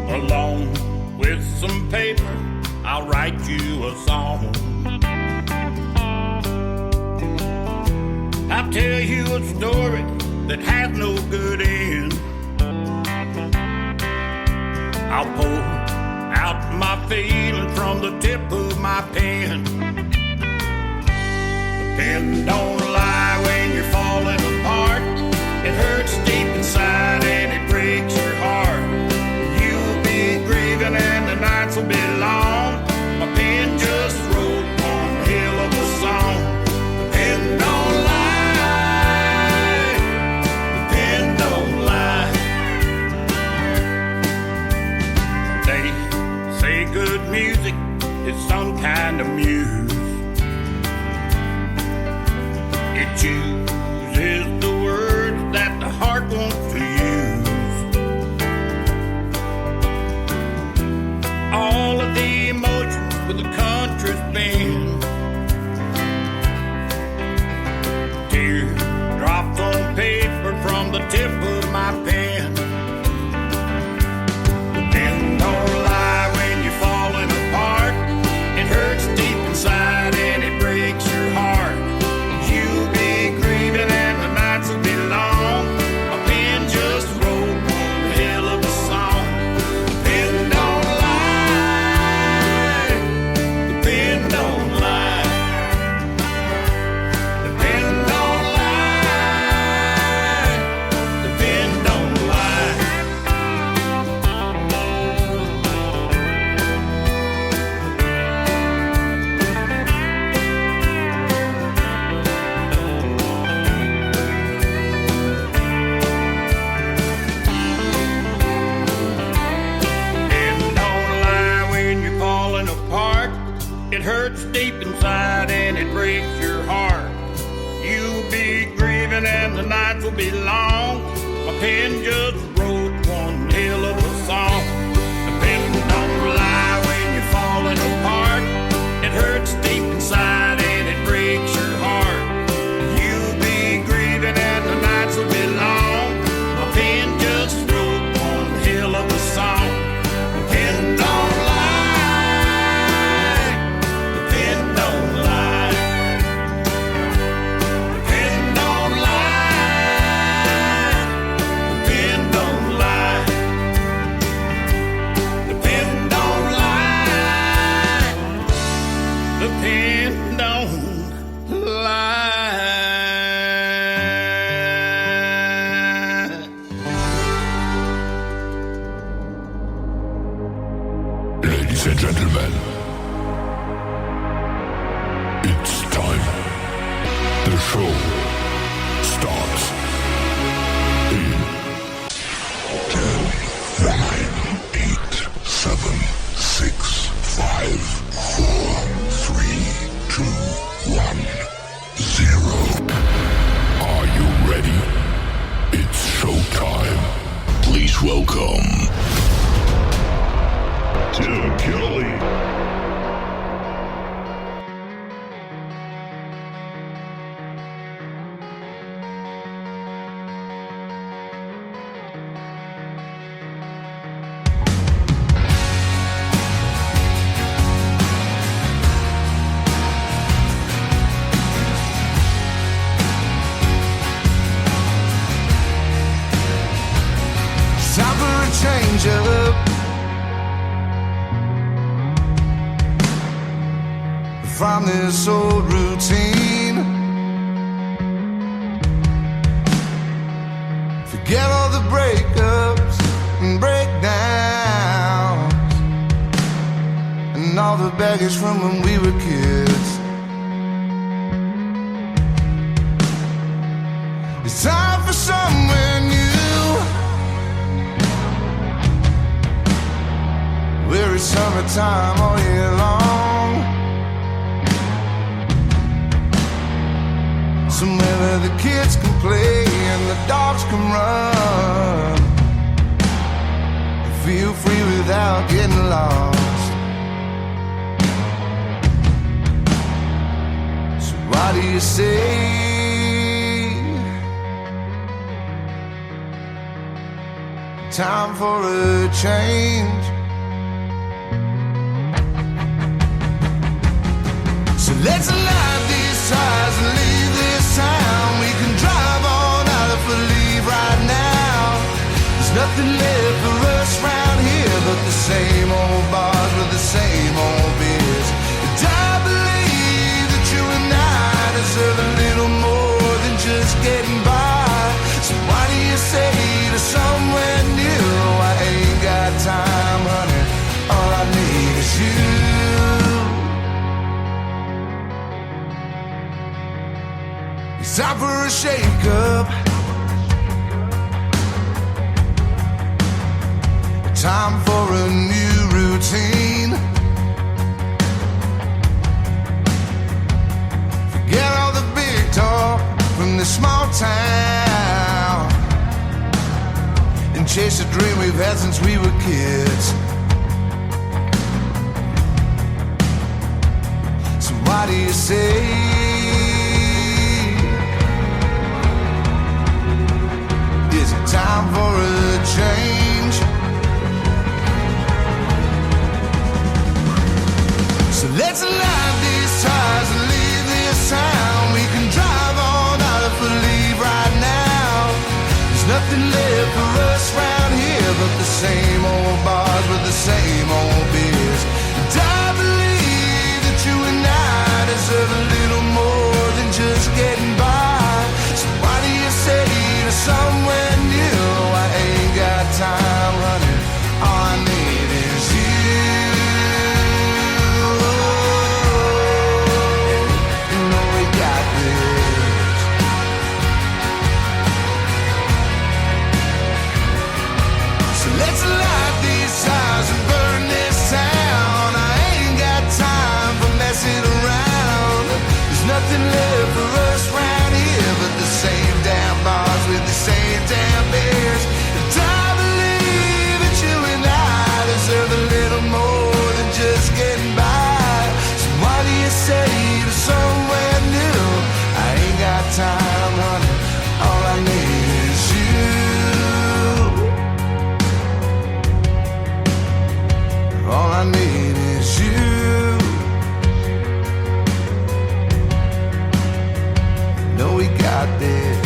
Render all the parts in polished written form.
Along with some paper, I'll write you a song. I'll tell you a story that has no good end. I'll pour out my feelings from the tip of my pen. The pen don't lie when you're falling apart. It hurts deep inside and it breaks your heart. You'll be grieving and the nights will be long. My pen just wrote one hell of a song. The pen don't lie. The pen don't lie. They say good music is some kind of muse. It chooses the words that the heart wants to use. All of the emotions with the country spin. Tears dropped on paper from the tip of my pen. The pen don't lie when you're falling apart. It hurts deep inside and it breaks your heart. You'll be grieving and the nights will be long. A pen just wrote one hell of a song. The pen don't lie. The pen don't lie. The pen don't lie. The pen don't lie. Pen don't lie when you're falling apart. It hurts deep inside and it breaks your heart. You'll be grieving and the nights will be long. My pen just wrote one hell of a song. The pen don't lie when you're falling apart. It hurts deep inside and it breaks your heart. You'll be grieving and the nights will be long. My pen just wrote one hell of a song. The pen don't lie. The pen don't lie. The pen don't lie. The pen don't lie. The pen don't lie. The pen don't lie. Ladies and gentlemen, it's time. The show starts in 10, 9, 8, 7, 6, 5, 4, 3, 2, 1, 0. Are you ready? It's showtime. Please welcome Tim Kelly. Time for a change up. From this old routine. Forget all the breakups and breakdowns and all the baggage from when we were kids. It's time for somewhere new, where it's summertime all year long. Somewhere where the kids can play and the dogs can run and feel free without getting lost. So why do you say time for a change. So let's light these tires and leave this town. We can drive on out if we leave right now. There's nothing left for us round here but the same old bars with the same old beers. And I believe that you and I deserve a little more than just getting by. So why do you say to somewhere new, I ain't got time, honey, all I need is you. It's time for a shake-up, time for a new routine. Forget all the big talk from this small town and chase a dream we've had since we were kids. So why do you say, is it time for a change? So let's light these tires and leave this town. We can drive on out if we leave right now. There's nothing left for us round here but the same old bars with the same old beers. And I believe that you and I deserve a little more than just getting by. So why do you say to somewhere new, I ain't got time, honey, all I need is you. You know we got this. So let's light these tires and burn this town. I ain't got time for messing around. There's nothing left for us round here but the same damn bars with the same damn beers. And I believe that you and I deserve a little more than just getting by. So why do you say to somewhere new, I ain't got time, honey, all I need is you. All I need is you. Know we got this.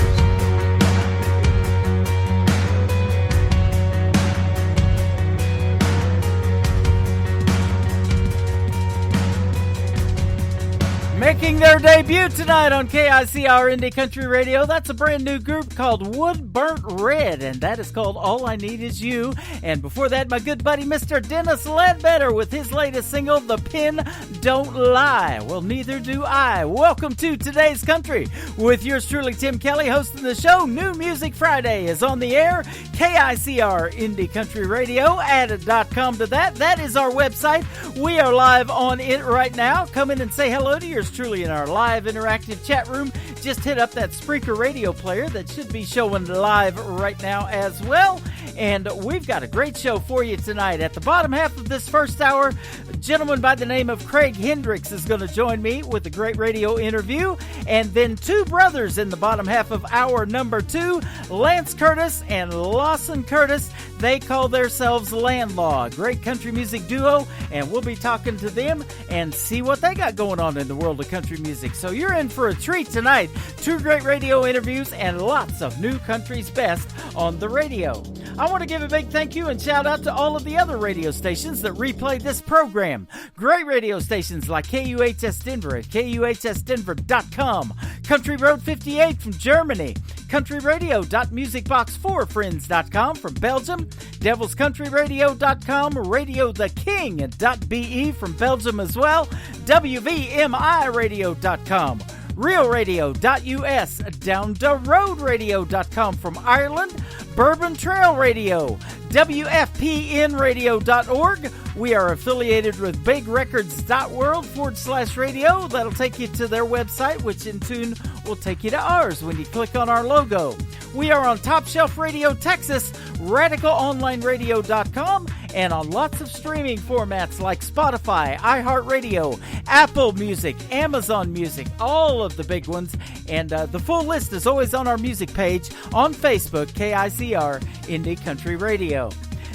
Making their debut tonight on KICR Indie Country Radio, that's a brand new group called Wood Burnt Red, and that is called All I Need Is You. And before that, my good buddy Mr. Dennis Ledbetter with his latest single, The Pen Don't Lie. Well, neither do I. Welcome to Today's Country with yours truly, Tim Kelly, hosting the show. New Music Friday is on the air. KICR Indie Country Radio. Add .com to that. That is our website. We are live on it right now. Come in and say hello to yours truly in our live interactive chat room. Just hit up that Spreaker radio player that should be showing live right now as well. And we've got a great show for you tonight. At the bottom half of this first hour, a gentleman by the name of Craig Hendricks is going to join me with a great radio interview. And then two brothers in the bottom half of hour number 2, Lance Curtis and Lawson Curtis. They call themselves Landlaw, a great country music duo, and we'll be talking to them and see what they got going on in the world of country music. So you're in for a treat tonight. 2 great radio interviews and lots of new country's best on the radio. I want to give a big thank you and shout out to all of the other radio stations that replay this program. Great radio stations like KUHS Denver at KUHSdenver.com, Country Road 58 from Germany, countryradio.musicbox4friends.com from Belgium, devilscountryradio.com, radiotheking.be from Belgium as well, WVMIradio.com, realradio.us, downtheroadradio.com from Ireland, Bourbon Trail Radio, WFPNradio.org. We are affiliated with BigRecords.world/radio. That'll take you to their website, which in tune will take you to ours when you click on our logo. We are on Top Shelf Radio Texas, RadicalOnlineRadio.com, and on lots of streaming formats like Spotify, iHeartRadio, Apple Music, Amazon Music, all of the big ones. And the full list is always on our music page on Facebook, KICR Indie Country Radio.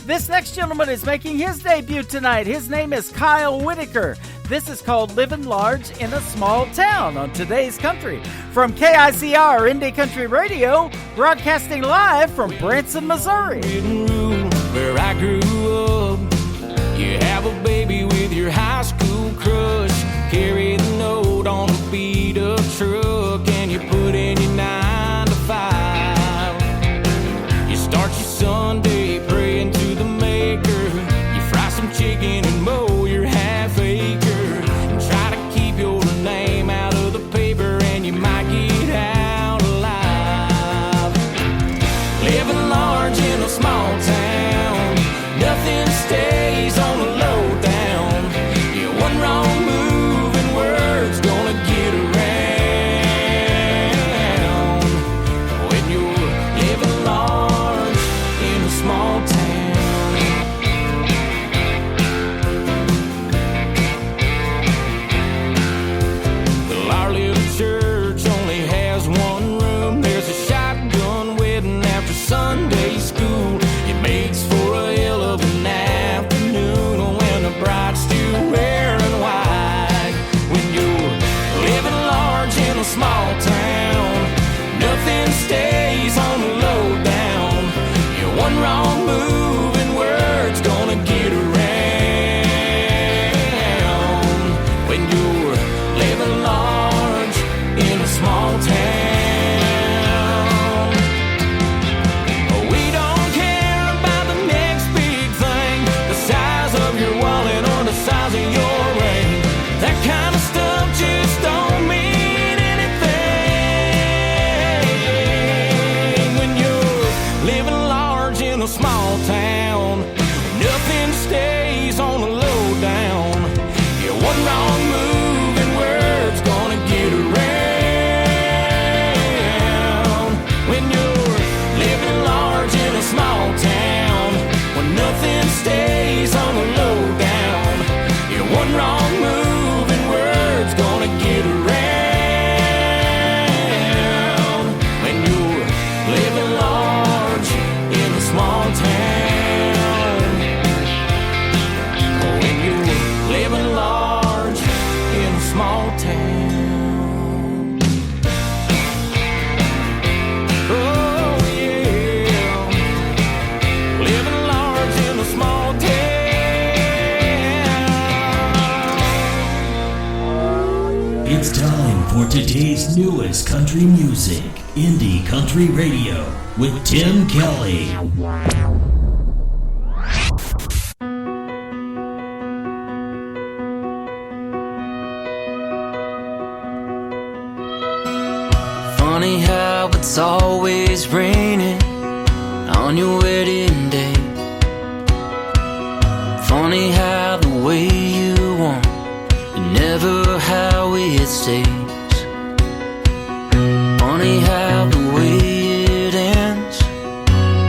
This next gentleman is making his debut tonight. His name is Kyle Whitaker. This is called Living Large in a Small Town on Today's Country. From KICR Indie Country Radio, broadcasting live from Branson, Missouri. Where I grew up, you have a baby with your high school crush. Carry the note on a beat-up truck, and you put in your 9 to 5. You start your Sunday praying to the Maker. You fry some chicken and mow your half acre, and try to keep your name out of the paper, and you might get out alive. Living large in a small town, nothing stays on the low down. Yeah, one wrong move and word's gonna get around. When you're living large in a small town. Well, our little church only has one room. There's a shotgun wedding after Sunday school. It makes for a hell of an afternoon when the bride's still wearing white. When you're living large in a small town, nothing stays on the low down. Yeah, one wrong move and word's gonna get around. When you're living large in a small town. We don't care about the next big thing, the size of your wallet or the size of your ring. That kind of stuff just don't mean anything. When you're living large in a small town, nothing stays on the low down. Yeah, one wrong move and word's gonna get around. When you're living large in a small town, when nothing stays on the low down. Yeah, one wrong move and word's gonna get around. When you're living large in a small town. When you're living large in a small town. Oh yeah, living large in a small town. It's time for today's newest country music, Indie Country Radio, with Tim Kelly. Funny how it's always raining on your wedding day. Funny how the way you want, and never how it stays. Funny how the way it ends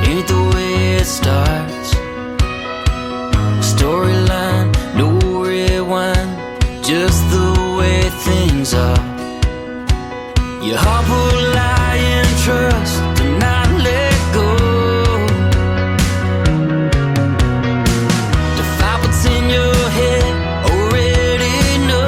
ain't the way it starts. Storyline, no rewind, just the way things are. Your heart will lie in trust, do not let go. To fight what's in your head, already know.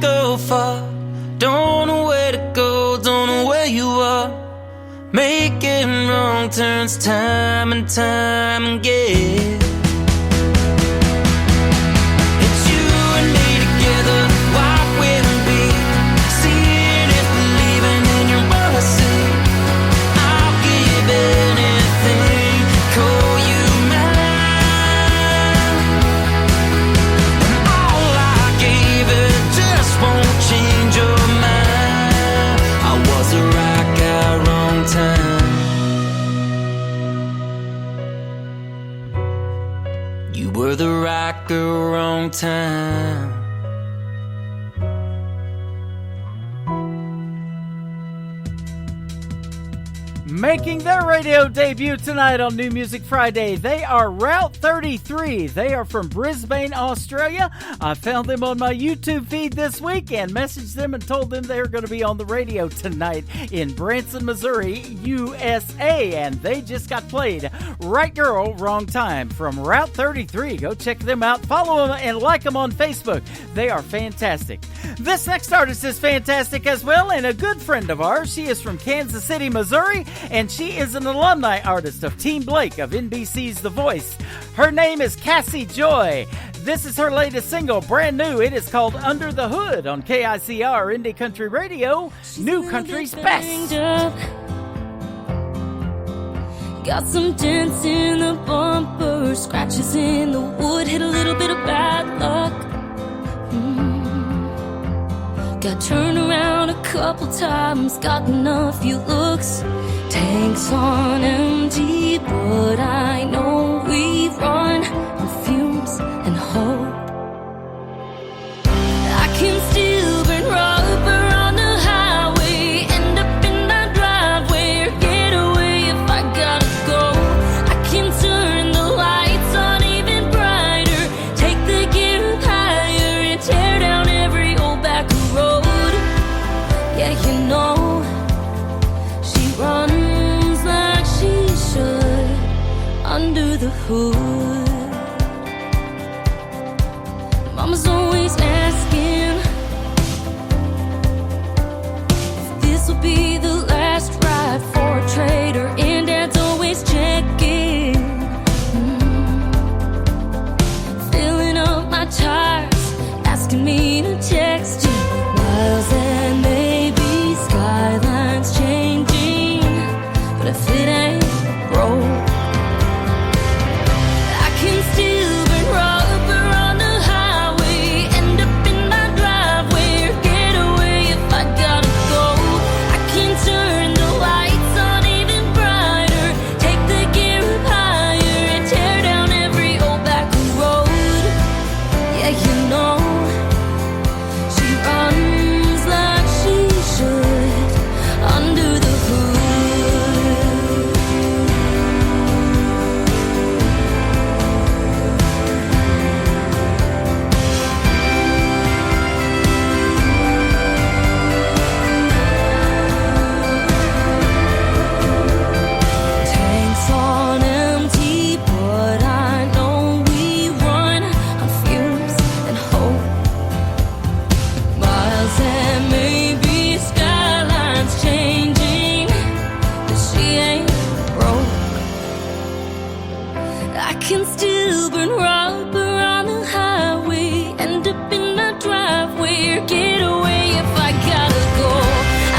go far. Don't know where to go, don't know where you are. Making wrong turns time and time again. It's you and me together, what will be? Seeing is believing in your mercy. I'll give anything, call you mine. And all I gave it just won't change your mind. I was the right guy, wrong time. You were the right girl, wrong time. Making their radio debut tonight on New Music Friday, they are Route 33. They are from Brisbane, Australia. I found them on my YouTube feed this week and messaged them and told them they were going to be on the radio tonight in Branson, Missouri, USA. And they just got played. Right Girl, Wrong Time from Route 33. Go check them out. Follow them and like them on Facebook. They are fantastic. This next artist is fantastic as well, and a good friend of ours. She is from Kansas City, Missouri, and she is an alumni artist of Team Blake of NBC's The Voice. Her name is Cassie Joy. This is her latest single, brand new. It is called Under the Hood on KICR Indie Country Radio, New Country's Best. Got some dents in the bumper, scratches in the wood, hit a little bit of bad luck. Got turned around a couple times, gotten a few looks. Tanks on empty, but I know we've run on fumes and hope. I can still burn rubber on the highway, end up in my driveway, or get away if I gotta go. I can turn the lights on even brighter, take the gear up higher, and tear down every old back road. Yeah, you know, she runs like she should under the hood. Mama's always asking if this will be the last ride for a trader, and Dad's always checking, filling up my tires, asking me to text you. Miles and maybe skylines changing, but if it ain't broke, I can still burn rubber on the highway, end up in my driveway, or get away if I gotta go. I can turn the lights on even brighter, take the gear up higher, and tear down every old back road. Yeah, you know, she runs like she should under the hood. Tanks on empty, but I know we run on fumes and hope. Miles and maybe skylines changing, but she ain't broke. I can still burn rubber on the highway, end up in my driveway, or get away if I gotta go.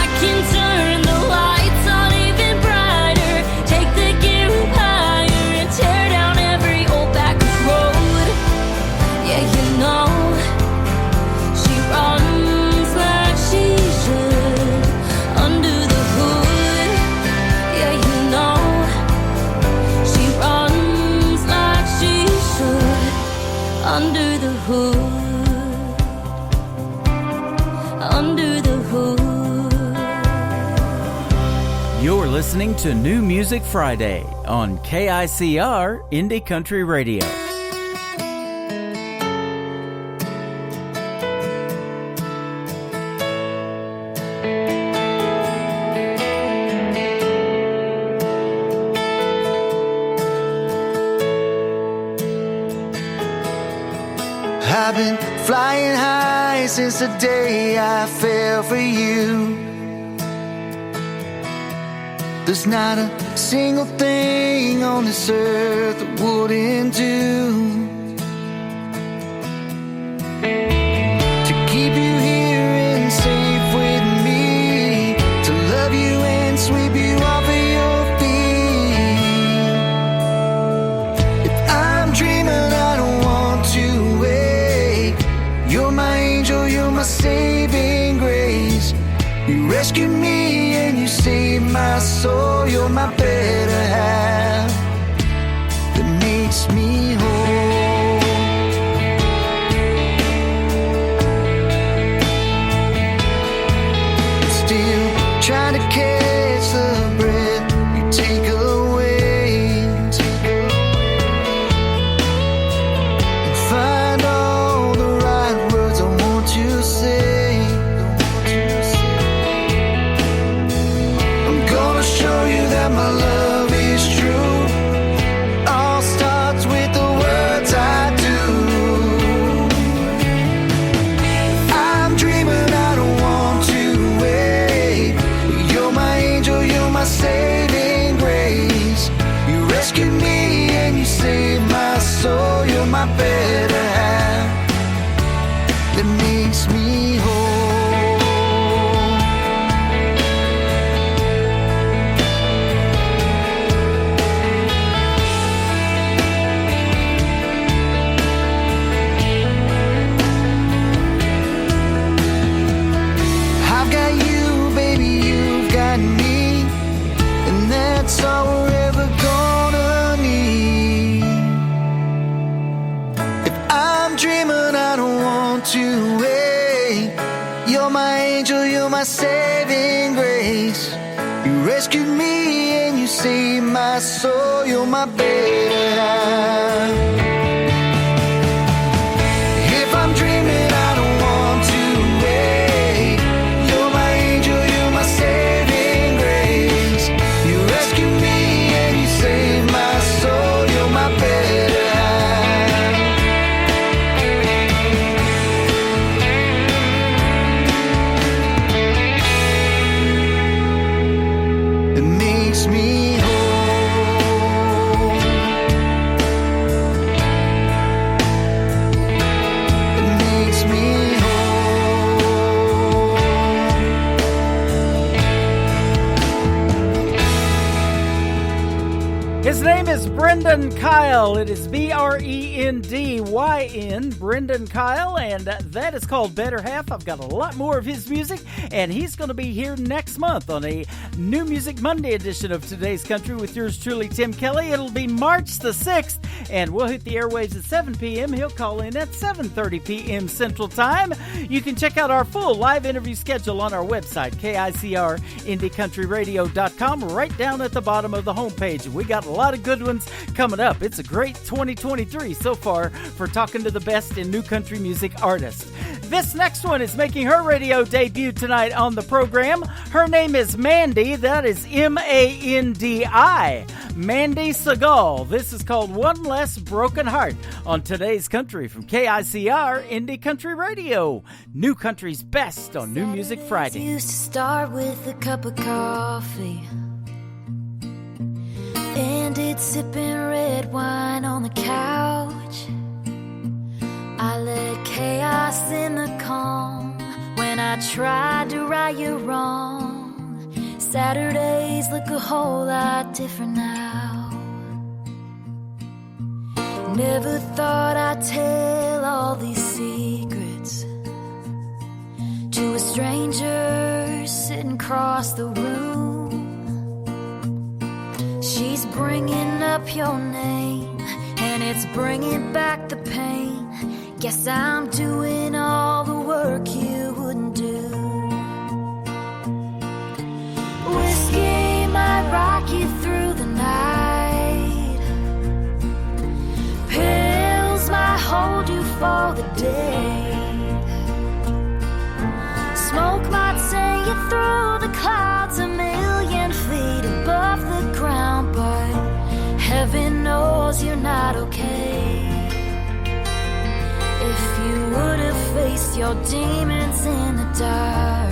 I can turn the lights on even brighter, take the gear up higher, and tear down every old back road. Yeah, you know, she runs like she should under the hood. Yeah, you know, she runs like she should under the hood. Under the hood. You're listening to New Music Friday on KICR Indie Country Radio. I've been flying high night since the day I fell for you. There's not a single thing on this earth that wouldn't do to keep you here and safe with me, to love you and sweep you off of your feet. If I'm dreaming, I don't want to wake. You're my angel, you're my saving grace. You rescued me and you saved my soul. You're my better half that makes me whole. Still trying to catch the breath you take away, and find all the right words I want to say. Show you that my love is true. All starts with the words I do. I'm dreaming, I don't want to wait. You're my angel, you're my saving grace. You rescued me and you saved my soul. You're my better half that makes me whole. That's all we're ever gonna need. If I'm dreaming, I don't want to wait. You're my angel, you're my saving grace. You rescued me and you saved my soul. You're my better half. If I'm dreaming, I don't want to wait. You're my angel, you're my saving grace. You rescue me and you save my soul. You're my better half. It makes me whole. It makes me His name is Brendan Kyle. It is Brendyn, Brendan Kyle, and that is called Better Half. I've got a lot more of his music, and he's going to be here next month on a New Music Monday edition of Today's Country with yours truly, Tim Kelly. It'll be March the 6th, and we'll hit the airwaves at 7 p.m. He'll call in at 7:30 p.m. Central Time. You can check out our full live interview schedule on our website, KICR, right down at the bottom of the homepage. We got a lot of good ones coming up. It's a great 2023 so far for talking to the best in new country music artists. This next one is making her radio debut tonight on the program. Her name is Mandy. That is M-A-N-D-I. Mandy Segal. This is called One Less Broken Heart on Today's Country from KICR Indie Country Radio. New country's best on New Music Friday. Used to start with a cup of coffee, ended sipping red wine on the couch. I let chaos in the calm when I tried to right your wrong. Saturdays look a whole lot different now. Never thought I'd tell all these secrets to a stranger sitting across the room. She's bringing up your name, and it's bringing back the pain. Guess I'm doing all the work you wouldn't do. Whiskey might rock you through the night. Pills might hold you for the day. Smoke might send you through the clouds a million feet above the ground, but heaven knows you're not okay. If you would have face your demons in the dark,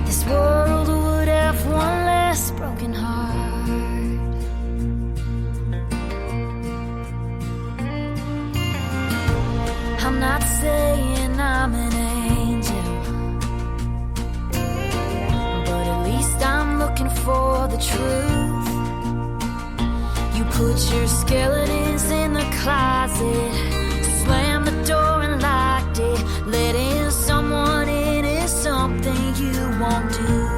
this world would have one less broken heart. I'm not saying I'm an angel, but at least I'm looking for the truth. You put your skeletons in the closet, slammed the door and locked it. Letting someone in is something you won't do.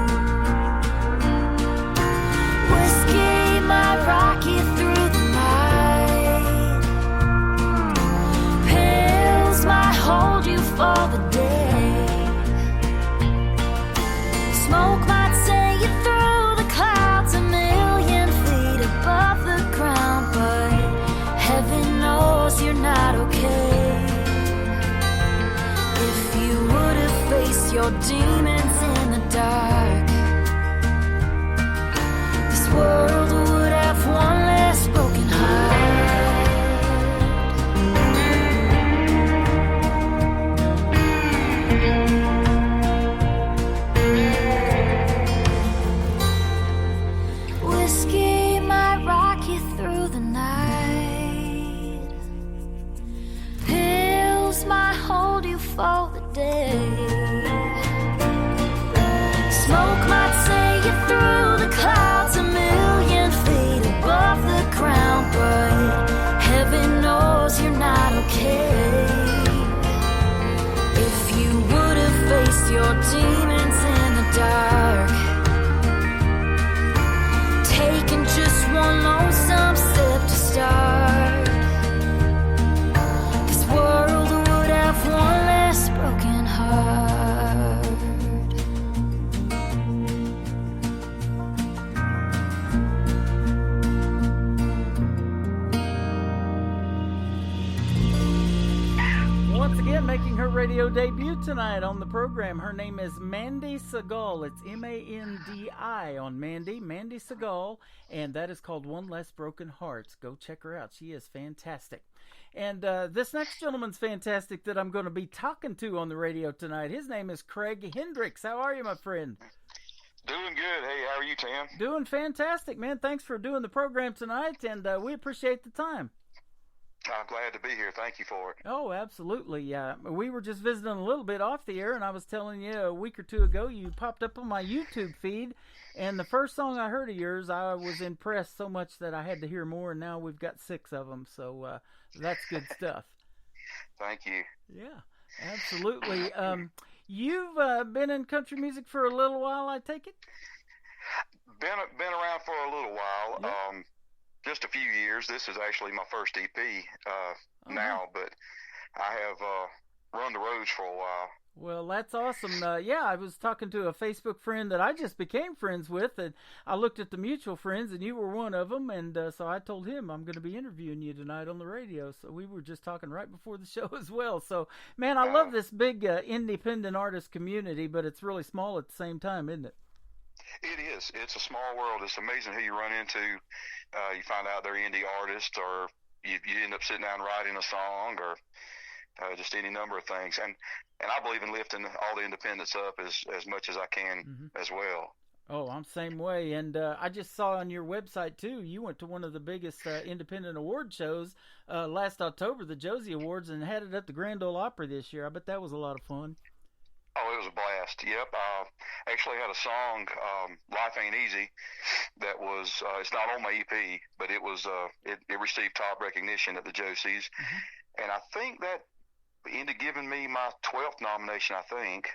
Whiskey might rock you through the night, pills might hold you for the day, smoke might send you through the clouds a million feet above the ground, but heaven knows you're not okay. If you would have faced your demons in the dark, this world would have one less broken heart. Whiskey might rock you through the night, pills might hold you for the day, smoke might send you through the clouds a million feet above the ground, but heaven knows you're not okay. If you would have faced your demons in the dark, taking just one lonesome step to start, this world would have one less broken heart. Once again, making her radio debut tonight on the program, her name is Mandy Segal. It's M-A-N-D-I on Mandy Segal, and that is called One Less Broken Hearts. Go check her out. She is fantastic. And this next gentleman's fantastic that I'm going to be talking to on the radio tonight. His name is Craig Hendricks. How are you, my friend? Doing good. Hey, how are you, Tim? Doing fantastic, man. Thanks for doing the program tonight, and we appreciate the time. I'm glad to be here. Thank you for it. Oh, absolutely. We were just visiting a little bit off the air, and I was telling you a week or two ago you popped up on my YouTube feed, and the first song I heard of yours, I was impressed so much that I had to hear more, and now we've got 6 of them, so that's good stuff. Thank you. Yeah, absolutely. You've been in country music for a little while, I take it? Been around for a little while. Yep. Just a few years. This is actually my first EP now, but I have run the roads for a while. Well, that's awesome. Yeah, I was talking to a Facebook friend that I just became friends with, and I looked at the mutual friends, and you were one of them, and so I told him I'm going to be interviewing you tonight on the radio. So we were just talking right before the show as well. So, man, I love this big independent artist community, but it's really small at the same time, isn't it? It is. It's a small world. It's amazing who you run into. You find out they're indie artists, or you end up sitting down writing a song, or just any number of things. And I believe in lifting all the independents up as much as I can as well. Oh, I'm the same way. And I just saw on your website, too, you went to one of the biggest independent award shows last October, the Josie Awards, and had it at the Grand Ole Opry this year. I bet that was a lot of fun. Oh, it was a blast. Yep. Actually had a song, Life Ain't Easy, that was, it's not on my EP, but it was, it received top recognition at the Josies. And I think that ended up giving me my 12th nomination, I think.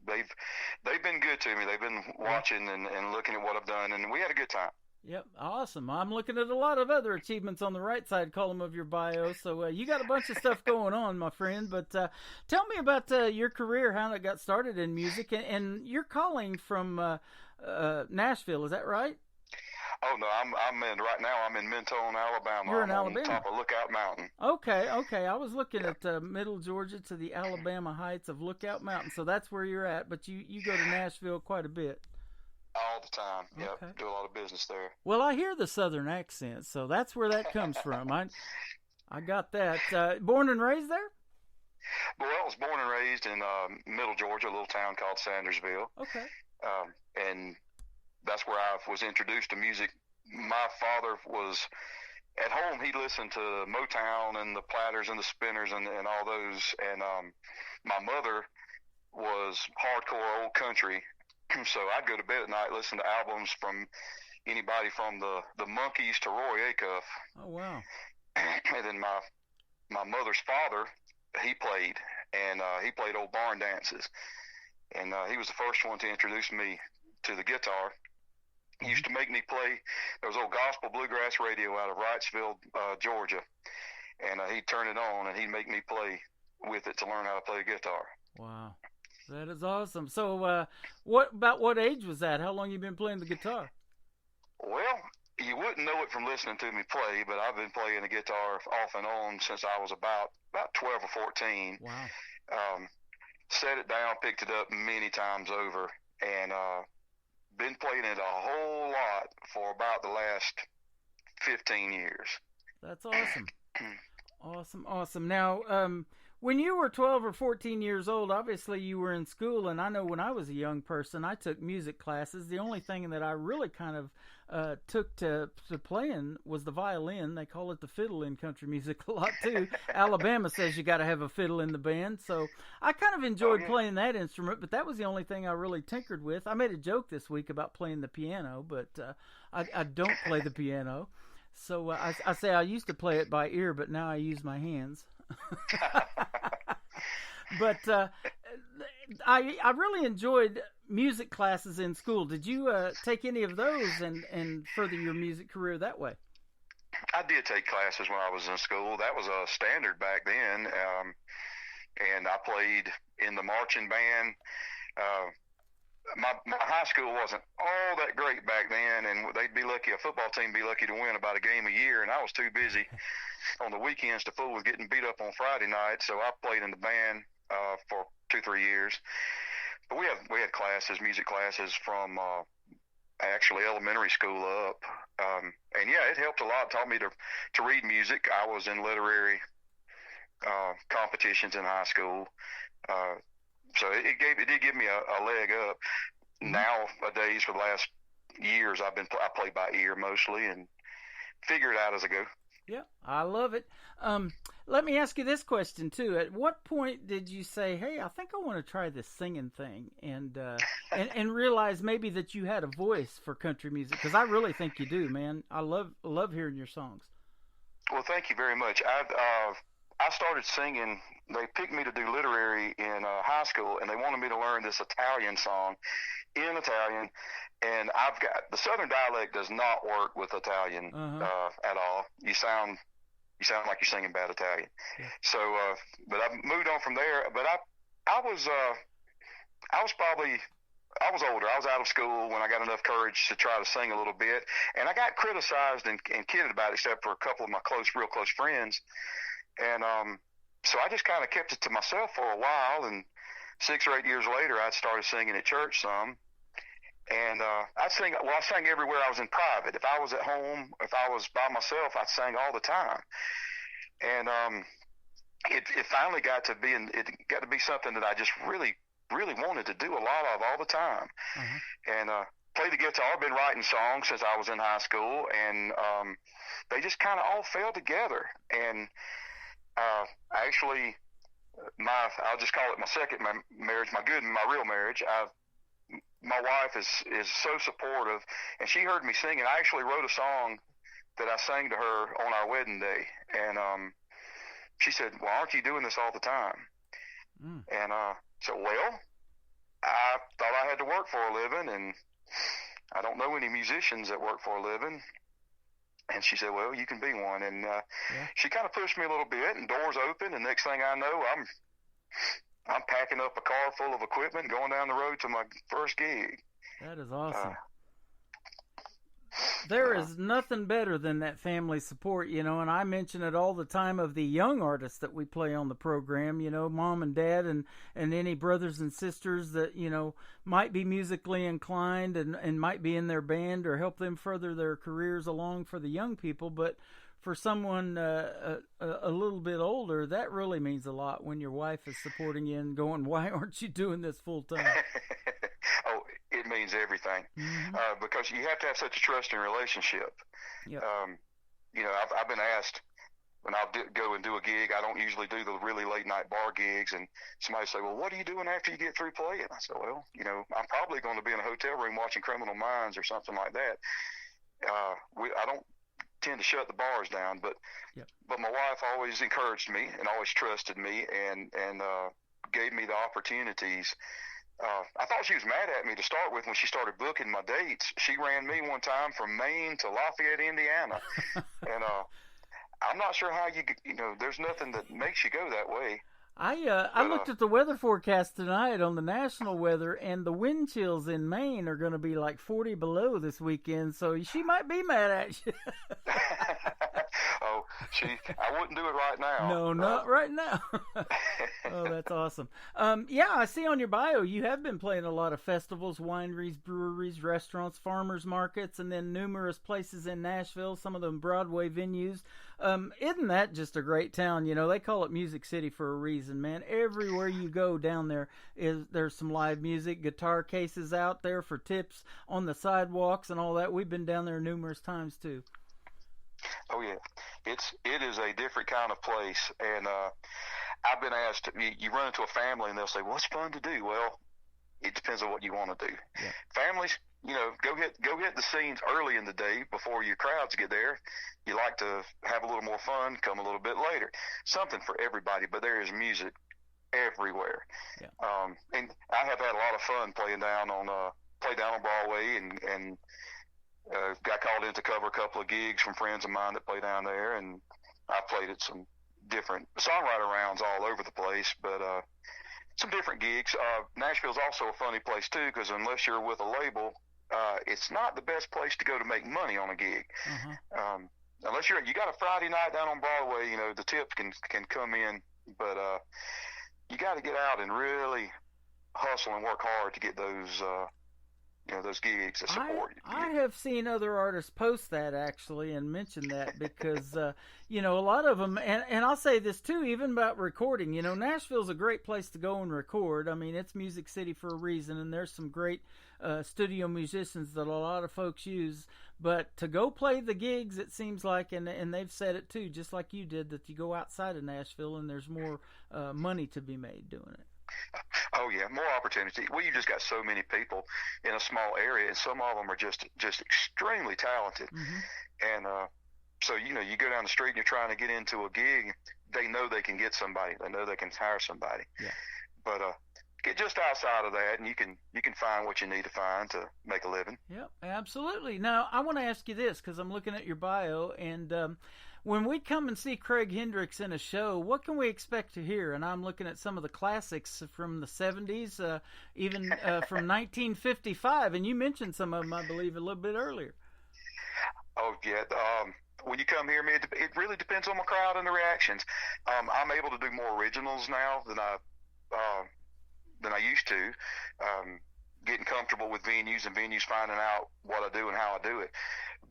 They've been good to me. They've been watching and looking at what I've done, and we had a good time. Yep, awesome. I'm looking at a lot of other achievements on the right side column of your bio, so you got a bunch of stuff going on, my friend. But tell me about your career, how it got started in music, and you're calling from Nashville, is that right? Oh no, right now I'm in Mentone, Alabama. You're in I'm Alabama. on top of Lookout Mountain. Okay. I was looking at Middle Georgia to the Alabama heights of Lookout Mountain, so that's where you're at. But you go to Nashville quite a bit. All the time. Yep. Okay. Do a lot of business there. Well, I hear the Southern accent, so that's where that comes from. I got that. Born and raised there? Well, I was born and raised in Middle Georgia, a little town called Sandersville. Okay. And that's where I was introduced to music. My father was at home. He listened to Motown and the Platters and the Spinners and all those. And my mother was hardcore old country. So I'd go to bed at night, listen to albums from anybody from the Monkees to Roy Acuff. Oh, wow. And then my mother's father, he played old barn dances. And he was the first one to introduce me to the guitar. He used to make me play. There was old gospel bluegrass radio out of Wrightsville, Georgia. And he'd turn it on, and he'd make me play with it to learn how to play guitar. Wow. That is awesome. So what age was that? How long you been playing the guitar? Well, you wouldn't know it from listening to me play, but I've been playing the guitar off and on since I was about 12 or 14. Wow. Set it down, picked it up many times over, and been playing it a whole lot for about the last 15 years. That's awesome. Awesome. Now, when you were 12 or 14 years old, obviously you were in school, and I know when I was a young person, I took music classes. The only thing that I really kind of took to playing was the violin. They call it the fiddle in country music a lot, too. Alabama says you got to have a fiddle in the band, so I kind of enjoyed playing that instrument, but that was the only thing I really tinkered with. I made a joke this week about playing the piano, but I don't play the piano. So I say I used to play it by ear, but now I use my hands. But I really enjoyed music classes in school. Did you take any of those and further your music career that way? I did take classes when I was in school. That was a standard back then. And I played in the marching band. My high school wasn't all that great back then, and they'd be lucky, a football team be lucky to win about a game a year, and I was too busy on the weekends to fool with getting beat up on Friday night, so I played in the band for 2-3 years. But we had classes, music classes from actually elementary school up, and yeah, it helped a lot. It taught me to read music. I was in literary competitions in high school. So it did give me a leg up. Nowadays, for the last years, I play by ear mostly and figure it out as I go. Yeah, I love it. Let me ask you this question too. At what point did you say, "Hey, I think I want to try this singing thing," and realize maybe that you had a voice for country music? Because I really think you do, man. I love hearing your songs. Well, thank you very much. I started singing. They picked me to do literary in high school, and they wanted me to learn this Italian song in Italian. And I've got the Southern dialect does not work with Italian at all. You sound like you're singing bad Italian. Yeah. So, but I moved on from there. But I was older. I was out of school when I got enough courage to try to sing a little bit, and I got criticized and kidded about it, except for a couple of my real close friends. And so I just kind of kept it to myself for a while, and 6 or 8 years later, I started singing at church some. And I sang everywhere I was in private. If I was at home, if I was by myself, I sang all the time. And it finally got to be something that I just really, really wanted to do a lot of all the time. And play the guitar. I've been writing songs since I was in high school, and they just kind of all fell together. And actually, I'll just call it my second marriage, my real marriage. My wife is so supportive, and she heard me singing. I actually wrote a song that I sang to her on our wedding day, and she said, "Well, aren't you doing this all the time?" And so, well, I thought I had to work for a living, and I don't know any musicians that work for a living. And she said, "Well, you can be one." And she kind of pushed me a little bit, and doors opened, and next thing I know, I'm packing up a car full of equipment, going down the road to my first gig. That is awesome. There is nothing better than that family support, and I mention it all the time of the young artists that we play on the program, mom and dad and any brothers and sisters that, might be musically inclined and might be in their band or help them further their careers along for the young people. But for someone a little bit older, that really means a lot when your wife is supporting you and going, "Why aren't you doing this full time?" Oh, it means everything, because you have to have such a trusting relationship. Yep. I've been asked when I'll go and do a gig. I don't usually do the really late night bar gigs, and somebody say, "Well, what are you doing after you get through playing?" I said, "Well, I'm probably going to be in a hotel room watching Criminal Minds or something like that." I don't tend to shut the bars down, but my wife always encouraged me and always trusted me and gave me the opportunities. I thought she was mad at me to start with when she started booking my dates. She ran me one time from Maine to Lafayette, Indiana, and I'm not sure how there's nothing that makes you go that way. I looked at the weather forecast tonight on the national weather, and the wind chills in Maine are going to be like 40 below this weekend, so she might be mad at you. Oh, I wouldn't do it right now. No, not right now. Oh, that's awesome. Yeah, I see on your bio you have been playing a lot of festivals, wineries, breweries, restaurants, farmers markets, and then numerous places in Nashville, some of them Broadway venues. Isn't that just a great town? They call it Music City for a reason, man. Everywhere you go down there there's some live music, guitar cases out there for tips on the sidewalks and all that. We've been down there numerous times too. Oh yeah, it is a different kind of place, and I've been asked. You run into a family and they'll say, "What's fun to do?" Well, it depends on what you want to do. Yeah. Families, go hit the scenes early in the day before your crowds get there. You like to have a little more fun, come a little bit later. Something for everybody, but there is music everywhere. Yeah. And I have had a lot of fun playing down on Broadway and got called in to cover a couple of gigs from friends of mine that play down there, and I played at some different songwriter rounds all over the place, but some different gigs. Nashville's also a funny place too, because unless you're with a label, it's not the best place to go to make money on a gig. Unless you got a Friday night down on Broadway, the tips can come in, but you got to get out and really hustle and work hard to get those those gigs that support you. I have seen other artists post that actually and mention that because, a lot of them, and I'll say this too, even about recording, Nashville's a great place to go and record. I mean, it's Music City for a reason, and there's some great studio musicians that a lot of folks use. But to go play the gigs, it seems like, and they've said it too, just like you did, that you go outside of Nashville and there's more money to be made doing it. Oh yeah, more opportunity. Well, you just got so many people in a small area, and some of them are just extremely talented. And so you go down the street and you're trying to get into a gig. They know they can get somebody. They know they can hire somebody. Yeah. But get just outside of that, and you can find what you need to find to make a living. Yep, absolutely. Now I want to ask you this, because I'm looking at your bio, and when we come and see Craig Hendricks in a show, what can we expect to hear? And I'm looking at some of the classics from the 70s, even from 1955, and you mentioned some of them, I believe, a little bit earlier. Oh, yeah. When you come here, it really depends on the crowd and the reactions. I'm able to do more originals now than I used to. Getting comfortable with venues and venues finding out what I do and how I do it.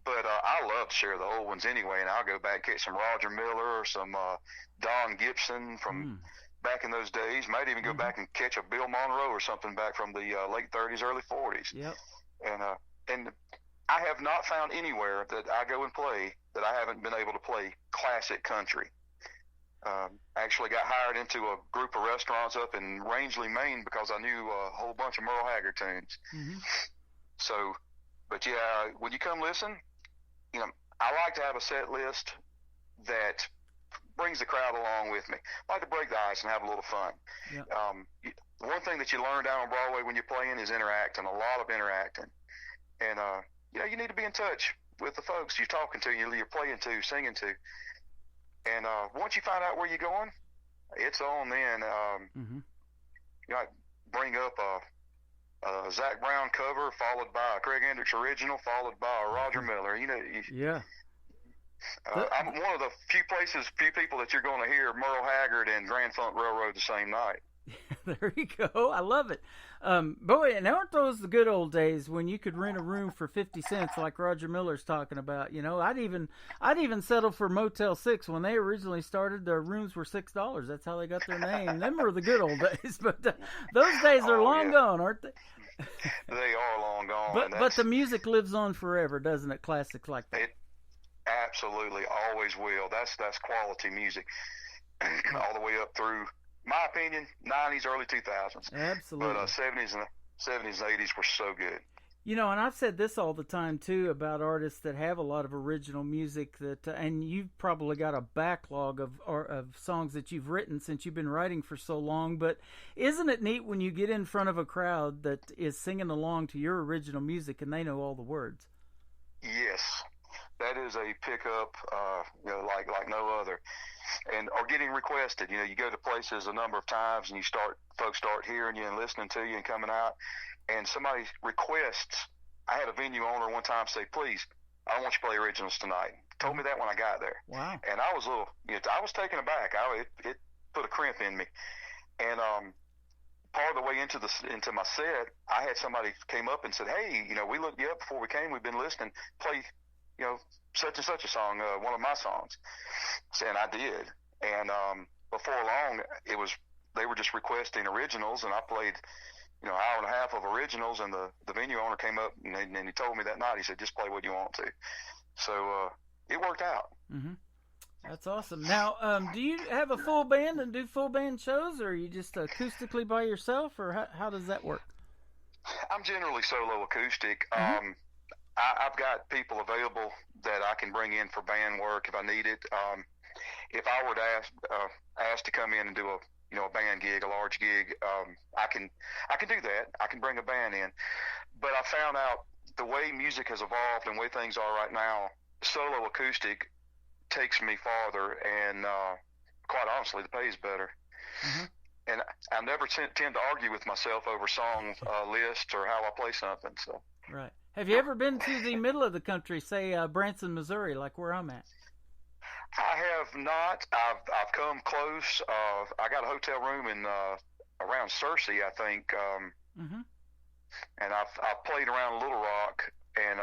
But I love to share the old ones anyway, and I'll go back and catch some Roger Miller or some Don Gibson from back in those days. Might even go back and catch a Bill Monroe or something back from the late 30s, early 40s. Yep. And I have not found anywhere that I go and play that I haven't been able to play classic country. I actually got hired into a group of restaurants up in Rangeley, Maine, because I knew a whole bunch of Merle Haggard tunes. So, but yeah, when you come listen, I like to have a set list that brings the crowd along with me. I like to break the ice and have a little fun. Yep. One thing that you learn down on Broadway when you're playing is interacting, a lot of interacting. And, you need to be in touch with the folks you're talking to, you're playing to, singing to. And once you find out where you're going, it's on then. I bring up a Zach Brown cover, followed by a Craig Hendricks original, followed by a Roger Miller. Yeah. I'm one of the few people that you're going to hear Merle Haggard and Grand Funk Railroad the same night. There you go. I love it. Boy, and aren't those the good old days when you could rent a room for 50 cents like Roger Miller's talking about? You know, I'd even settle for Motel 6 when they originally started. Their rooms were $6. That's how they got their name. Them were the good old days. But those days are long gone, aren't they? They are long gone. But the music lives on forever, doesn't it? Classics like that. It absolutely always will. That's quality music all the way up through, my opinion, 90s, early 2000s. Absolutely. But 70s and 80s were so good. You know, and I've said this all the time, too, about artists that have a lot of original music that, and you've probably got a backlog of songs that you've written since you've been writing for so long, but isn't it neat when you get in front of a crowd that is singing along to your original music and they know all the words? Yes. That is a pickup, like no other. And or getting requested. You know, you go to places a number of times and folks start hearing you and listening to you and coming out, and somebody requests. I had a venue owner one time say, "Please, I want you to play originals tonight." Told me that when I got there. Wow. And I was I was taken aback. It put a crimp in me. And part of the way into my set, I had somebody came up and said, "Hey, we looked you up before we came. We've been listening. Play, such and such a song, one of my songs." And I did. And before long, they were just requesting originals, and I played, hour and a half of originals, and the venue owner came up and he told me that night, he said, "Just play what you want to." So it worked out. Mm-hmm. That's awesome. Now, do you have a full band and do full band shows, or are you just acoustically by yourself, or how does that work? I'm generally solo acoustic. Mm-hmm. I've got people available that I can bring in for band work if I need it. If I were to ask to come in and do a band gig, a large gig, I can do that. I can bring a band in. But I found out the way music has evolved and the way things are right now, solo acoustic takes me farther, and quite honestly, the pay is better. Mm-hmm. And I never tend to argue with myself over song lists or how I play something. So. Right. Have you ever been to the middle of the country, say Branson, Missouri, like where I'm at? I have not. I've come close. I got a hotel room in around Searcy, I think. Mm-hmm. And I've played around Little Rock and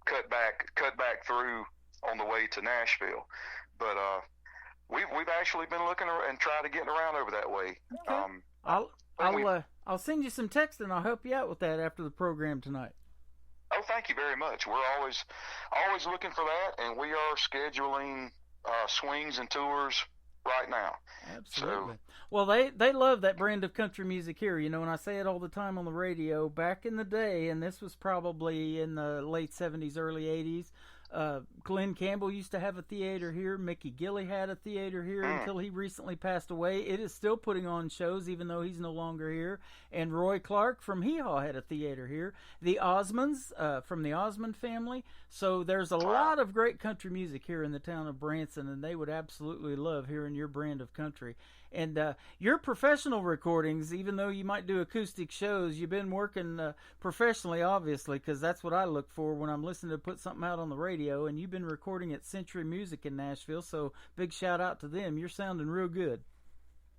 cut back through on the way to Nashville. But we've actually been looking and trying to get around over that way. Okay. I'll send you some text and I'll help you out with that after the program tonight. Oh, thank you very much. We're always looking for that, and we are scheduling swings and tours right now. Absolutely. So, well, they love that brand of country music here. And I say it all the time on the radio. Back in the day, and this was probably in the late 70s, early 80s, Glenn Campbell used to have a theater here. Mickey Gilley had a theater here until he recently passed away. It is still putting on shows even though he's no longer here. And Roy Clark from Hee Haw had a theater here. The Osmonds from the Osmond family. So there's a lot of great country music here in the town of Branson, and they would absolutely love hearing your brand of country. And your professional recordings, even though you might do acoustic shows, you've been working professionally, obviously, because that's what I look for when I'm listening to put something out on the radio. And you've been recording at Century Music in Nashville, so big shout out to them. You're sounding real good.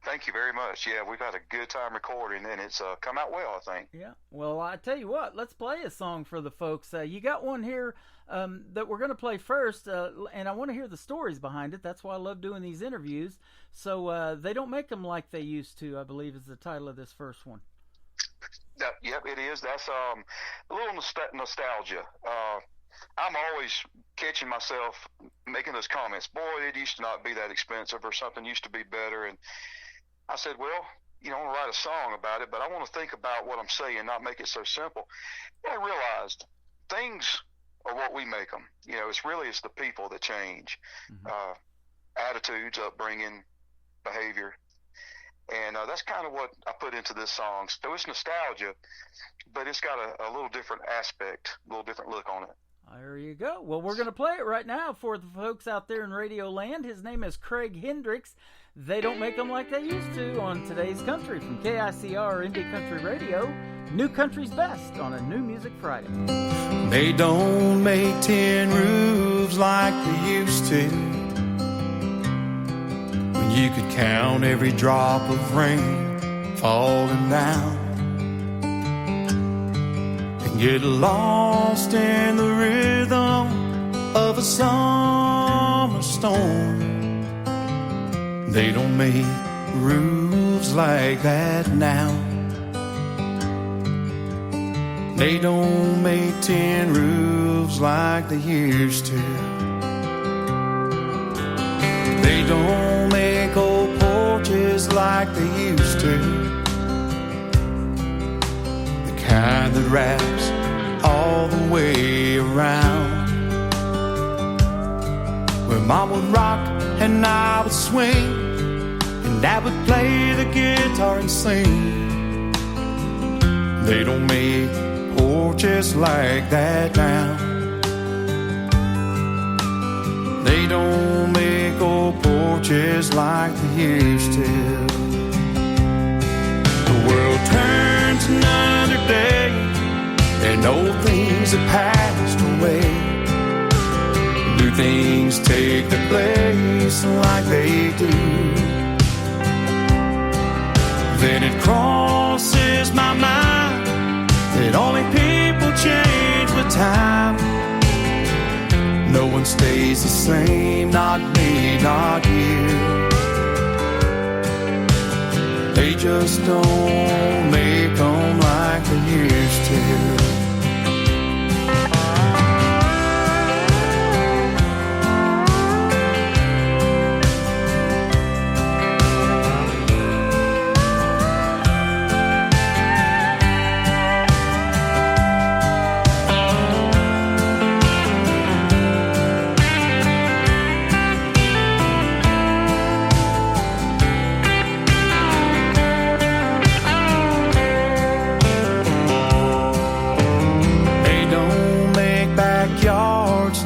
Thank you very much. Yeah, we've had a good time recording, and it's come out well, I think. Yeah. Well, I tell you what, let's play a song for the folks. You got one here that we're going to play first, and I want to hear the stories behind it. That's why I love doing these interviews. So they don't make them like they used to, I believe is the title of this first one. Yep, it is. That's a little nostalgia. I'm always catching myself making those comments. Boy, it used to not be that expensive, or something used to be better. And I said, well, I want to write a song about it, but I want to think about what I'm saying, not make it so simple. I realized things are what we make them. It's the people that change. Mm-hmm. Attitudes, upbringing, behavior. And that's kind of what I put into this song. So it's nostalgia, but it's got a little different aspect, a little different look on it. There you go. Well, we're going to play it right now for the folks out there in Radio Land. His name is Craig Hendricks. They don't make them like they used to on Today's Country from KICR Indie Country Radio. New Country's Best on a New Music Friday. They don't make tin roofs like they used to, when you could count every drop of rain. falling down, and get lost in the rhythm of a summer storm. They don't make roofs like that now. They don't make tin roofs like they used to. They don't make old porches like they used to. The kind that wraps all the way around, where Mom would rock and I would swing, and Dad would play the guitar and sing. They don't make porches like that now. They don't make old porches like they used to. The world turns another day, and old things have passed away. New things take their place like they do. Then it crosses my mind that only people change with time. No one stays the same, not me, not you. They just don't make them like they used to.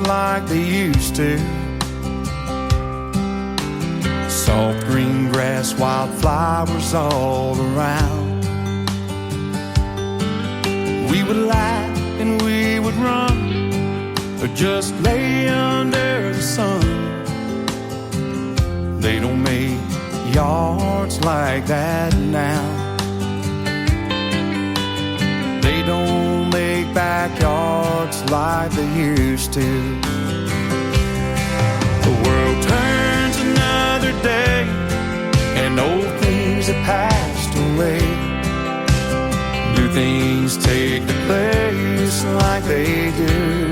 Like they used to. Soft green grass, wildflowers all around. We would laugh and we would run, or just lay under the sun. They don't make yards like that now. They don't make backyards like they used to. The world turns another day, and old things have passed away. New things take their place like they do.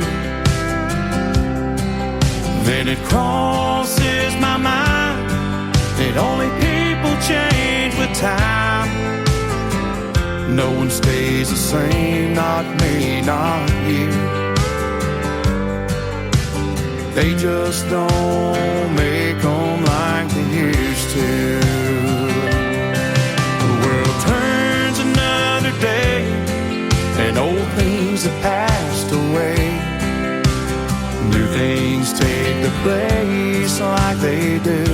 Then it crosses my mind that only people change with time. No one stays the same, not me, not you. They just don't make them like they used to. The world turns another day, and old things have passed away. New things take their place like they do.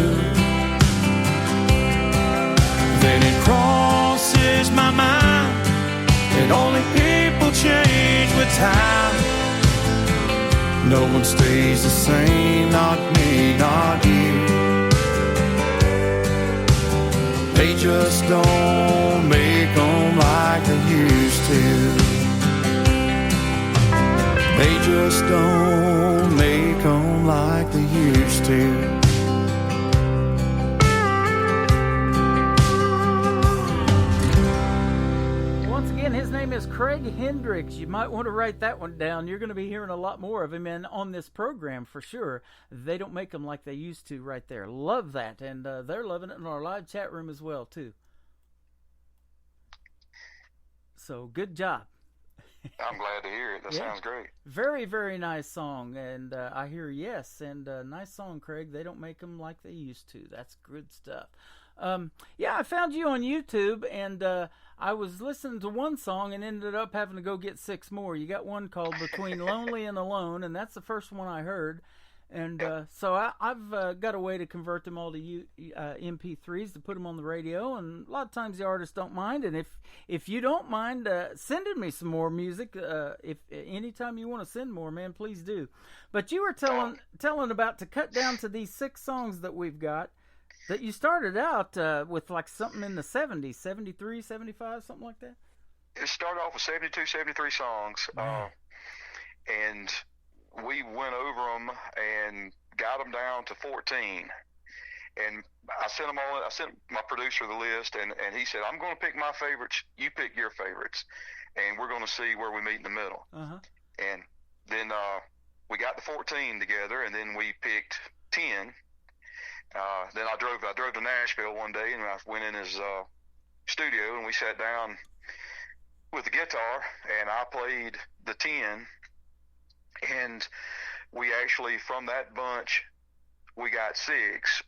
Then it crosses my mind that only people change with time. No one stays the same, not me, not you. They just don't make them like they used to. They just don't make them like they used to. His name is Craig Hendricks. You might want to write that one down. You're going to be hearing a lot more of him on this program for sure. They don't make them like they used to right there. Love that. And they're loving it in our live chat room as well, too. So, good job. I'm glad to hear it. That sounds great. Very, very nice song. And I hear yes. And nice song, Craig. They don't make them like they used to. That's good stuff. I found you on YouTube, and I was listening to one song and ended up having to go get 6 more. You got one called Between Lonely and Alone, and that's the first one I heard. And so I've got a way to convert them all to MP3s to put them on the radio, and a lot of times the artists don't mind. And if you don't mind sending me some more music, if anytime you want to send more, man, please do. But you were telling about to cut down to these 6 songs that we've got. that you started out with like something in the 70s, 73, 75, something like that? It started off with 72, 73 songs, and we went over them and got them down to 14. And I sent them all. I sent my producer the list, and he said, "I'm going to pick my favorites. You pick your favorites, and we're going to see where we meet in the middle." And then we got the 14 together, and then we picked 10. Then I drove to Nashville one day, and I went in his studio, and we sat down with the guitar, and I played the 10, and we actually, from that bunch, we got 6.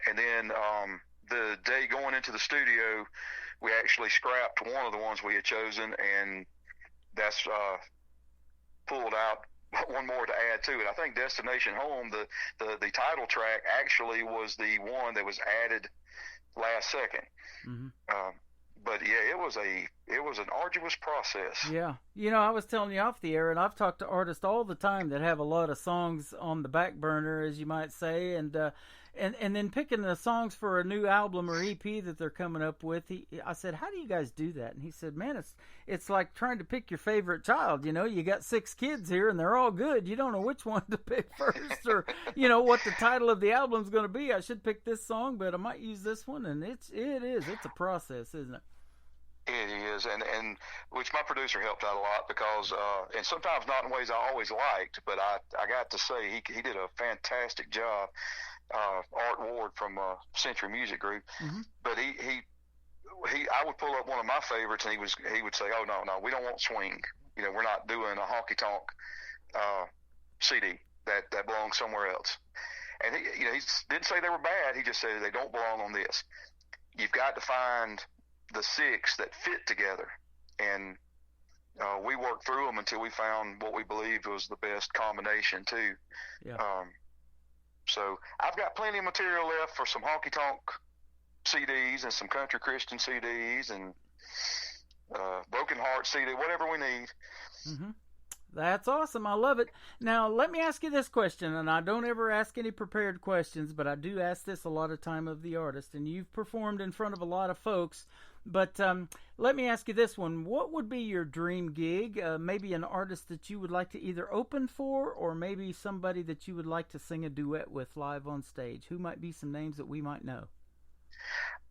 And then the day going into the studio, we actually scrapped one of the ones we had chosen, and that's pulled out one more to add to it. I think Destination Home, the title track, actually was the one that was added last second. But yeah, it was an arduous process. Yeah, I was telling you off the air, and I've talked to artists all the time that have a lot of songs on the back burner, as you might say, and then picking the songs for a new album or EP that they're coming up with. I said, "How do you guys do that?" And he said, "Man, it's like trying to pick your favorite child. You got 6 kids here, and they're all good. You don't know which one to pick first, or what the title of the album's going to be. I should pick this song, but I might use this one." And it's a process, isn't it? It is, and which my producer helped out a lot because, and sometimes not in ways I always liked, but I got to say he did a fantastic job. Art Ward from Century Music Group, but I would pull up one of my favorites, and he would say, "Oh no, we don't want swing. We're not doing a honky tonk CD that belongs somewhere else." And he didn't say they were bad. He just said they don't belong on this. You've got to find the 6 that fit together, and we worked through them until we found what we believed was the best combination too. So I've got plenty of material left for some honky tonk CDs and some country Christian CDs and Broken Heart CD, whatever we need. That's awesome. I love it. Now, let me ask you this question, and I don't ever ask any prepared questions, but I do ask this a lot of time of the artist, and you've performed in front of a lot of folks. But let me ask you this one. What would be your dream gig? Maybe an artist that you would like to either open for, or maybe somebody that you would like to sing a duet with live on stage. Who might be some names that we might know?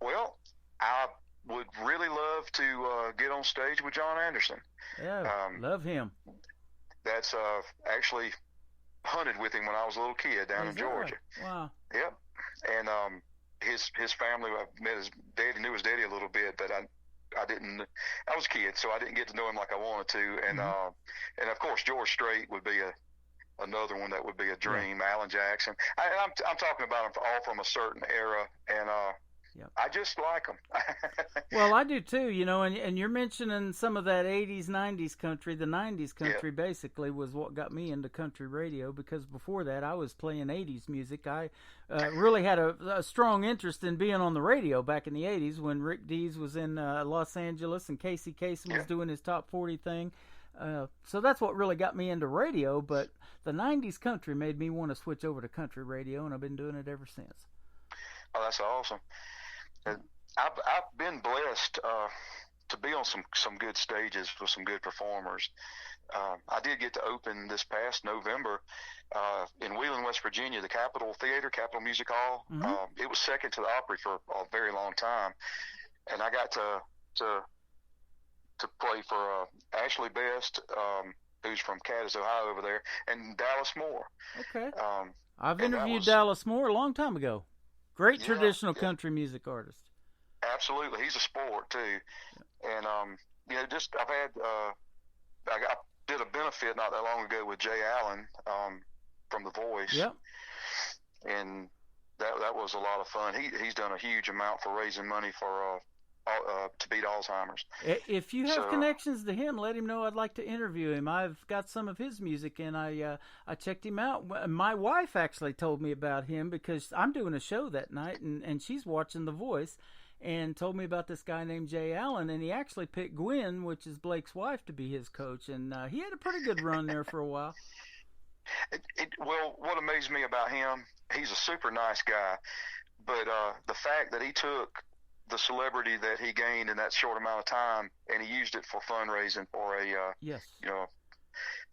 Well, I would really love to get on stage with John Anderson. Yeah, love him. That's actually hunted with him when I was a little kid down in Georgia. Right? Wow. Yep. And his family, I met his daddy, knew his daddy a little bit, but I didn't. I was a kid, so I didn't get to know him like I wanted to. And and of course George Strait would be another one that would be a dream. Alan Jackson. I'm talking about them all from a certain era, and I just like them. Well, I do too, and you're mentioning some of that 80s, 90s country. The 90s country basically was what got me into country radio, because before that I was playing 80s music. I really had a strong interest in being on the radio back in the 80s when Rick Dees was in Los Angeles and Casey Kasem was doing his top 40 thing. So that's what really got me into radio, but the 90s country made me want to switch over to country radio, and I've been doing it ever since. Oh, that's awesome. I've been blessed to be on some good stages with some good performers. I did get to open this past November in Wheeling, West Virginia, the Capitol Theater, Capitol Music Hall. It was second to the Opry for a very long time, and I got to play for Ashley Best, who's from Cadiz, Ohio, over there, and Dallas Moore. Okay. I've interviewed Dallas Moore a long time ago. Great traditional country music artist. Absolutely, he's a sport too, and I've had I did a benefit not that long ago with Jay Allen from The Voice. Yep. And that was a lot of fun. He's done a huge amount for raising money for to beat Alzheimer's. If you have connections to him, let him know I'd like to interview him. I've got some of his music, and I checked him out. My wife actually told me about him because I'm doing a show that night, and she's watching The Voice, and told me about this guy named Jay Allen, and he actually picked Gwen, which is Blake's wife, to be his coach, and he had a pretty good run there for a while. Well, what amazed me about him, he's a super nice guy, But the fact that he took the celebrity that he gained in that short amount of time and he used it for fundraising for a, yes. you know,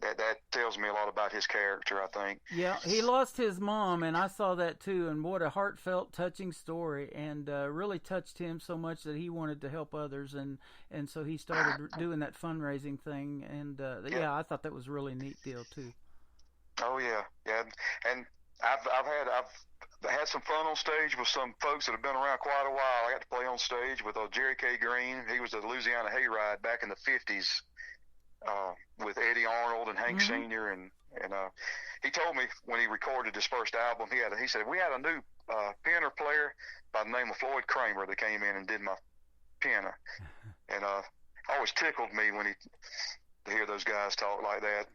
that tells me a lot about his character, I think. Yeah, he lost his mom, and I saw that too, and what a heartfelt, touching story, and really touched him so much that he wanted to help others, and so he started doing that fundraising thing, and yeah, I thought that was a really neat deal too. Oh yeah, and I've had some fun on stage with some folks that have been around quite a while. I got to play on stage with Jerry K. Green. He was a Louisiana hayride back in the 50s. With Eddie Arnold and Hank Sr. and he told me when he recorded his first album, he said we had a new piano player by the name of Floyd Kramer that came in and did my piano, and always tickled me when to hear those guys talk like that.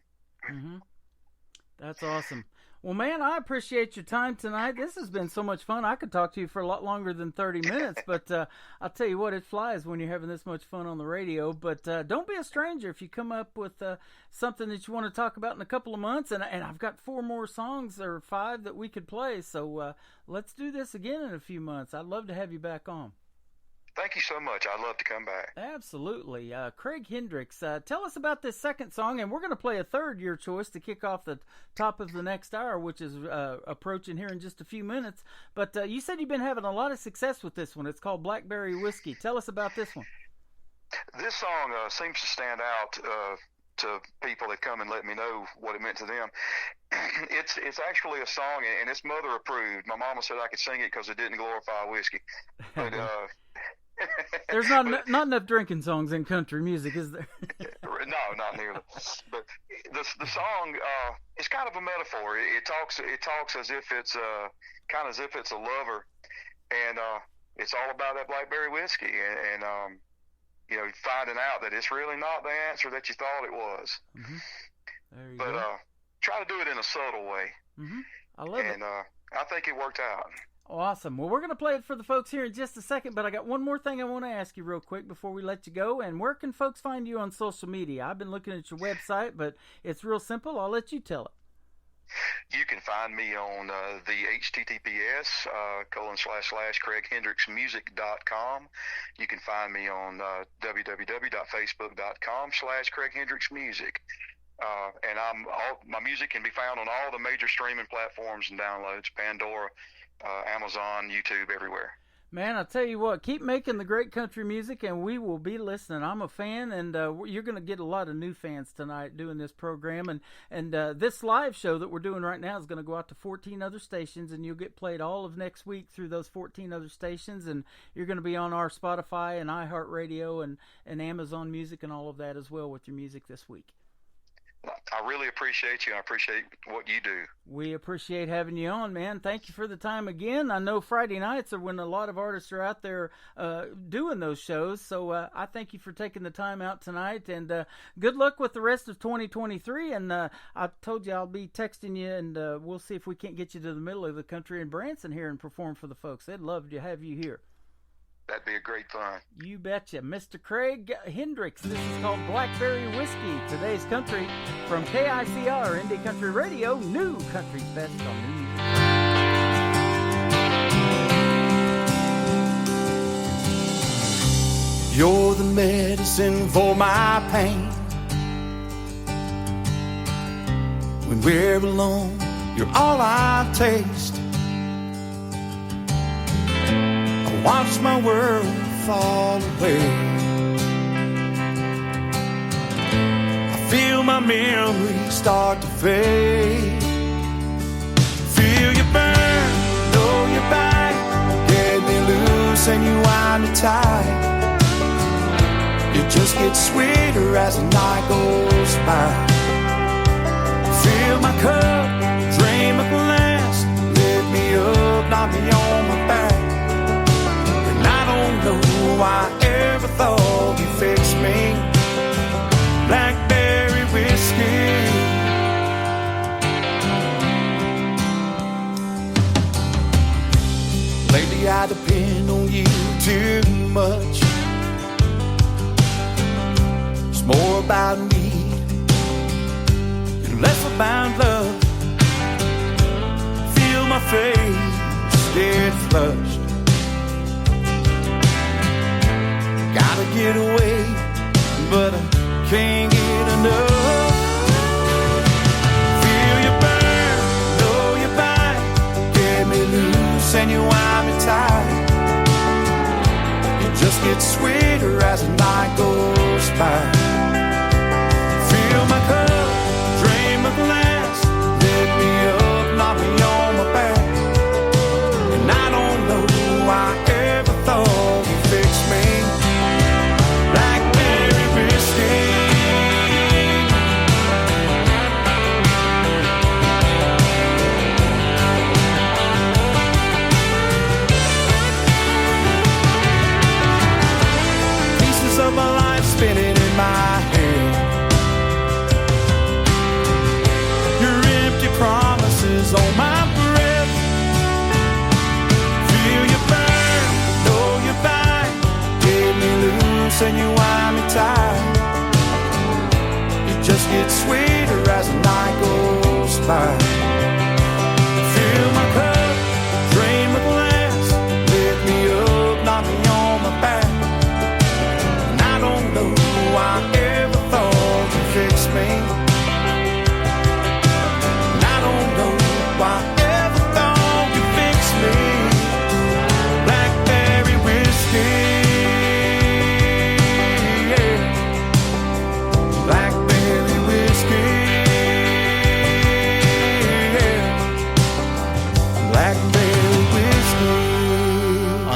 That's awesome. Well, man, I appreciate your time tonight. This has been so much fun. I could talk to you for a lot longer than 30 minutes, but I'll tell you what, it flies when you're having this much fun on the radio. But don't be a stranger if you come up with something that you want to talk about in a couple of months. And I've got 4 more songs or 5 that we could play. So let's do this again in a few months. I'd love to have you back on. Thank you so much. I'd love to come back. Absolutely. Craig Hendricks, tell us about this second song, and we're going to play a third, your choice, to kick off the top of the next hour, which is approaching here in just a few minutes. But you said you've been having a lot of success with this one. It's called Blackberry Whiskey. Tell us about this one. This song seems to stand out to people that come and let me know what it meant to them. It's actually a song, and it's mother approved. My mama said I could sing it because it didn't glorify whiskey. But there's not enough drinking songs in country music, is there? No, not nearly. But the song is kind of a metaphor. It talks as if it's kind of as if it's a lover, and it's all about that blackberry whiskey, and you know, finding out that it's really not the answer that you thought it was. There you but go. Try to do it in a subtle way. I love it. And I think it worked out. Awesome. Well, we're going to play it for the folks here in just a second, but I got one more thing I want to ask you real quick before we let you go. And where can folks find you on social media? I've been looking at your website, but it's real simple. I'll let you tell it. You can find me on the HTTPS //CraigHendricksmusic.com. You can find me on www.facebook.com/CraigHendricksmusic. And my music can be found on all the major streaming platforms and downloads: Pandora, Amazon, YouTube, everywhere. Man, I'll tell you what, keep making the great country music, and we will be listening. I'm a fan, and you're going to get a lot of new fans tonight doing this program. And this live show that we're doing right now is going to go out to 14 other stations, and you'll get played all of next week through those 14 other stations. And you're going to be on our Spotify and iHeartRadio and Amazon Music and all of that as well with your music this week. I really appreciate you. I appreciate what you do. We appreciate having you on, man. Thank you for the time again. I know Friday nights are when a lot of artists are out there doing those shows, so I thank you for taking the time out tonight, and good luck with the rest of 2023, and I told you I'll be texting you, and we'll see if we can't get you to the middle of the country in Branson here and perform for the folks. They'd love to have you here. That'd be a great fun. You betcha. Mr. Craig Hendricks. This is called Blackberry Whiskey. Today's country from KICR, Indie Country Radio, New Country's Best on New Music. You're the medicine for my pain. When we're alone, you're all I taste. Watch my world fall away. I feel my memories start to fade. Feel you burn, know you're back. Get me loose and you wind me tight. It just gets sweeter as the night goes by. Fill my cup, drain my glass. Lift me up, knock me on my back. I ever thought you'd fix me. Blackberry whiskey. Lately I depend on you too much. It's more about me and less about love. Feel my face get flushed. Gotta get away, but I can't get enough. Feel you burn, know you bite, get me loose and you wind me tight. It just gets sweeter as the night goes by. Fill my cup, drain my glass, lift me up, knock me on my back. And I don't know why I ever thought you'd fix me. Blackberry whiskey. Pieces of my life spinning in my head. Your empty promises on my breath. Feel you burn, know you bite, get me loose and you wind me tight. It just gets sweeter as the night goes by. Fill my cup, drain my glass, lift me up, knock me on my back. And I don't know why I ever thought you'd fix me. And I don't know why I ever thought you'd fix me. Blackberry whiskey. Yeah. Blackberry whiskey. Yeah. Blackberry whiskey.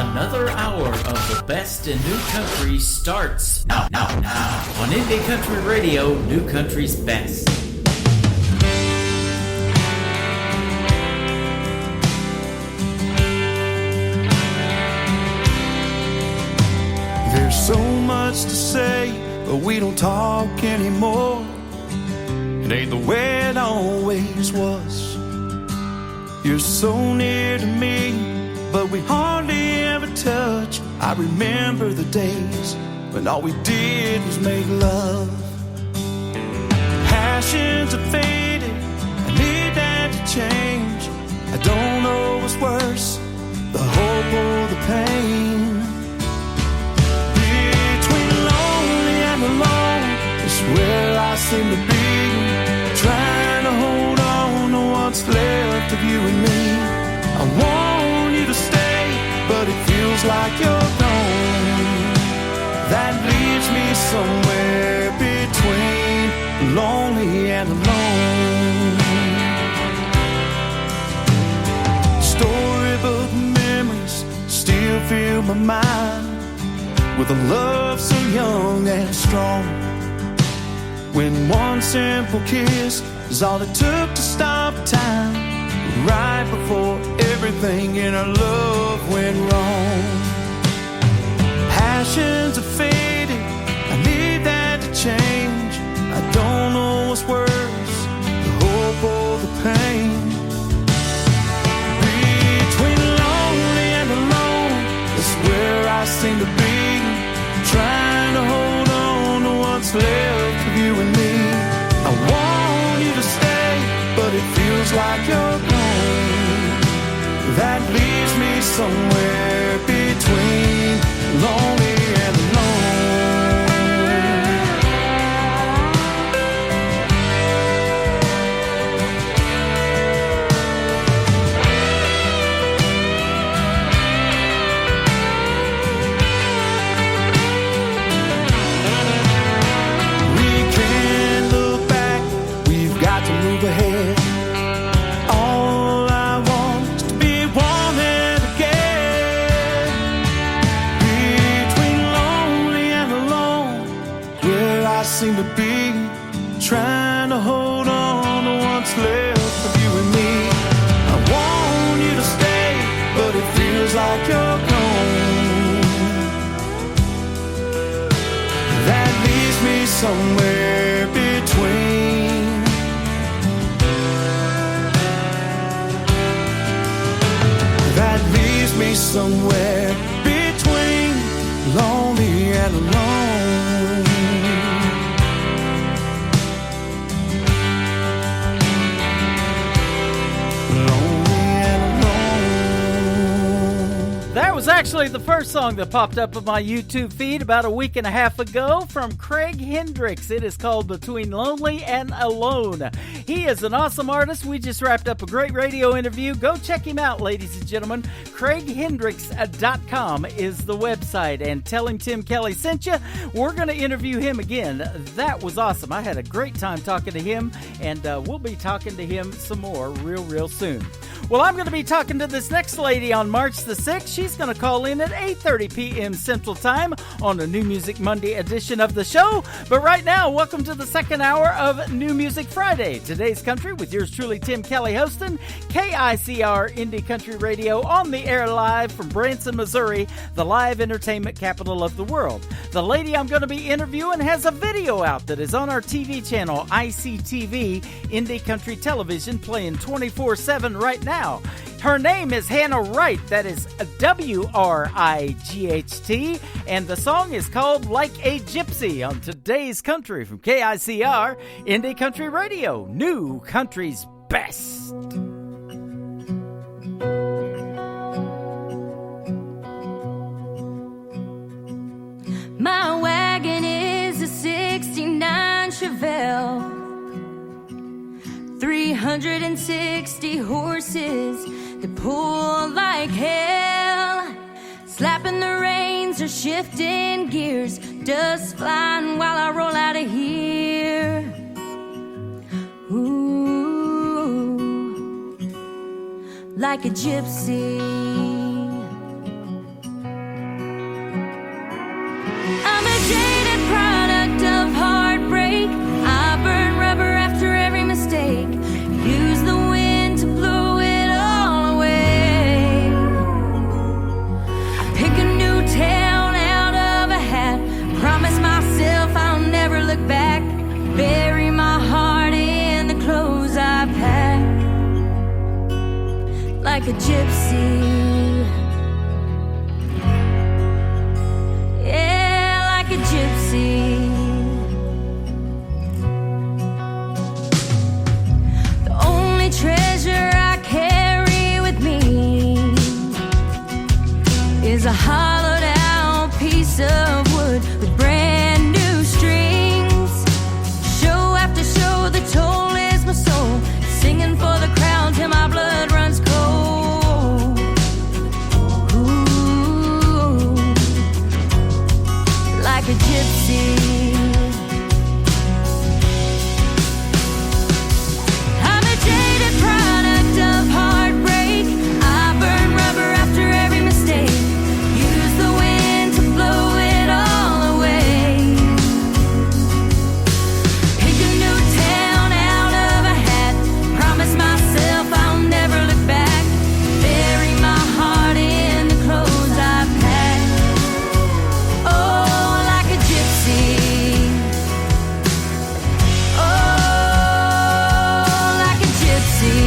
Another hour of the best in new country starts now on Indie Country Radio, New Country's best. There's so much to say, but we don't talk anymore. It ain't the way it always was. You're so near to me, but we hardly ever touch. I remember the days when all we did was make love. Passions have faded, I need that to change. I don't know what's worse, the hope or the pain. Between lonely and alone is where I seem to be. Trying to hold on to what's left of you and me. I want you to stay, but it feels like you're gone. That leaves me somewhere between lonely and alone. Storybook memories still fill my mind with a love so young and strong. When one simple kiss is all it took to stop time, right before everything in our love went wrong. Passions are fading, I need that to change. I don't know what's worse, the hope or the pain. Between lonely and alone is where I seem to be. Trying to hold on to what's left of you and me. I want you to stay, but it feels like you're gone. That leaves me somewhere between lonely and alone. We can't look back, we've got to move ahead. All I want is to be wanted again. Between lonely and alone, where I seem to be. Trying to hold on to what's left of you and me. I want you to stay, but it feels like you're gone. That leaves me somewhere between. That leaves me somewhere between lonely and alone. Lonely and alone. actually the first song that popped up on my YouTube feed about a week and a half ago from Craig Hendricks. It is called Between Lonely and Alone. He is an awesome artist. We just wrapped up a great radio interview. Go check him out, ladies and gentlemen. CraigHendricks.com is the website. And tell him Tim Kelly sent you. We're going to interview him again. That was awesome. I had a great time talking to him, and we'll be talking to him some more real soon. Well, I'm going to be talking to this next lady on March the 6th. She's going to call in at 8:30 p.m. Central Time on the New Music Monday edition of the show. But right now, welcome to the second hour of New Music Friday. Today's country with yours truly, Tim Kelly, hosting KICR Indie Country Radio on the air live from Branson, Missouri, the live entertainment capital of the world. The lady I'm going to be interviewing has a video out that is on our TV channel, ICTV, Indie Country Television, playing 24/7 right now. Her name is Hannah Wright. That is WRIGHT. And the song is called Like a Gypsy on today's country from KICR, Indie Country Radio, New Country's Best. My wagon is a 69 Chevelle, 360 horses that pull like hell, slapping the reins or shifting gears, dust flying while I roll out of here. Ooh, like a gypsy. I'm a jaded product of heartbreak. I burn rubber after every mistake. Use the wind to blow it all away. I pick a new town out of a hat. Promise myself I'll never look back. Bury my heart in the clothes I pack. Like a gypsy. A gypsy. The only treasure I carry with me is a hollowed out piece of wood with brand new strings. Show after show, the toll is my soul, singing for the crowd till my blood runs cold. Ooh, like a gypsy. I'm a jaded product of heartbreak. I burn rubber after every mistake. Use the wind to blow it all away. Pick a new town out of a hat. Promise myself I'll never look back. Bury my heart in the clothes I pack. Oh, like a gypsy. Oh, like a gypsy.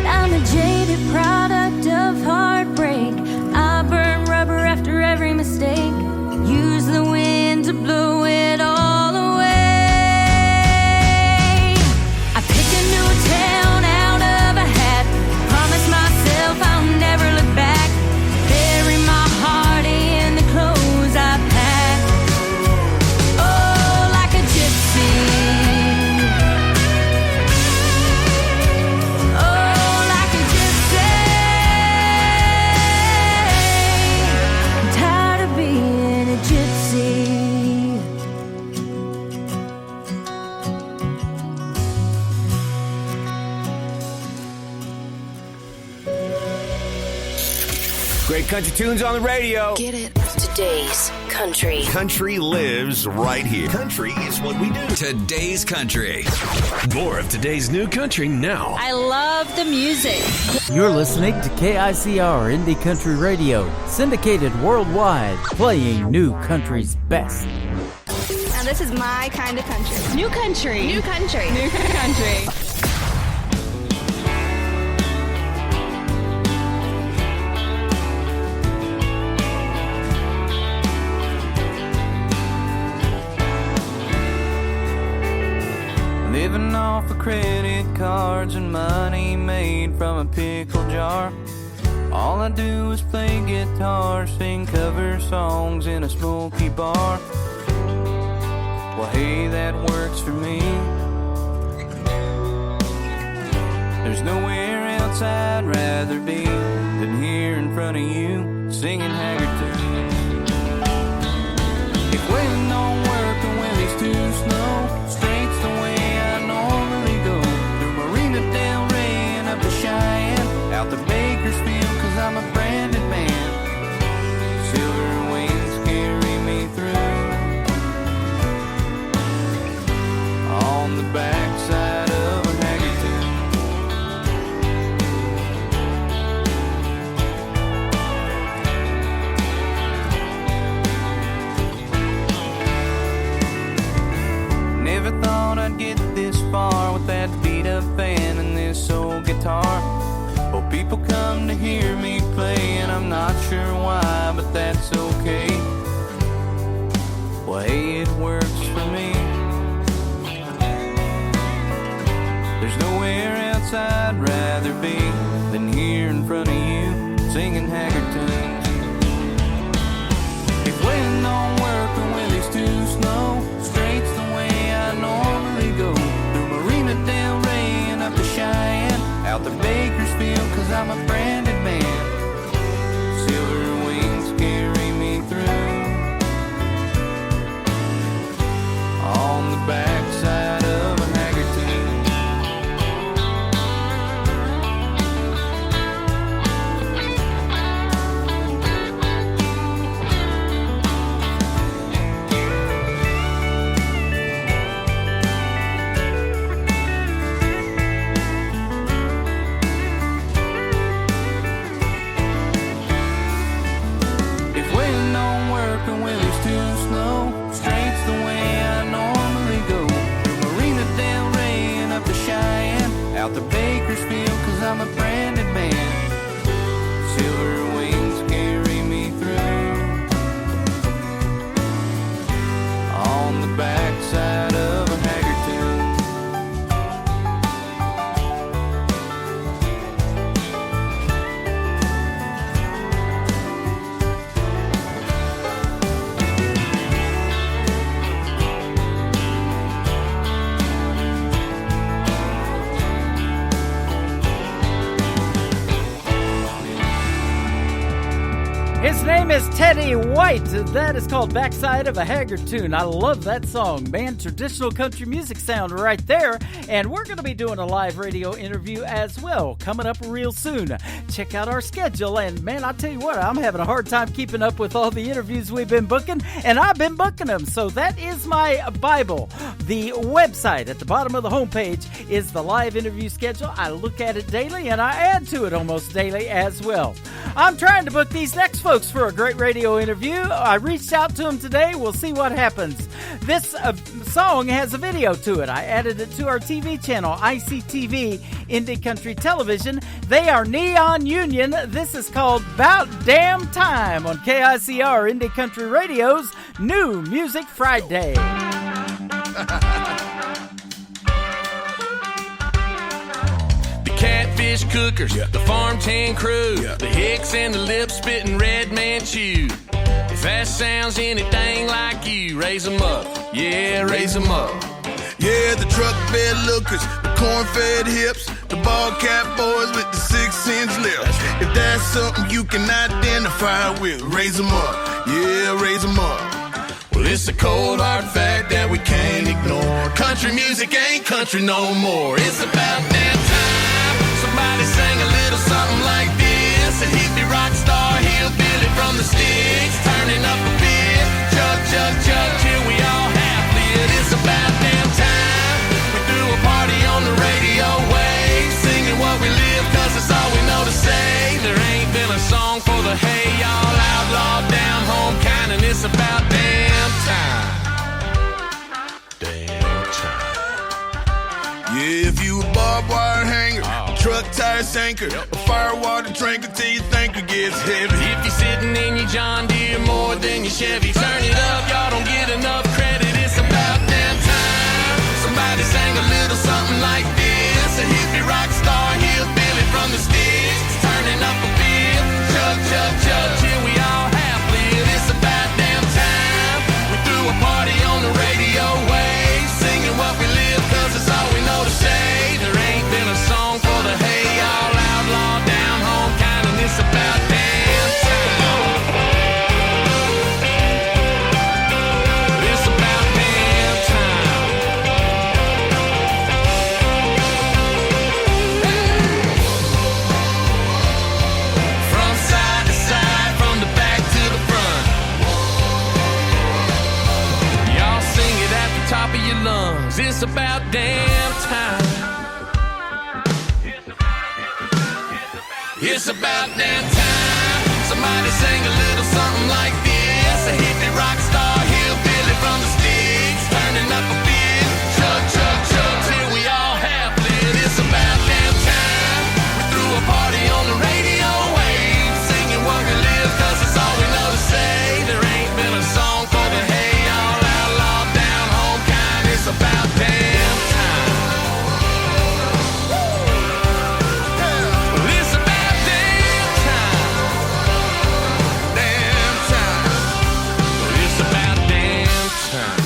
I'm a jaded product of heartbreak. I burn rubber after every mistake. Use the wind to blow it all away. I pick a new town out of a hat. Promise myself I'll never look back. Bury my heart in the clothes I pack. Oh, like a gypsy. Oh, like a gypsy. I'm tired of being a gypsy. Great country tunes on the radio. Get it. Today's country. Country lives right here. Country is what we do. Today's country. More of today's new country now. I love the music. You're listening to KICR Indie Country Radio, syndicated worldwide, playing new country's best. Now this is my kind of country. New country. New country. New country. Living off of credit cards and money made from a pickle jar. All I do is play guitar, sing cover songs in a smoky bar. Well, hey, that works for me. There's nowhere else I'd rather be than here in front of you, singing haggard tunes. If waiting don't work and when it's too slow, straight's the way I normally go. Through Marina Del Rey and up to Cheyenne, out to Bakersfield 'cause I'm a branded man. Silver wings carry me through. On the backside of a haggard tune. Never thought I'd get this far with that beat up fan and this old guitar. Well, people come to hear me play and I'm not sure why, but that's okay. Well, hey, it works for me. There's nowhere else I'd rather be than here in front of you, singing haggard tunes. If waiting don't work or when it's too slow, straight's the way I normally go. Through Marina Del Rey and up to Cheyenne, out to Bakersfield 'cause I'm a branded man. Silver wings carry me through. On the backside of a haggard tune. If waiting don't work and when it's too slow, straight's the way I normally go. Through Marina Del Rey and up to Cheyenne, out to Bakersfield 'cause I'm a branded man. Silver wings carry me through. On the backside of a haggard tune. His name is Teddy White. That is called Backside of a Haggard Tune. I love that song, man. Traditional country music sound right there. And we're going to be doing a live radio interview as well, coming up real soon. Check out our schedule. And man, I tell you what, I'm having a hard time keeping up with all the interviews we've been booking, and I've been booking them. So that is my Bible. The website at the bottom of the homepage is the live interview schedule. I look at it daily, and I add to it almost daily as well. I'm trying to book these next folks for a great radio interview. I reached out to them today. We'll see what happens. This song has a video to it. I added it to our TV channel, ICTV, Indie Country Television. They are Neon Union. This is called Bout Damn Time on KICR Indie Country Radio's New Music Friday. Catfish cookers, the farm tan crew, the hicks and the lip-spitting red man chew. If that sounds anything like you, raise 'em up, yeah, raise 'em up. Yeah, the truck bed lookers, the corn-fed hips, the ball cap boys with the 6-inch lips. If that's something you can identify with, raise 'em up, yeah, raise 'em up. Well, it's a cold hard fact that we can't ignore. Country music ain't country no more. It's about that time somebody sang a little something like this. A hippie rock star here hillbilly from the sticks, turning up a bit. Chug, chug, chug, till we all half lit. It's about damn time we threw a party on the radio wave, singing what we live, cause it's all we know to say. There ain't been a song for the hey y'all outlaw down home kind, and it's about damn time. Damn time. Yeah, if you a barbed wire hanger, a truck tire sinker, a firewater drinker till your thinker gets heavy. If you're sitting in your John Deere more than your Chevy, turn it up, y'all don't get enough credit. It's about damn time somebody sang a little something like this. A hippie rock star hillbilly from the sticks, turning up a bit. Chug, chug, chug, till we all half lit. It's about damn time we threw a party on the radio wave, singing what we live, cause it's all we know to say. There ain't been a song for the hey y'all outlaw down home kind, and it's about damn time. It's about damn time. From side to side, from the back to the front, y'all sing it at the top of your lungs. It's about damn time. It's about damn time somebody sang a little something like this. A hippie rock star hillbilly from the sticks, turning up a bit. Chug, chug, chug, till we all half lit. It's about damn time we threw a party on the radio wave, singing what we live, cause it's all we know to say. There ain't been a song for the hey y'all outlaw down home kind. It's about damn time. Well, it's about damn time. Damn time. Well, it's about damn time.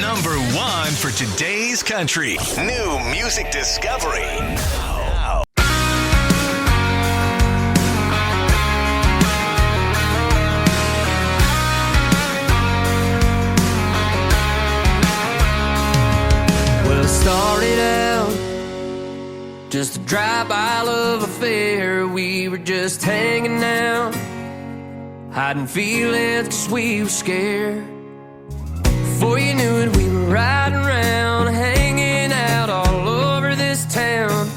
Number 1 for today's country. New music discovery. Now. Well, it started out just a drive-by love affair. We were just hanging out, hiding feelings cause we were scared. Before you knew it, we were riding around, hanging out all over this town.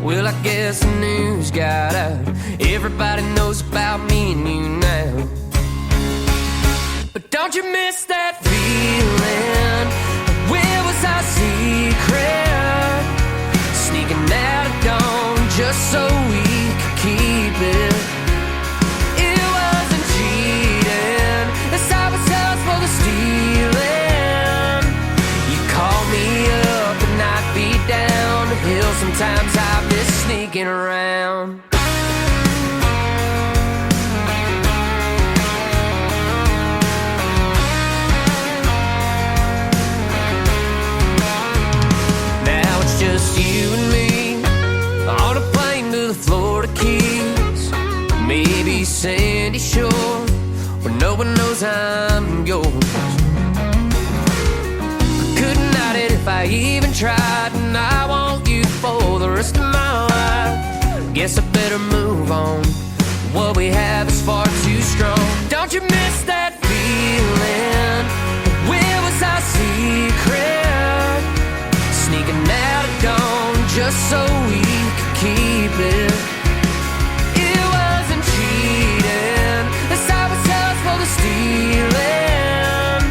Well, I guess the news got out, everybody knows about me and you now. But don't you miss that feeling? Where was our secret? Sneaking out at dawn just so we could keep it. It wasn't cheating, that's how it sounds for the stealing. You call me up and I'd be down the hill. Sometimes I miss sneaking around. Now it's just you and me on a plane to the Florida Keys, maybe Sandy Shore, where no one knows I'm yours. Couldn't hide it if I even tried, and I want you for the rest of my life. Guess I better move on. What we have is far too strong. Don't you miss that feeling? Where was our secret? Sneaking out at dawn just so we could keep it. It wasn't cheating, that's how it sounds for the stealing.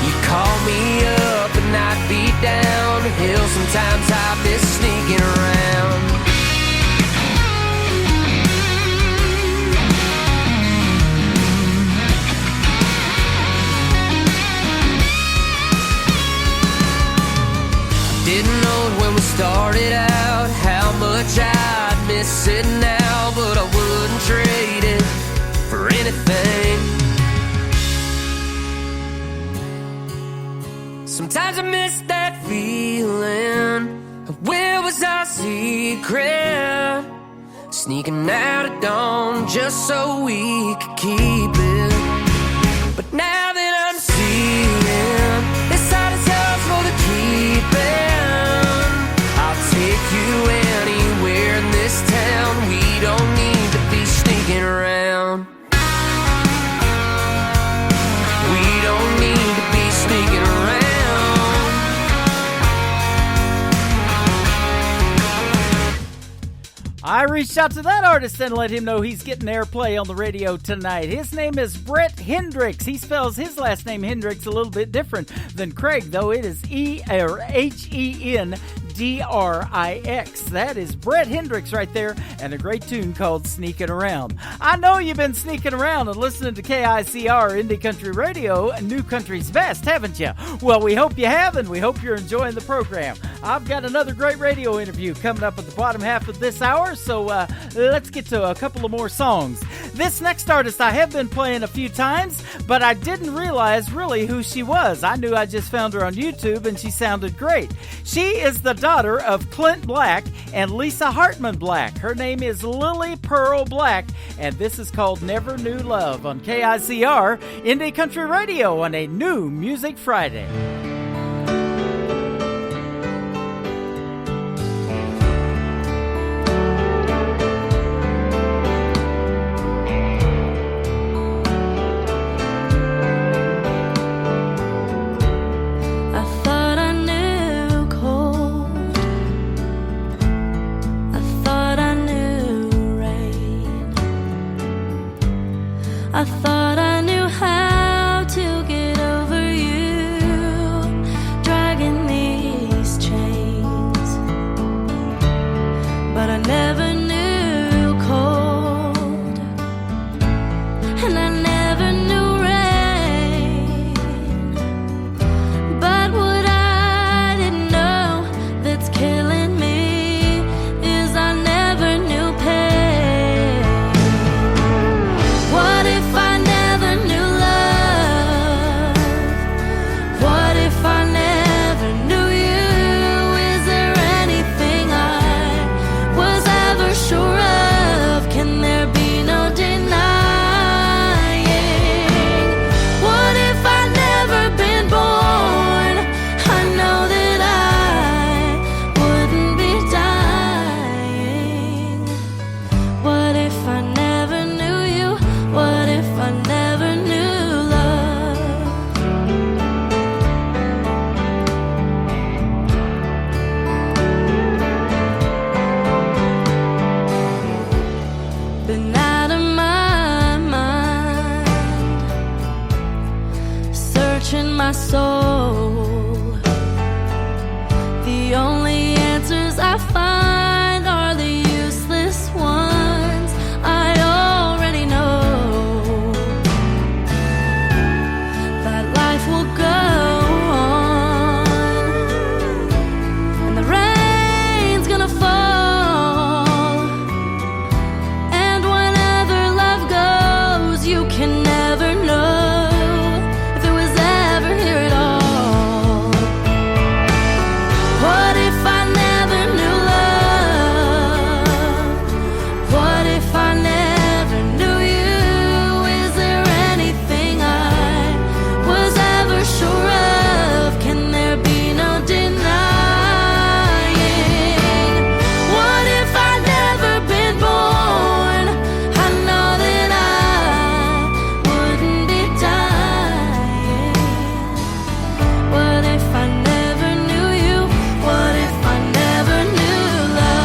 You call me up and I'd be down the hill. Sometimes I miss sneaking around. Didn't know it when we started out, how much I'd miss it now, but I wouldn't trade it for anything. Sometimes I miss that feeling. Where was our secret? Sneaking out at dawn just so we could keep it. But now that I'm seeing it's out of town for the keeping, I'll take you anywhere in this town. I reached out to that artist and let him know he's getting airplay on the radio tonight. His name is Brett Hendricks. He spells his last name Hendricks a little bit different than Craig, though. It is Hendrix. That is Brett Hendricks right there, and a great tune called Sneaking Around. I know you've been sneaking around and listening to KICR Indie Country Radio, New Country's Best, haven't you? Well, we hope you have, and we hope you're enjoying the program. I've got another great radio interview coming up at the bottom half of this hour, so let's get to a couple of more songs. This next artist I have been playing a few times, but I didn't realize really who she was. I knew I just found her on YouTube, and she sounded great. She is the daughter of Clint Black and Lisa Hartman Black. Her name is Lily Pearl Black, and this is called Never Knew Love on KICR Indie Country Radio on a New Music Friday. I thought I knew how to get over you, dragging these chains, but I never knew cold, and I never knew rain. But what I didn't know that's killing me is I never knew pain. What if I never knew love? What if I never knew you? Is there anything I was ever sure of? Can there be no denying? What if I never been born? I know that I wouldn't be dying. What if I never knew you? What if I never knew love? Been out of my mind, searching my soul. The only answers I find are the useless ones I already know. That life will go on, and the rain's gonna fall. And whenever love goes, you can never know if it was ever here at all. What if I never knew love? What if I never knew you? Is there anything I was ever sure of? Can there be no denying? What if I never been born? I know that I wouldn't be dying. What if I never knew you? What if I never knew love?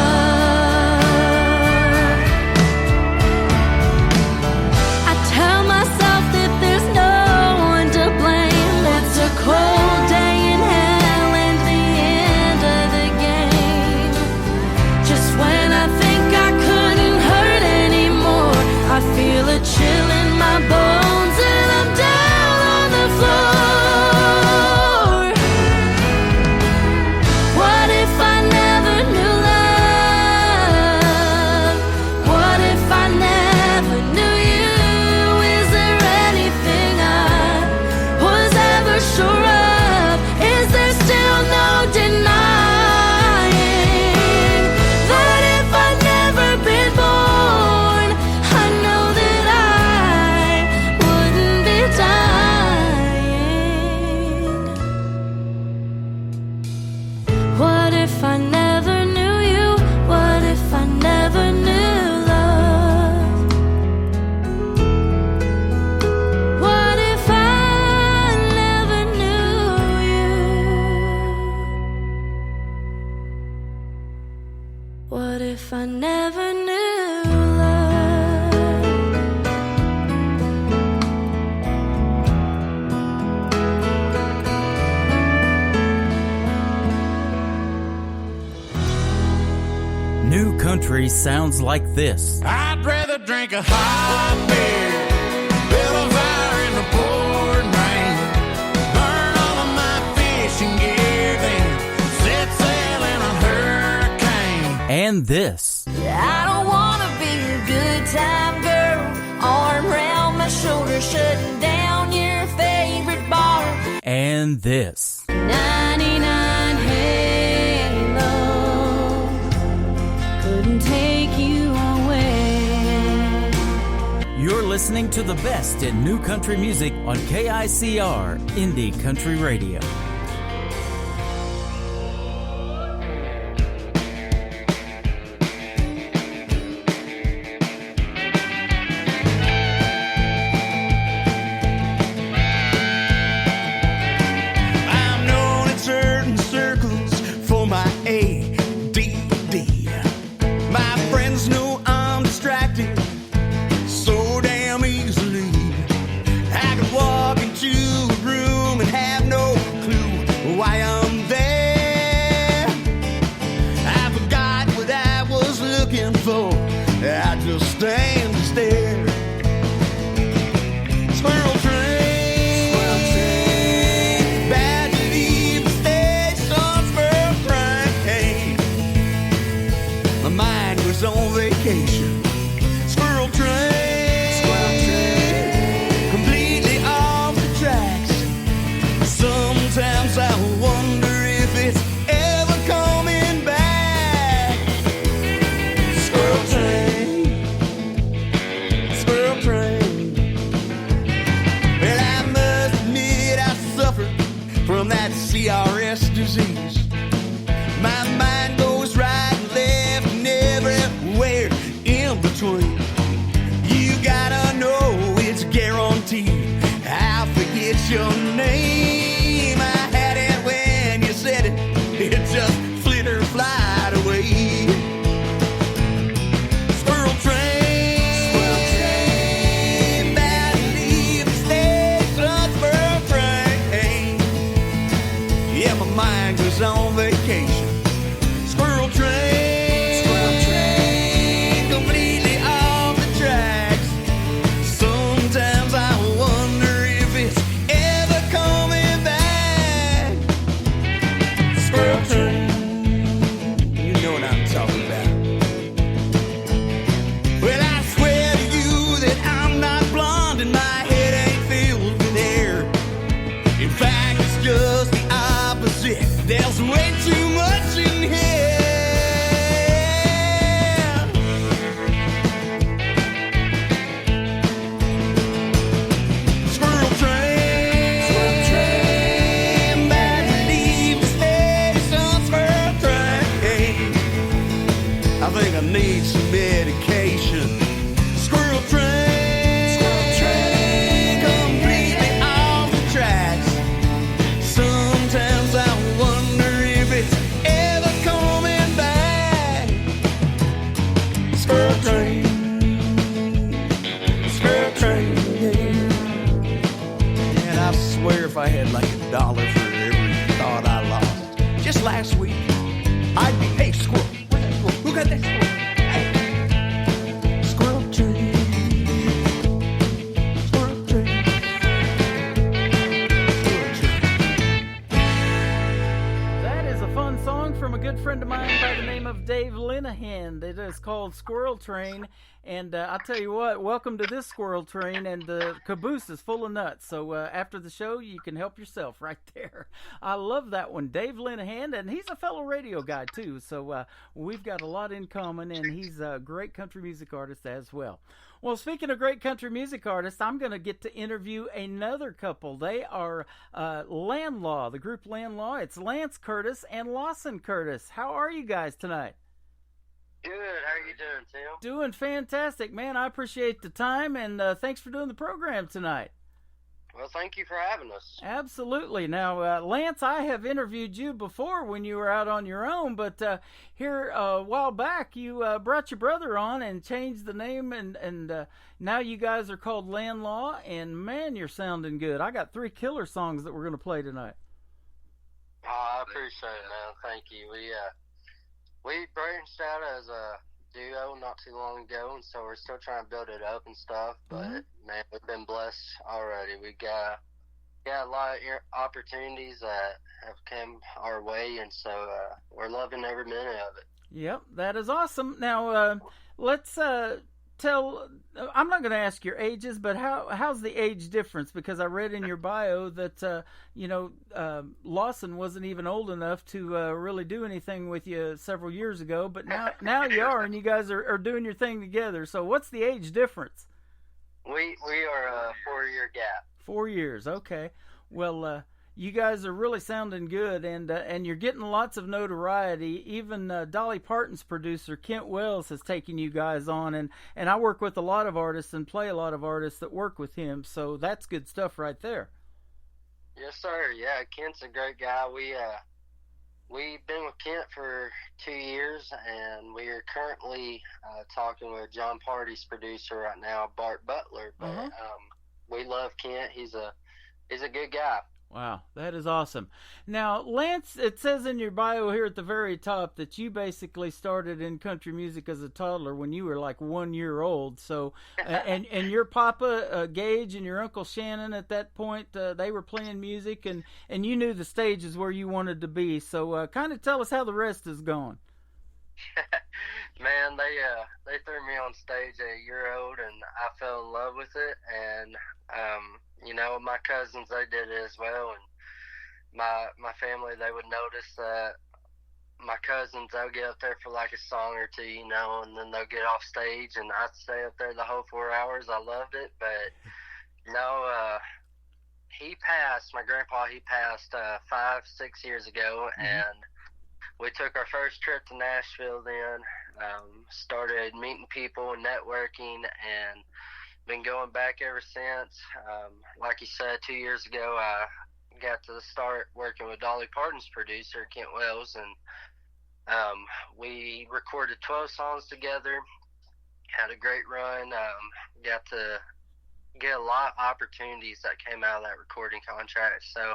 I tell myself that there's no one to blame. It's a cold day in hell and the end of the game. Just when I think I couldn't hurt anymore, I feel a chill in my bones and I'm down on the floor. What if I never knew love? What if I never knew you? Is there anything I was ever sure of? Is there still no denying that if I'd never been born, I know that I wouldn't be dying? What if I never knew you? What if I never knew love? What if I never knew you? What if I never knew? country sounds like this. I'd rather drink a hot beer, build a fire in the pouring rain, burn all of my fishing gear, then set sail in a hurricane. And this. I don't wanna be a good time girl, arm around my shoulder, shutting down your favorite bar. And this. 99 Halo couldn't take you away. You're listening to the best in new country music on KICR Indie Country Radio. I'm known in certain circles for my ADD. My friends know I'm distracted so damn easily. I could walk into a room and have no clue why I'm there. I forgot what I was looking for. I just stand and stare. Squirrel train, bad to leave the station. Squirrel train, my mind was on vacation. Squirrel train, completely off the tracks. Sometimes I wonder if it's ever coming back. Squirrel train, squirrel train. Well, I must admit I suffer from that CRS disease. My mind goes right and left and everywhere in between. You gotta know it's guaranteed I'll forget your name. I had it when you said it, it just flitter flied away. Squirrel train, bad to leave the station. Squirrel train, yeah, my mind was on vacation. Squirrel train, completely off the tracks. Sometimes I wonder if it's ever coming back. Squirrel train, you know what I'm talking about. Well, I swear to you that I'm not blonde and my head ain't filled with hair. In fact, it's just the opposite. There's way too much in here. Squirrel train, bad to leave the station. Squirrel train, I think I need some medication. Squirrel train, completely off the tracks. Sometimes I wonder if it's ever coming back. Squirrel train, squirrel train, yeah. And I swear if I had like $1 for every thought I lost just last week, I'd be, hey, squirrel, where's that squirrel? Who got that squirrel? Hey, squirrel train, squirrel train, squirrel train. That is a fun song from a good friend of mine by the name of Dave Linehan. It is called Squirrel Train. And I'll tell you what, welcome to this squirrel train, and the caboose is full of nuts. So after the show, you can help yourself right there. I love that one. Dave Linehan, and he's a fellow radio guy, too. So we've got a lot in common, and he's a great country music artist as well. Well, speaking of great country music artists, I'm going to get to interview another couple. They are Landlaw, the group Landlaw. It's Lance Curtis and Lawson Curtis. How are you guys tonight? Good. How are you doing, Tim? Doing fantastic, man. I appreciate the time, and thanks for doing the program tonight. Well, thank you for having us. Absolutely. Now, Lance, I have interviewed you before when you were out on your own, but here a while back you brought your brother on and changed the name, and now you guys are called Landlaw, and man, you're sounding good. I got 3 killer songs that we're going to play tonight. Oh, I appreciate it, man. Thank you. We branched out as duo not too long ago, and so we're still trying to build it up and stuff. But man, we've been blessed already. We got a lot of opportunities that have come our way, and so we're loving every minute of it. Yep, that is awesome. Now, let's tell. I'm not going to ask your ages, but how's the age difference? Because I read in your bio that Lawson wasn't even old enough to really do anything with you several years ago, but now you are, and you guys are doing your thing together. So, what's the age difference? We are a 4-year gap. 4 years, okay. Well, you guys are really sounding good, and you're getting lots of notoriety. Even Dolly Parton's producer, Kent Wells, has taken you guys on, and I work with a lot of artists and play a lot of artists that work with him, so that's good stuff right there. Yes, sir. Yeah, Kent's a great guy. We've been with Kent for 2 years, and we are currently talking with John Party's producer right now, Bart Butler. But we love Kent. He's a good guy. Wow, that is awesome. Now, Lance, it says in your bio here at the very top that you basically started in country music as a toddler when you were like 1 year old. So, and your papa, Gage, and your Uncle Shannon at that point, they were playing music, and you knew the stage is where you wanted to be. So, kind of tell us how the rest is going. Man, they threw me on stage at a year old, and I fell in love with it. And my cousins, they did it as well, and my family, they would notice that my cousins, they'll get up there for like a song or two, and then they'll get off stage, and I'd stay up there the whole 4 hours. I loved it, but he passed. My grandpa, he passed 5-6 years ago, and we took our first trip to Nashville then, started meeting people and networking, and been going back ever since. Like you said, 2 years ago, I got to start working with Dolly Parton's producer, Kent Wells, and we recorded 12 songs together, had a great run, got to get a lot of opportunities that came out of that recording contract. So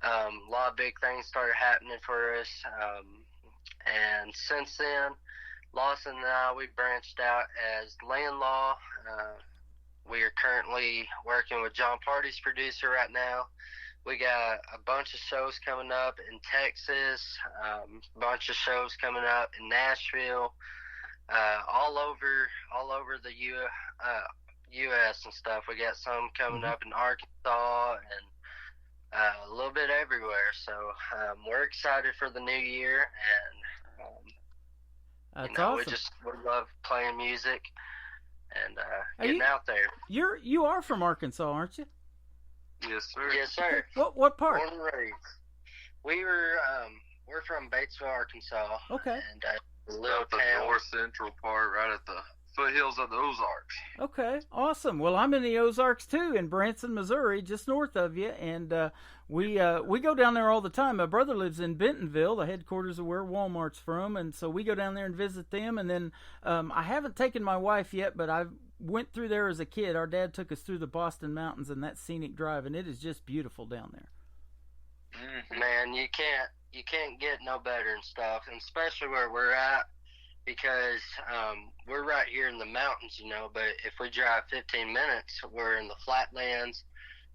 a lot of big things started happening for us, and since then, Lawson and I, we branched out as Landlaw. We are currently working with John Party's producer right now. We got a bunch of shows coming up in Texas, a bunch of shows coming up in Nashville, all over the U.S. and stuff. We got some coming up in Arkansas and a little bit everywhere. So we're excited for the new year, and awesome. we love playing music and getting out there. You are from Arkansas, aren't you? Yes, sir. Yes, sir. What part? Born and raised. We're from Batesville, Arkansas. Okay. And a little town. The north central part, right at the foothills of the Ozarks. Okay, awesome. Well, I'm in the Ozarks too, in Branson, Missouri, just north of you, and we go down there all the time. My brother lives in Bentonville, the headquarters of where Walmart's from, and so we go down there and visit them. And then I haven't taken my wife yet, but I went through there as a kid. Our dad took us through the Boston Mountains and that scenic drive, and it is just beautiful down there. Man, you can't get no better and stuff, and especially where we're at. Because we're right here in the mountains, but if we drive 15 minutes, we're in the flatlands,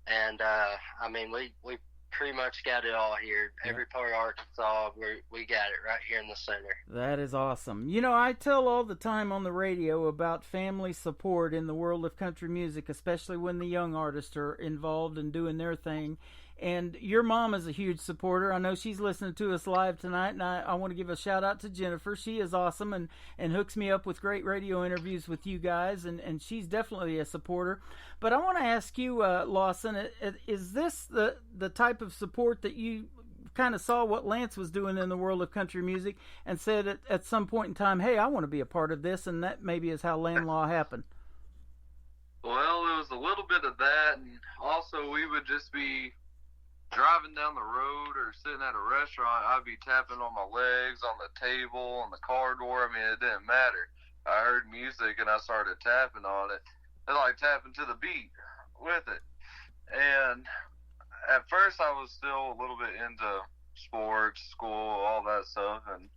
and we pretty much got it all here. Yeah. Every part of Arkansas, we got it right here in the center. That is awesome. I tell all the time on the radio about family support in the world of country music, especially when the young artists are involved and doing their thing. And your mom is a huge supporter. I know she's listening to us live tonight, and I want to give a shout-out to Jennifer. She is awesome and hooks me up with great radio interviews with you guys, and she's definitely a supporter. But I want to ask you, Lawson, is this the type of support that you kind of saw what Lance was doing in the world of country music and said at some point in time, hey, I want to be a part of this, and that maybe is how Landlaw happened? Well, it was a little bit of that, and also we would just be driving down the road or sitting at a restaurant. I'd be tapping on my legs, on the table, on the car door. It didn't matter. I heard music and I started tapping on it. And like tapping to the beat with it. And at first I was still a little bit into sports, school, all that stuff. And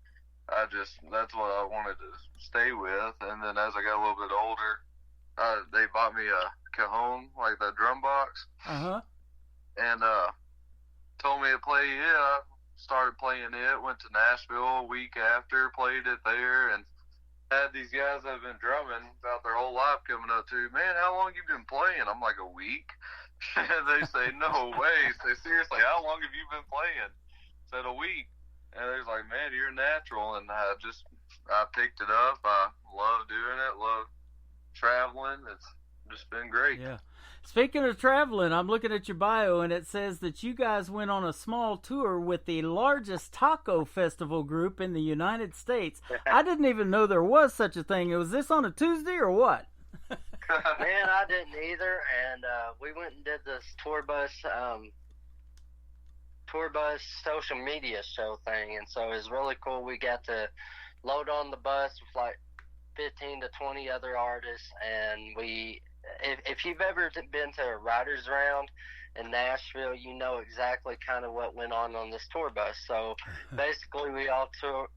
that's what I wanted to stay with. And then as I got a little bit older, they bought me a cajon, like the drum box, and told me to play it. I started playing it, went to Nashville a week after, played it there, and had these guys that have been drumming about their whole life coming up to, man, how long you been playing? I'm like, a week? And they say, no way. Say, seriously, how long have you been playing? I said, a week. And they're like, man, you're natural. And I picked it up. I love doing it, love traveling. It's just been great. Yeah. Speaking of traveling, I'm looking at your bio, and it says that you guys went on a small tour with the largest taco festival group in the United States. I didn't even know there was such a thing. Was this on a Tuesday or what? Man, I didn't either, and we went and did this tour bus social media show thing, and so it was really cool. We got to load on the bus with like 15 to 20 other artists, and if you've ever been to a writer's round in Nashville, you know exactly kind of what went on this tour bus. So basically we all took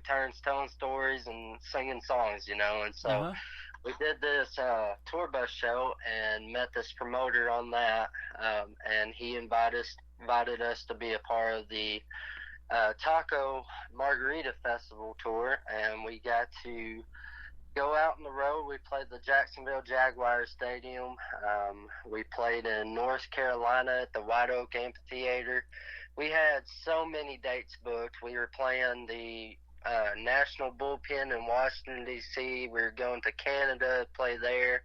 turns telling stories and singing songs, and so we did this tour bus show and met this promoter on that, and he invited us to be a part of the Taco Margarita Festival tour, and we got to go out on the road. We played the Jacksonville Jaguars Stadium. We played in North Carolina at the White Oak Amphitheater. We had so many dates booked. We were playing the National Bullpen in Washington, D.C. We were going to Canada to play there.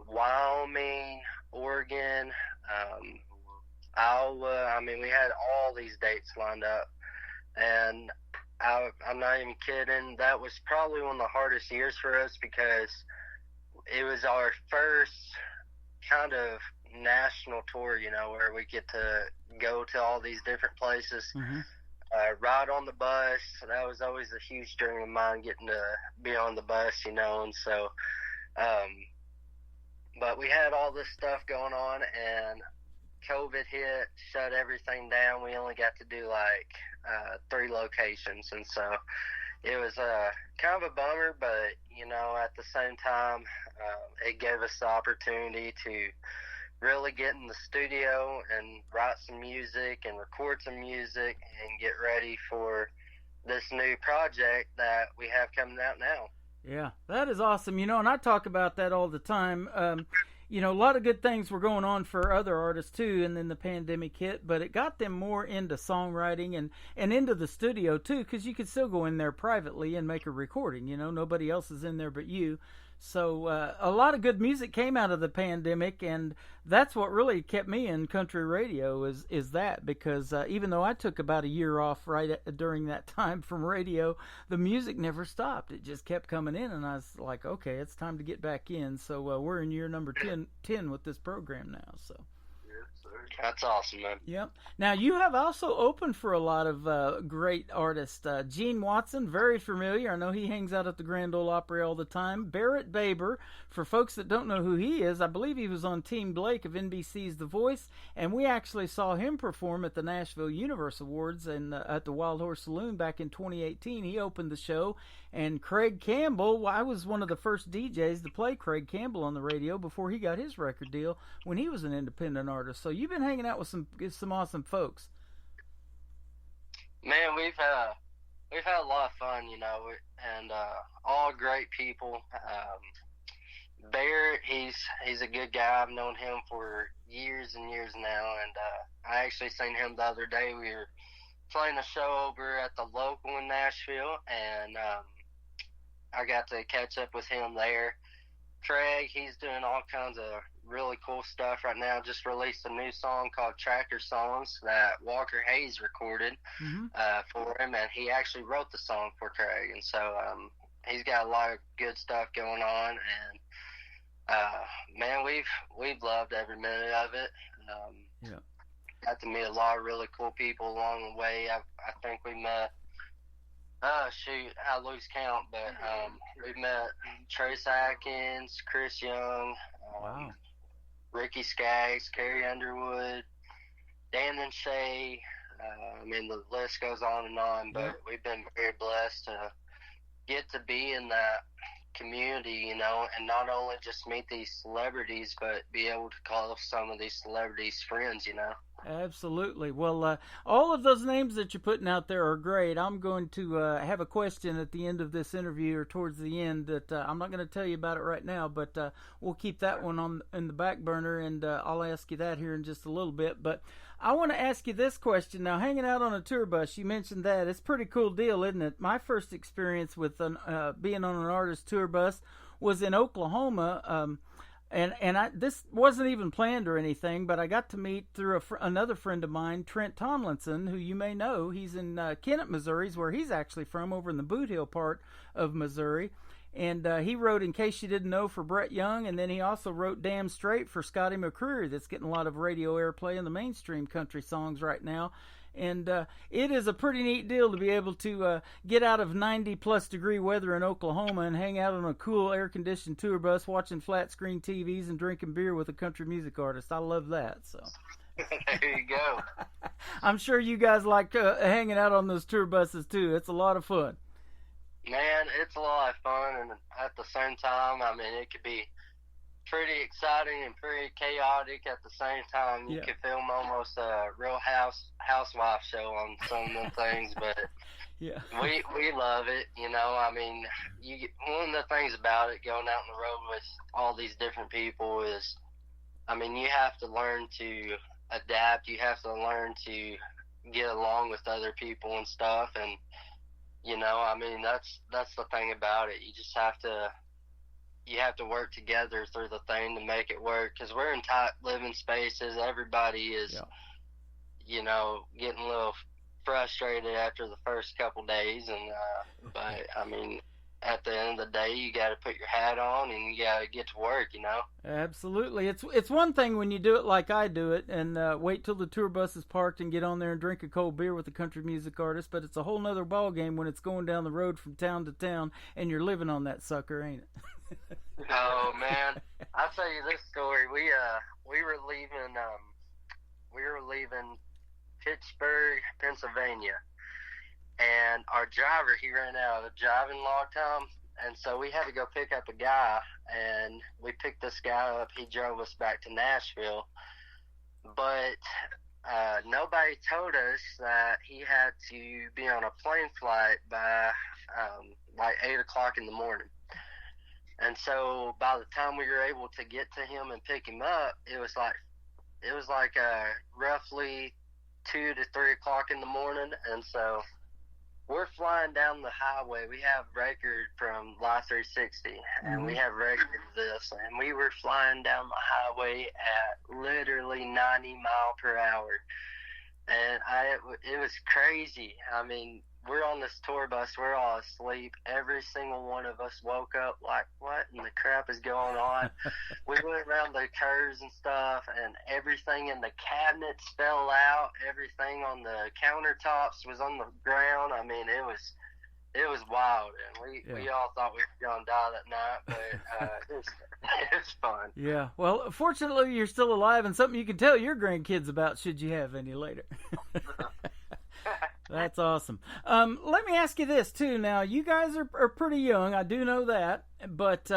Wyoming, Oregon, Iowa. I mean, we had all these dates lined up. And I'm not even kidding. That was probably one of the hardest years for us because it was our first kind of national tour, where we get to go to all these different places, ride on the bus. That was always a huge dream of mine, getting to be on the bus, and so, but we had all this stuff going on, and COVID hit, shut everything down. We only got to do 3 locations, and so it was kind of a bummer, but at the same time, it gave us the opportunity to really get in the studio and write some music and record some music and get ready for this new project that we have coming out now. Yeah, that is awesome. And I talk about that all the time. A lot of good things were going on for other artists too, and then the pandemic hit, but it got them more into songwriting and into the studio too, because you could still go in there privately and make a recording. Nobody else is in there but you. So a lot of good music came out of the pandemic, and that's what really kept me in country radio is that, because even though I took about a year off during that time from radio, the music never stopped. It just kept coming in, and I was like, okay, it's time to get back in. So we're in year number 10 with this program now. So. That's awesome, man. Yep. Now, you have also opened for a lot of great artists. Gene Watson, very familiar. I know he hangs out at the Grand Ole Opry all the time. Barrett Baber, for folks that don't know who he is, I believe he was on Team Blake of NBC's The Voice, and we actually saw him perform at the Nashville Universe Awards and at the Wild Horse Saloon back in 2018. He opened the show. And Craig Campbell, I was one of the first DJs to play Craig Campbell on the radio before he got his record deal when he was an independent artist. So you've been hanging out with some awesome folks. Man, we've had a lot of fun, and all great people. Barrett, he's a good guy. I've known him for years and years now, and I actually seen him the other day. We were playing a show over at the local in Nashville, and I got to catch up with him there. Craig, he's doing all kinds of really cool stuff right now. Just released a new song called Tractor Songs that Walker Hayes recorded for him, and he actually wrote the song for Craig. And so he's got a lot of good stuff going on, and man, we've loved every minute of it. Got to meet a lot of really cool people along the way. I think we met, I lose count, but we met Trace Atkins, Chris Young, Ricky Skaggs, Carrie Underwood, Dan and Shay, mean, the list goes on and on, but we've been very blessed to get to be in that community, you know, and not only just meet these celebrities, but be able to call some of these celebrities friends, you know. Absolutely. Well, all of those names that you're putting out there are great. I'm going to have a question at the end of this interview, or towards the end, that I'm not going to tell you about it right now, but we'll keep that one in the back burner, and I'll ask you that here in just a little bit. But I want to ask you this question. Now, hanging out on a tour bus, you mentioned that. It's a pretty cool deal, isn't it? My first experience with being on an artist tour bus was in Oklahoma. And this wasn't even planned or anything, but I got to meet through another friend of mine, Trent Tomlinson, who you may know. He's in Kennett, Missouri, where he's actually from, over in the Boot Hill part of Missouri. And he wrote In Case You Didn't Know for Brett Young, and then he also wrote Damn Straight for Scotty McCreery, that's getting a lot of radio airplay in the mainstream country songs right now. And it is a pretty neat deal to be able to get out of 90-plus degree weather in Oklahoma and hang out on a cool air-conditioned tour bus watching flat-screen TVs and drinking beer with a country music artist. I love that. So there you go. I'm sure you guys like hanging out on those tour buses, too. It's a lot of fun. Man, it's a lot of fun, and at the same time, I mean, it could be pretty exciting and pretty chaotic at the same time. You could film almost a Real Housewife show on some of them things, but we love it. You know, I mean, one of the things about it, going out on the road with all these different people, is, I mean, you have to learn to adapt. You have to learn to get along with other people and stuff, and you know, I mean, that's the thing about it. You just have to. You have to work together through the thing to make it work, because we're in tight living spaces. Everybody is, you know, getting a little frustrated after the first couple days, and but I mean, at the end of the day, you got to put your hat on and you got to get to work, you know. Absolutely. It's one thing when you do it like I do it and wait till the tour bus is parked and get on there and drink a cold beer with a country music artist, but it's a whole nother ball game when it's going down the road from town to town and you're living on that sucker, ain't it? Oh man, I'll tell you this story. We were leaving Pittsburgh, Pennsylvania, and our driver, he ran out of driving log time, and so we had to go pick up a guy, and we picked this guy up. He drove us back to Nashville, but nobody told us that he had to be on a plane flight by like 8 o'clock in the morning. And so by the time we were able to get to him and pick him up, it was like roughly 2 to 3 o'clock in the morning. And so we're flying down the highway. We have record from Live 360, and we have record of this, and we were flying down the highway at literally 90 mile per hour. And it was crazy. I mean, we're on this tour bus. We're all asleep. Every single one of us woke up like, what in the crap is going on? We went around the curves and stuff, and everything in the cabinets fell out. Everything on the countertops was on the ground. I mean, it was wild, and we all thought we were going to die that night, but it was fun. Yeah. Well, fortunately, you're still alive, and something you can tell your grandkids about should you have any later. That's awesome. Let me ask you this, too. Now, you guys are pretty young. I do know that. But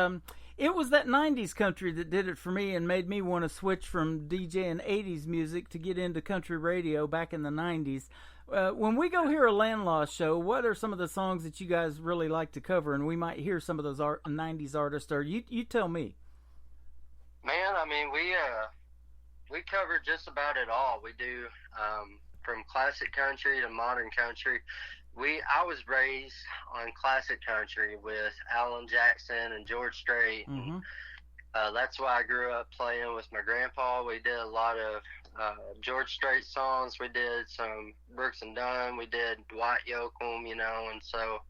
it was that 90s country that did it for me and made me want to switch from DJing 80s music to get into country radio back in the 90s. When we go hear a Landlaw show, what are some of the songs that you guys really like to cover? And we might hear some of those 90s artists. Or you tell me. Man, I mean, we cover just about it all. We do... from classic country to modern country. I was raised on classic country with Alan Jackson and George Strait. Mm-hmm. That's why I grew up playing with my grandpa. We did a lot of George Strait songs. We did some Brooks and Dunn. We did Dwight Yoakam, you know, and so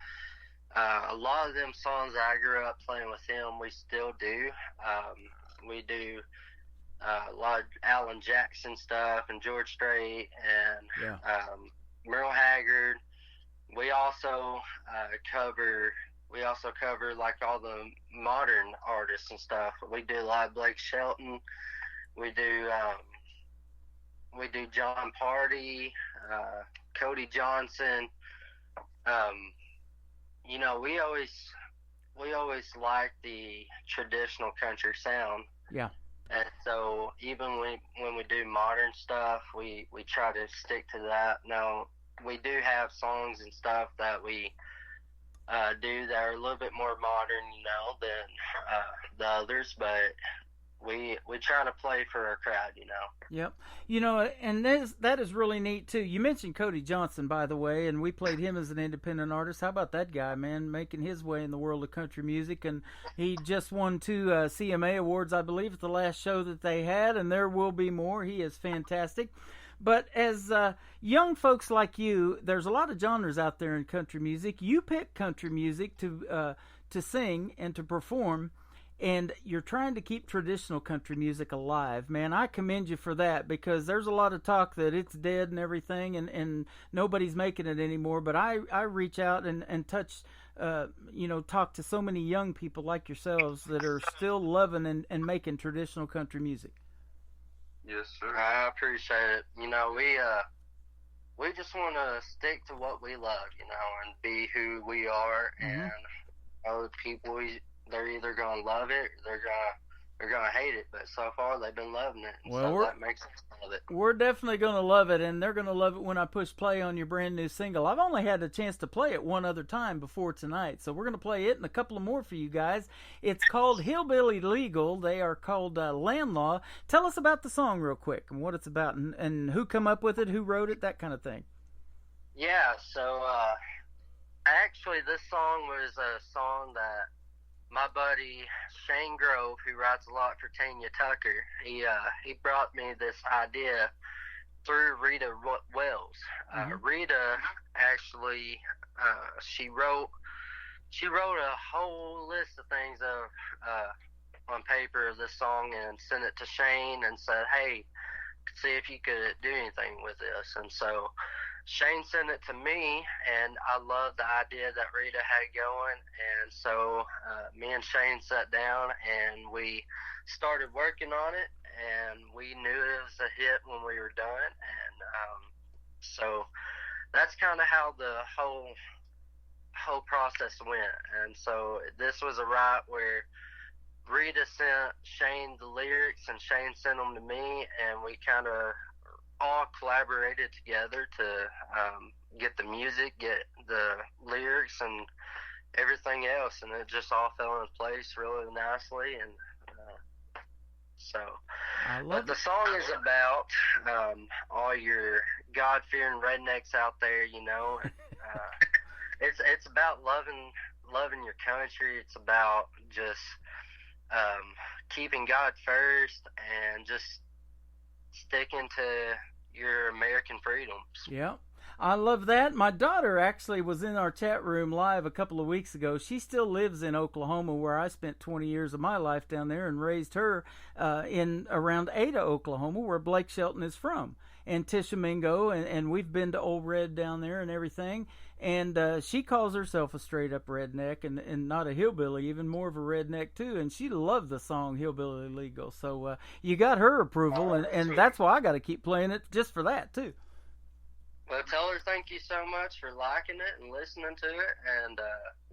a lot of them songs I grew up playing with him, we still do. We do a lot of Alan Jackson stuff and George Strait and Merle Haggard. We also cover like all the modern artists and stuff. We do a lot of Blake Shelton. We do John Party, Cody Johnson. You know, we always like the traditional country sound. Yeah. And so even when we do modern stuff, we try to stick to that. Now, we do have songs and stuff that we do that are a little bit more modern, you know, than the others, but we try to play for our crowd, you know. Yep. You know, and that is really neat, too. You mentioned Cody Johnson, by the way, and we played him as an independent artist. How about that guy, man, making his way in the world of country music? And he just won 2 CMA awards, I believe, at the last show that they had, and there will be more. He is fantastic. But as young folks like you, there's a lot of genres out there in country music. You pick country music to sing and to perform, and you're trying to keep traditional country music alive. Man, I commend you for that, because there's a lot of talk that it's dead and everything, and nobody's making it anymore. But I reach out and touch, talk to so many young people like yourselves that are still loving and making traditional country music. Yes, sir. I appreciate it. You know, we just want to stick to what we love, you know, and be who we are. Mm-hmm. And other people, they're either gonna love it, or they're gonna hate it. But so far, they've been loving it. And Well, so that makes us love it. We're definitely going to love it, and they're going to love it when I push play on your brand new single. I've only had a chance to play it one other time before tonight, so we're going to play it and a couple of more for you guys. It's called Hillbilly Legal. They are called Land Law. Tell us about the song real quick and what it's about, and who come up with it, who wrote it, that kind of thing. Yeah, so actually this song was a song that my buddy Shane Grove, who writes a lot for Tanya Tucker, he brought me this idea through Rita Wells. Rita actually she wrote a whole list of things on paper of this song and sent it to Shane and said, "Hey, see if you could do anything with this." And so Shane sent it to me, and I loved the idea that Rita had going, and so me and Shane sat down and we started working on it, and we knew it was a hit when we were done, and so that's kind of how the whole process went. And so this was a write where Rita sent Shane the lyrics, and Shane sent them to me, and we kind of all collaborated together to get the music, get the lyrics, and everything else, and it just all fell into place really nicely. And but the song is about all your God-fearing rednecks out there, you know. And, it's about loving your country. It's about just keeping God first and just sticking to your American freedoms. Yeah, I love that. My daughter actually was in our chat room live a couple of weeks ago. She still lives in Oklahoma, where I spent 20 years of my life down there and raised her in around Ada, Oklahoma, where Blake Shelton is from, and Tishomingo, and we've been to Old Red down there and everything. And she calls herself a straight-up redneck and not a hillbilly, even more of a redneck, too. And she loved the song Hillbilly Legal. So you got her approval, and that's why I got to keep playing it just for that, too. Well, tell her thank you so much for liking it and listening to it. And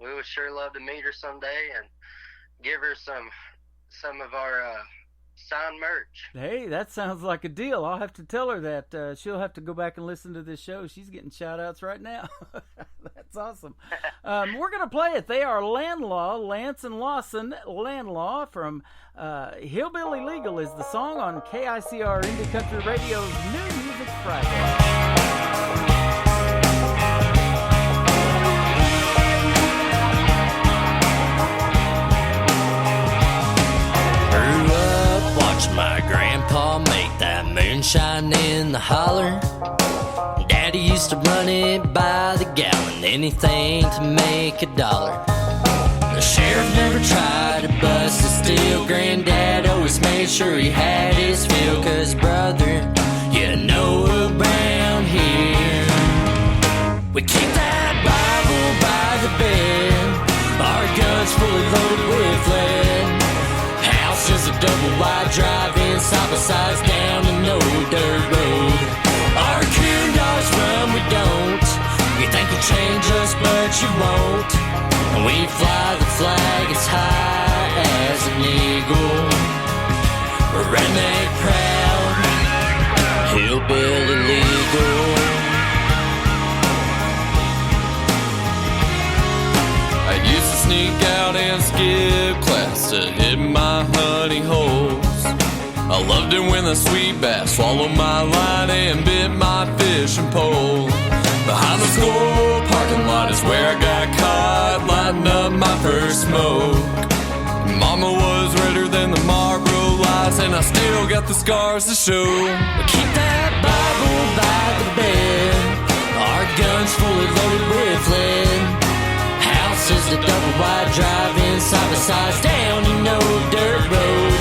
we would sure love to meet her someday and give her some of our signed merch. Hey, that sounds like a deal. I'll have to tell her that. She'll have to go back and listen to this show. She's getting shout-outs right now. That's awesome. We're going to play it. They are Land Law, Lance and Lawson. Land Law from Hillbilly Legal is the song on KICR Indie Country Radio's New Music Friday. My grandpa make that moonshine in the holler. Daddy used to run it by the gallon, anything to make $1. The sheriff never tried to bust a steal. Granddad always made sure he had his fill. 'Cause brother, you know around here we keep that Bible by the bed, our guns fully loaded with lead. Just a double wide drive-in, side by sides down an old dirt road. Our coon dogs run, we don't could change us, but you won't. And we fly the flag as high as an eagle. We're redneck proud, hillbilly legal. I used to sneak out and skip class to hit my honey holes. I loved it when the sweet bass swallowed my line and bit my fishing pole. Behind the school parking lot is where I got caught lighting up my first smoke. Mama was redder than the Marlboro lights, and I still got the scars to show. Keep that Bible by the bed, our guns fully loaded with lead. House is a double wide drive-in, side by side, down no dirt road.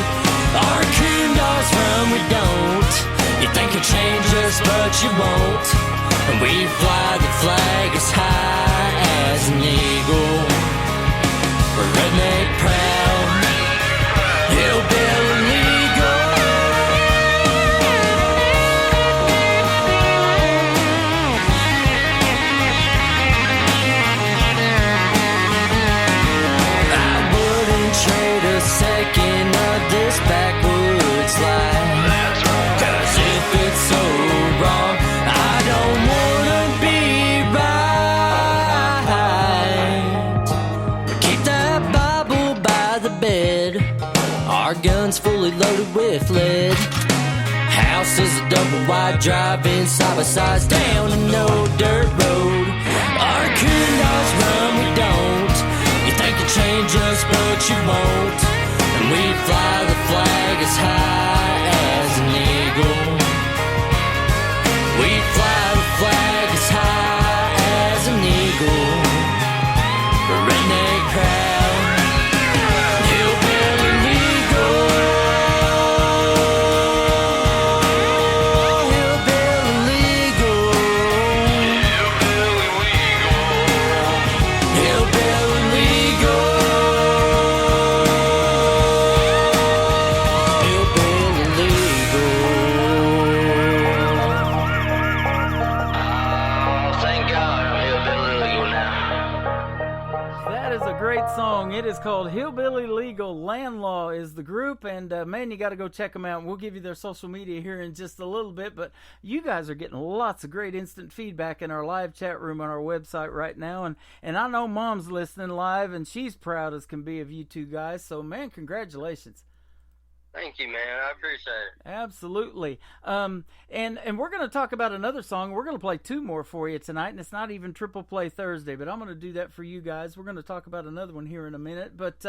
Our coon dogs run, we don't. You think you'll change us, but you won't. And we fly the flag as high as an eagle. We're redneck proud, hillbilly legal. I wouldn't trade a second of this backwoods life. That's right. 'Cause if it's so wrong, I don't wanna be right. Keep that Bible by the bed, our guns fully loaded with lead. House is a double wide drive-in, side by side, down a no dirt road. Our coon dogs run, we don't. You think you change us, but you won't. And we fly the flag as high as an eagle. We fly the flag as high as an eagle. We're redneck proud, hillbilly legal. Hillbilly legal. Hillbilly legal. Hillbilly legal. Hillbilly legal. Oh, thank God I'm hillbilly legal now. That is a great song. It is called Hillbilly Legal. Land Law is the group, and man, you got to go check them out. And we'll give you their social media here in just a little bit. But you guys are getting lots of great instant feedback in our live chat room on our website right now. And I know Mom's listening live, and she's proud as can be of you two guys. So, man, congratulations. Thank you, man. I appreciate it. Absolutely. And we're going to talk about another song. We're going to play two more for you tonight, and it's not even Triple Play Thursday, but I'm going to do that for you guys. We're going to talk about another one here in a minute. But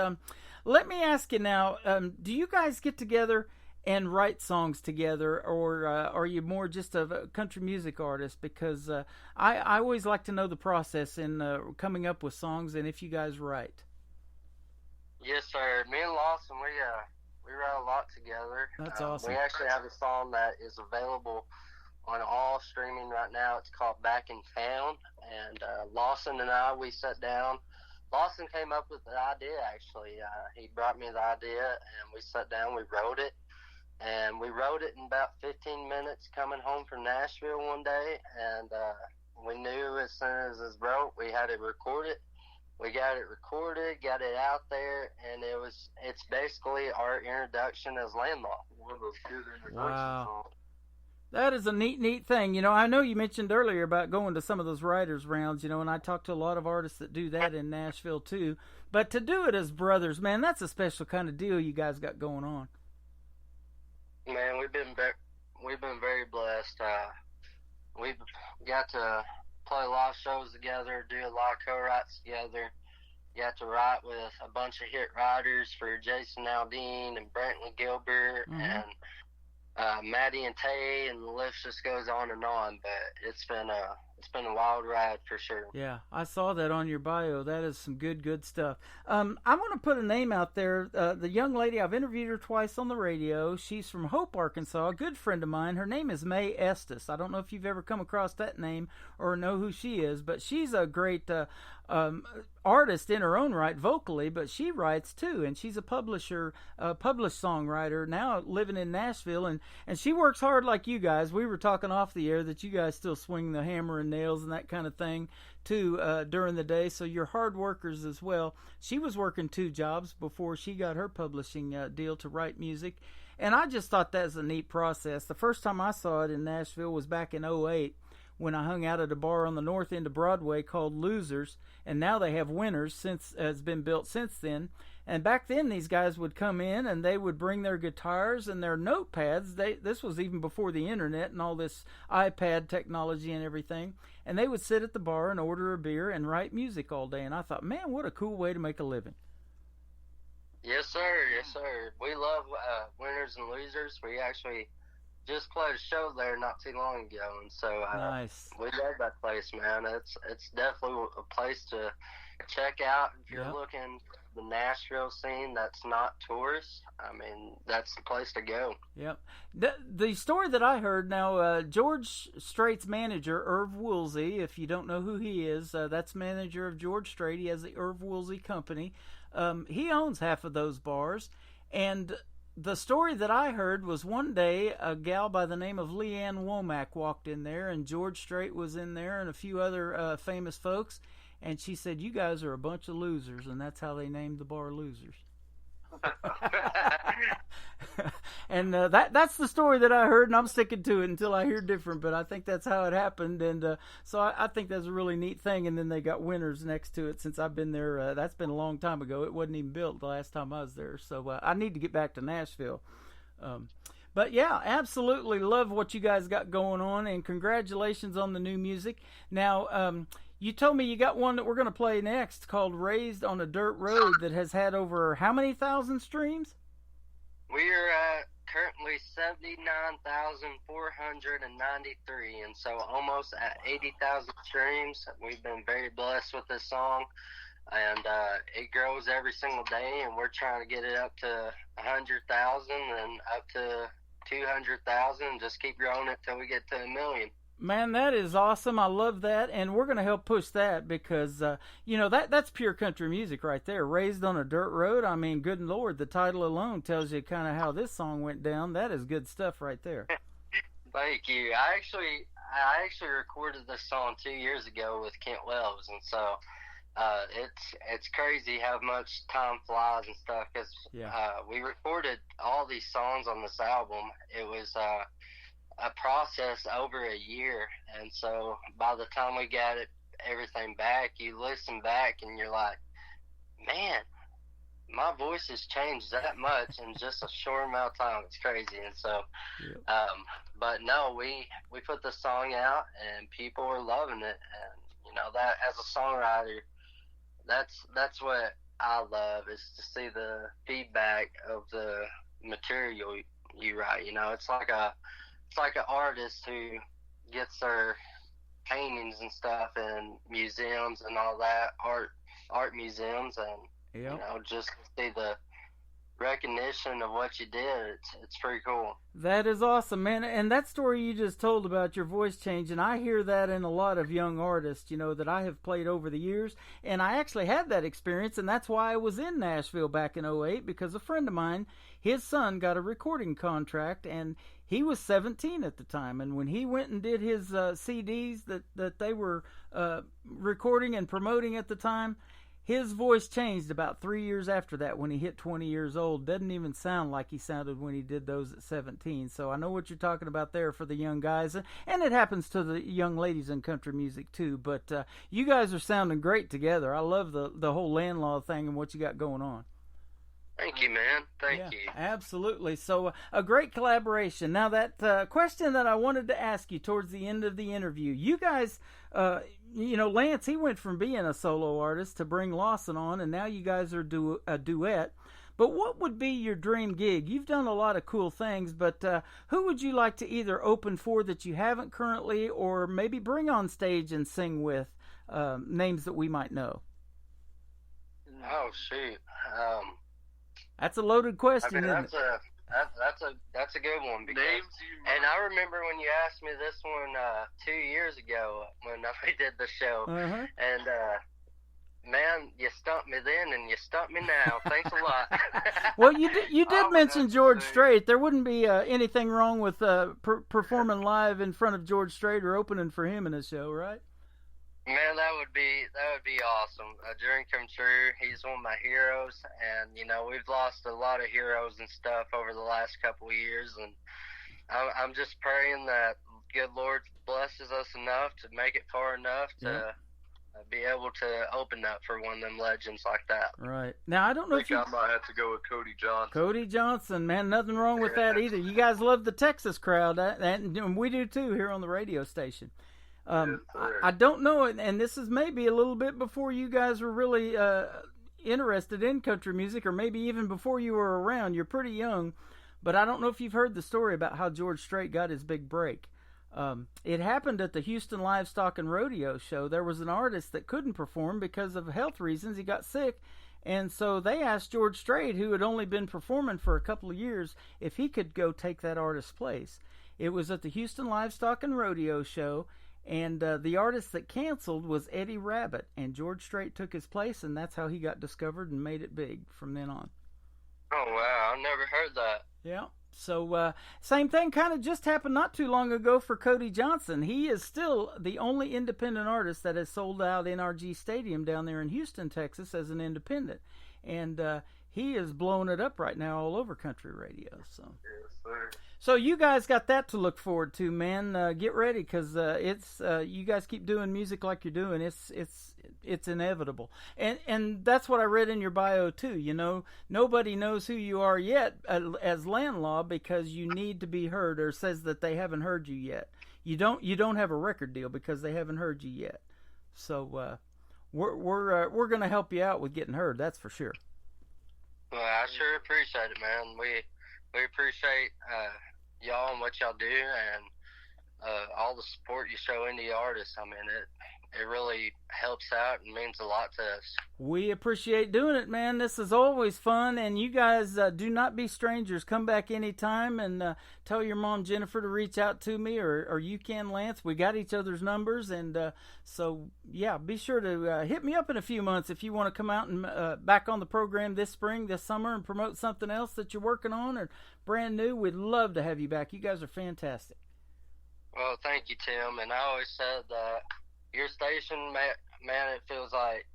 let me ask you now, do you guys get together and write songs together, or are you more just a country music artist? Because I always like to know the process in coming up with songs and if you guys write. Yes, sir. Me and Lawson, we write a lot together. That's awesome. We actually have a song that is available on all streaming right now. It's called Back in Town. And Lawson and I, we sat down. Lawson came up with the idea, actually. He brought me the idea, and we sat down, we wrote it. And we wrote it in about 15 minutes coming home from Nashville one day. And we knew as soon as it was wrote, we had it recorded. We got it recorded, got it out there, and it's basically our introduction as Land Law. One of those good introductions. Wow. That is a neat thing. You know, I know you mentioned earlier about going to some of those writers' rounds, you know, and I talked to a lot of artists that do that in Nashville too. But to do it as brothers, man, that's a special kind of deal you guys got going on. Man, we've been very blessed. We've got to play a lot of shows together, do a lot of co-writes together. Got to write with a bunch of hit writers for Jason Aldean and Brantley Gilbert and Maddie and Tay, and the list just goes on and on. But it's been a wild ride for sure. Yeah, I saw that on your bio. That is some good stuff. I want to put a name out there. The young lady, I've interviewed her twice on the radio. She's from Hope, Arkansas, a good friend of mine. Her name is May Estes. I don't know if you've ever come across that name or know who she is, but she's a great artist in her own right vocally, but she writes too, and she's a published songwriter now living in Nashville, and she works hard like you guys. We were talking off the air that you guys still swing the hammer and nails and that kind of thing too during the day, so you're hard workers as well. She was working 2 jobs before she got her publishing deal to write music, and I just thought that was a neat process. The first time I saw it in Nashville was back in 2008 when I hung out at a bar on the north end of Broadway called Losers, and now they have Winners since has been built since then. And back then these guys would come in and they would bring their guitars and their notepads. This was even before the internet and all this iPad technology and everything. And they would sit at the bar and order a beer and write music all day. And I thought, man, what a cool way to make a living. Yes, sir. Yes, sir. We love Winners and Losers. We actually just played a show there not too long ago, and so nice. We love that place, man. It's definitely a place to check out if you're looking for the Nashville scene that's not tourist. I mean, that's the place to go. Yep. The story that I heard now, George Strait's manager, Irv Woolsey, if you don't know who he is, that's manager of George Strait. He has the Irv Woolsey Company. He owns half of those bars, and the story that I heard was one day a gal by the name of Leanne Womack walked in there, and George Strait was in there and a few other famous folks, and she said, "You guys are a bunch of losers," and that's how they named the bar Losers. And that's the story that I heard, and I'm sticking to it until I hear different, but I think that's how it happened, and so I think that's a really neat thing. And then they got Winners next to it. Since I've been there, that's been a long time ago. It wasn't even built the last time I was there, so I need to get back to Nashville. But yeah, absolutely love what you guys got going on, and congratulations on the new music. Now, you told me you got one that we're going to play next called Raised on a Dirt Road that has had over how many thousand streams? We're at currently 79,493, and so almost at 80,000 streams. We've been very blessed with this song, and it grows every single day, and we're trying to get it up to 100,000 and up to 200,000, and just keep growing it till we get to 1 million. Man, that is awesome. I love that, and we're going to help push that because, that's pure country music right there. Raised on a Dirt Road. I mean, good Lord, the title alone tells you kind of how this song went down. That is good stuff right there. Thank you. I actually recorded this song 2 years ago with Kent Wells, and so it's crazy how much time flies and stuff because we recorded all these songs on this album. It was a process over a year, and so by the time we got everything back, you listen back and you're like, man, my voice has changed that much in just a short amount of time. It's crazy. And so but no, we put the song out and people are loving it, and that as a songwriter, that's what I love, is to see the feedback of the material you write. It's like an artist who gets their paintings and stuff in museums and all that, art museums, and just to see the recognition of what you did, it's pretty cool. That is awesome, man. And that story you just told about your voice changing, I hear that in a lot of young artists, that I have played over the years, and I actually had that experience, and that's why I was in Nashville back in 2008, because a friend of mine, his son got a recording contract, and he was 17 at the time, and when he went and did his CDs that they were recording and promoting at the time, his voice changed about 3 years after that when he hit 20 years old. Doesn't even sound like he sounded when he did those at 17. So I know what you're talking about there for the young guys. And it happens to the young ladies in country music too. But you guys are sounding great together. I love the whole Landlaw thing and what you got going on. Thank you, man. Thank you. Absolutely. So a great collaboration. Now that question that I wanted to ask you towards the end of the interview, you guys, Lance, he went from being a solo artist to bring Lawson on, and now you guys are a duet. But what would be your dream gig? You've done a lot of cool things, but who would you like to either open for that you haven't currently, or maybe bring on stage and sing with, names that we might know? Oh, shoot. That's a loaded question, I mean, isn't it? That's a good one. And I remember when you asked me this one 2 years ago when we did the show, and man, you stumped me then, and you stumped me now. Thanks a lot. Well, you did mention George Strait. There wouldn't be anything wrong with performing live in front of George Strait or opening for him in a show, right? Man, that would be awesome. A dream come true. He's one of my heroes, and we've lost a lot of heroes and stuff over the last couple of years, and I'm just praying that good Lord blesses us enough to make it far enough to be able to open up for one of them legends like that. Right. Now, I don't know if you... I might have to go with Cody Johnson. Cody Johnson, man, nothing wrong with that either. You guys love the Texas crowd, and we do too here on the radio station. I don't know, and this is maybe a little bit before you guys were really interested in country music, or maybe even before you were around. You're pretty young, but I don't know if you've heard the story about how George Strait got his big break. It happened at the Houston Livestock and Rodeo Show. There was an artist that couldn't perform because of health reasons. He got sick, and so they asked George Strait, who had only been performing for a couple of years, if he could go take that artist's place. It was at the Houston Livestock and Rodeo Show, and the artist that canceled was Eddie Rabbit, and George Strait took his place, and that's how he got discovered and made it big from then on. Oh, wow. I never heard that. Yeah. So, same thing kind of just happened not too long ago for Cody Johnson. He is still the only independent artist that has sold out NRG Stadium down there in Houston, Texas as an independent. And he is blowing it up right now all over country radio. So, Yes, sir. So you guys got that to look forward to, man. Get ready, because it's you guys keep doing music like you're doing. It's inevitable, and that's what I read in your bio too. Nobody knows who you are yet as Landlaw because you need to be heard, or says that they haven't heard you yet. You don't have a record deal because they haven't heard you yet. So we're gonna help you out with getting heard. That's for sure. Well, I sure appreciate it, man. We appreciate y'all and what y'all do, and all the support you show indie artists. I mean, it really helps out and means a lot to us. We appreciate doing it, man. This is always fun, and you guys do not be strangers. Come back anytime and tell your mom, Jennifer, to reach out to me, or you can, Lance. We got each other's numbers, and so, yeah, be sure to hit me up in a few months if you want to come out and back on the program this spring, this summer, and promote something else that you're working on or brand new. We'd love to have you back. You guys are fantastic. Well, thank you, Tim. And I always said that your station, man, it feels like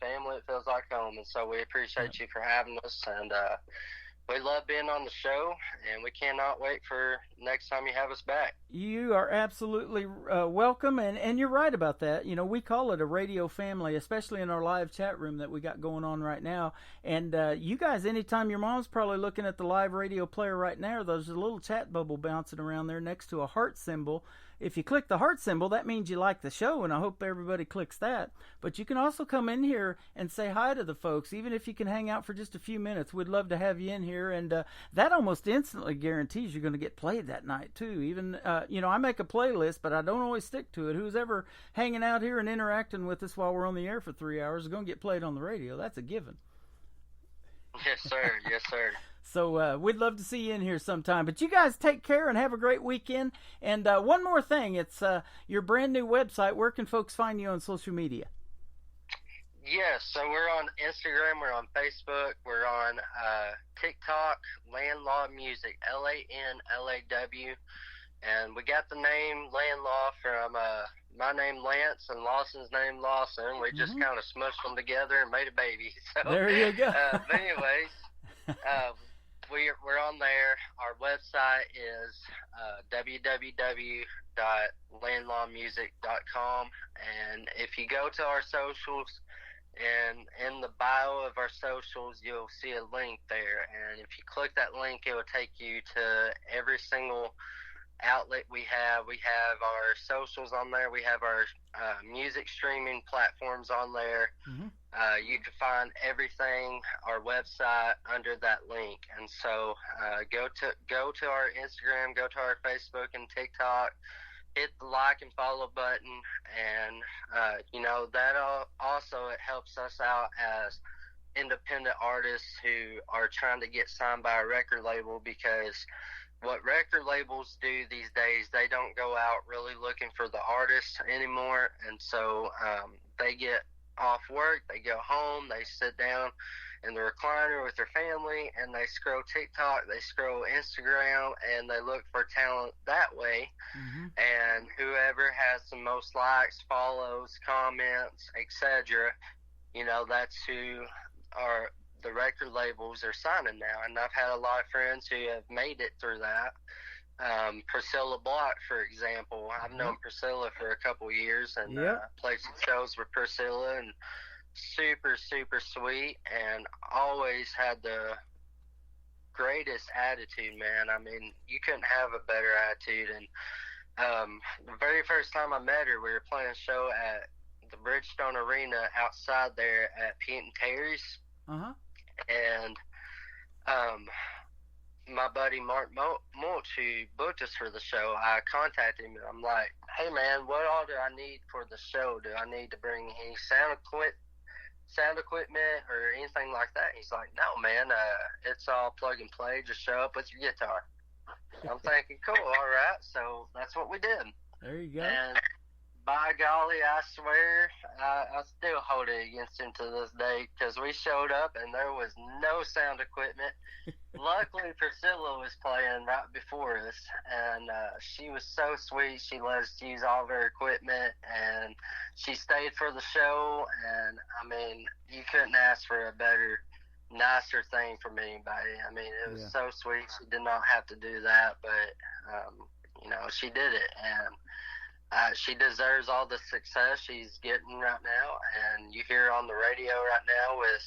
family. It feels like home. And so we appreciate you for having us. And we love being on the show, and we cannot wait for next time you have us back. You are absolutely welcome, and you're right about that. We call it a radio family, especially in our live chat room that we got going on right now. And you guys, anytime your mom's probably looking at the live radio player right now, there's a little chat bubble bouncing around there next to a heart symbol. If you click the heart symbol, that means you like the show, and I hope everybody clicks that. But you can also come in here and say hi to the folks, even if you can hang out for just a few minutes. We'd love to have you in here, and that almost instantly guarantees you're going to get played that night, too. Even, I make a playlist, but I don't always stick to it. Who's ever hanging out here and interacting with us while we're on the air for 3 hours is going to get played on the radio. That's a given. Yes, sir. Yes, sir. So we'd love to see you in here sometime. But you guys take care and have a great weekend. And one more thing, it's your brand new website. Where can folks find you on social media? Yes, so we're on Instagram, we're on Facebook, we're on TikTok, Landlaw Music, LANLAW. And we got the name Landlaw from my name Lance and Lawson's name Lawson. We just kind of smushed them together and made a baby. So, there you go. But anyways, we're on there. Our website is www.landlawmusic.com. And if you go to our socials, and in the bio of our socials, you'll see a link there. And if you click that link, it will take you to every single outlet we have. We have our socials on there. We have our music streaming platforms on there. You can find everything, our website, under that link. And so go to our Instagram, go to our Facebook and TikTok, hit the like and follow button, and that also it helps us out as independent artists who are trying to get signed by a record label, because what record labels do these days, they don't go out really looking for the artists anymore, and so they get off work, they go home, they sit down in the recliner with their family, and they scroll TikTok, they scroll Instagram, and they look for talent that way. Mm-hmm. And whoever has the most likes, follows, comments, etc., that's who are the record labels are signing now. And I've had a lot of friends who have made it through that. Priscilla Block, for example. I've known Priscilla for a couple years and played some shows with Priscilla, and super, super sweet, and always had the greatest attitude, man. I mean, you couldn't have a better attitude. And the very first time I met her, we were playing a show at the Bridgestone Arena outside there at Pete and Terry's. Uh-huh. And my buddy Mark Mulch, who booked us for the show, I contacted him, and I'm like, hey, man, what all do I need for the show? Do I need to bring any sound equipment or anything like that? He's like, no, man, it's all plug and play. Just show up with your guitar. I'm thinking, cool, all right. So that's what we did. There you go. And by golly, I swear, I still hold it against him to this day, because we showed up and there was no sound equipment. Luckily, Priscilla was playing right before us, and she was so sweet. She let us use all of her equipment, and she stayed for the show. And I mean, you couldn't ask for a better, nicer thing from anybody. I mean, it was so sweet. She did not have to do that, but she did it, and she deserves all the success she's getting right now. And you hear her on the radio right now with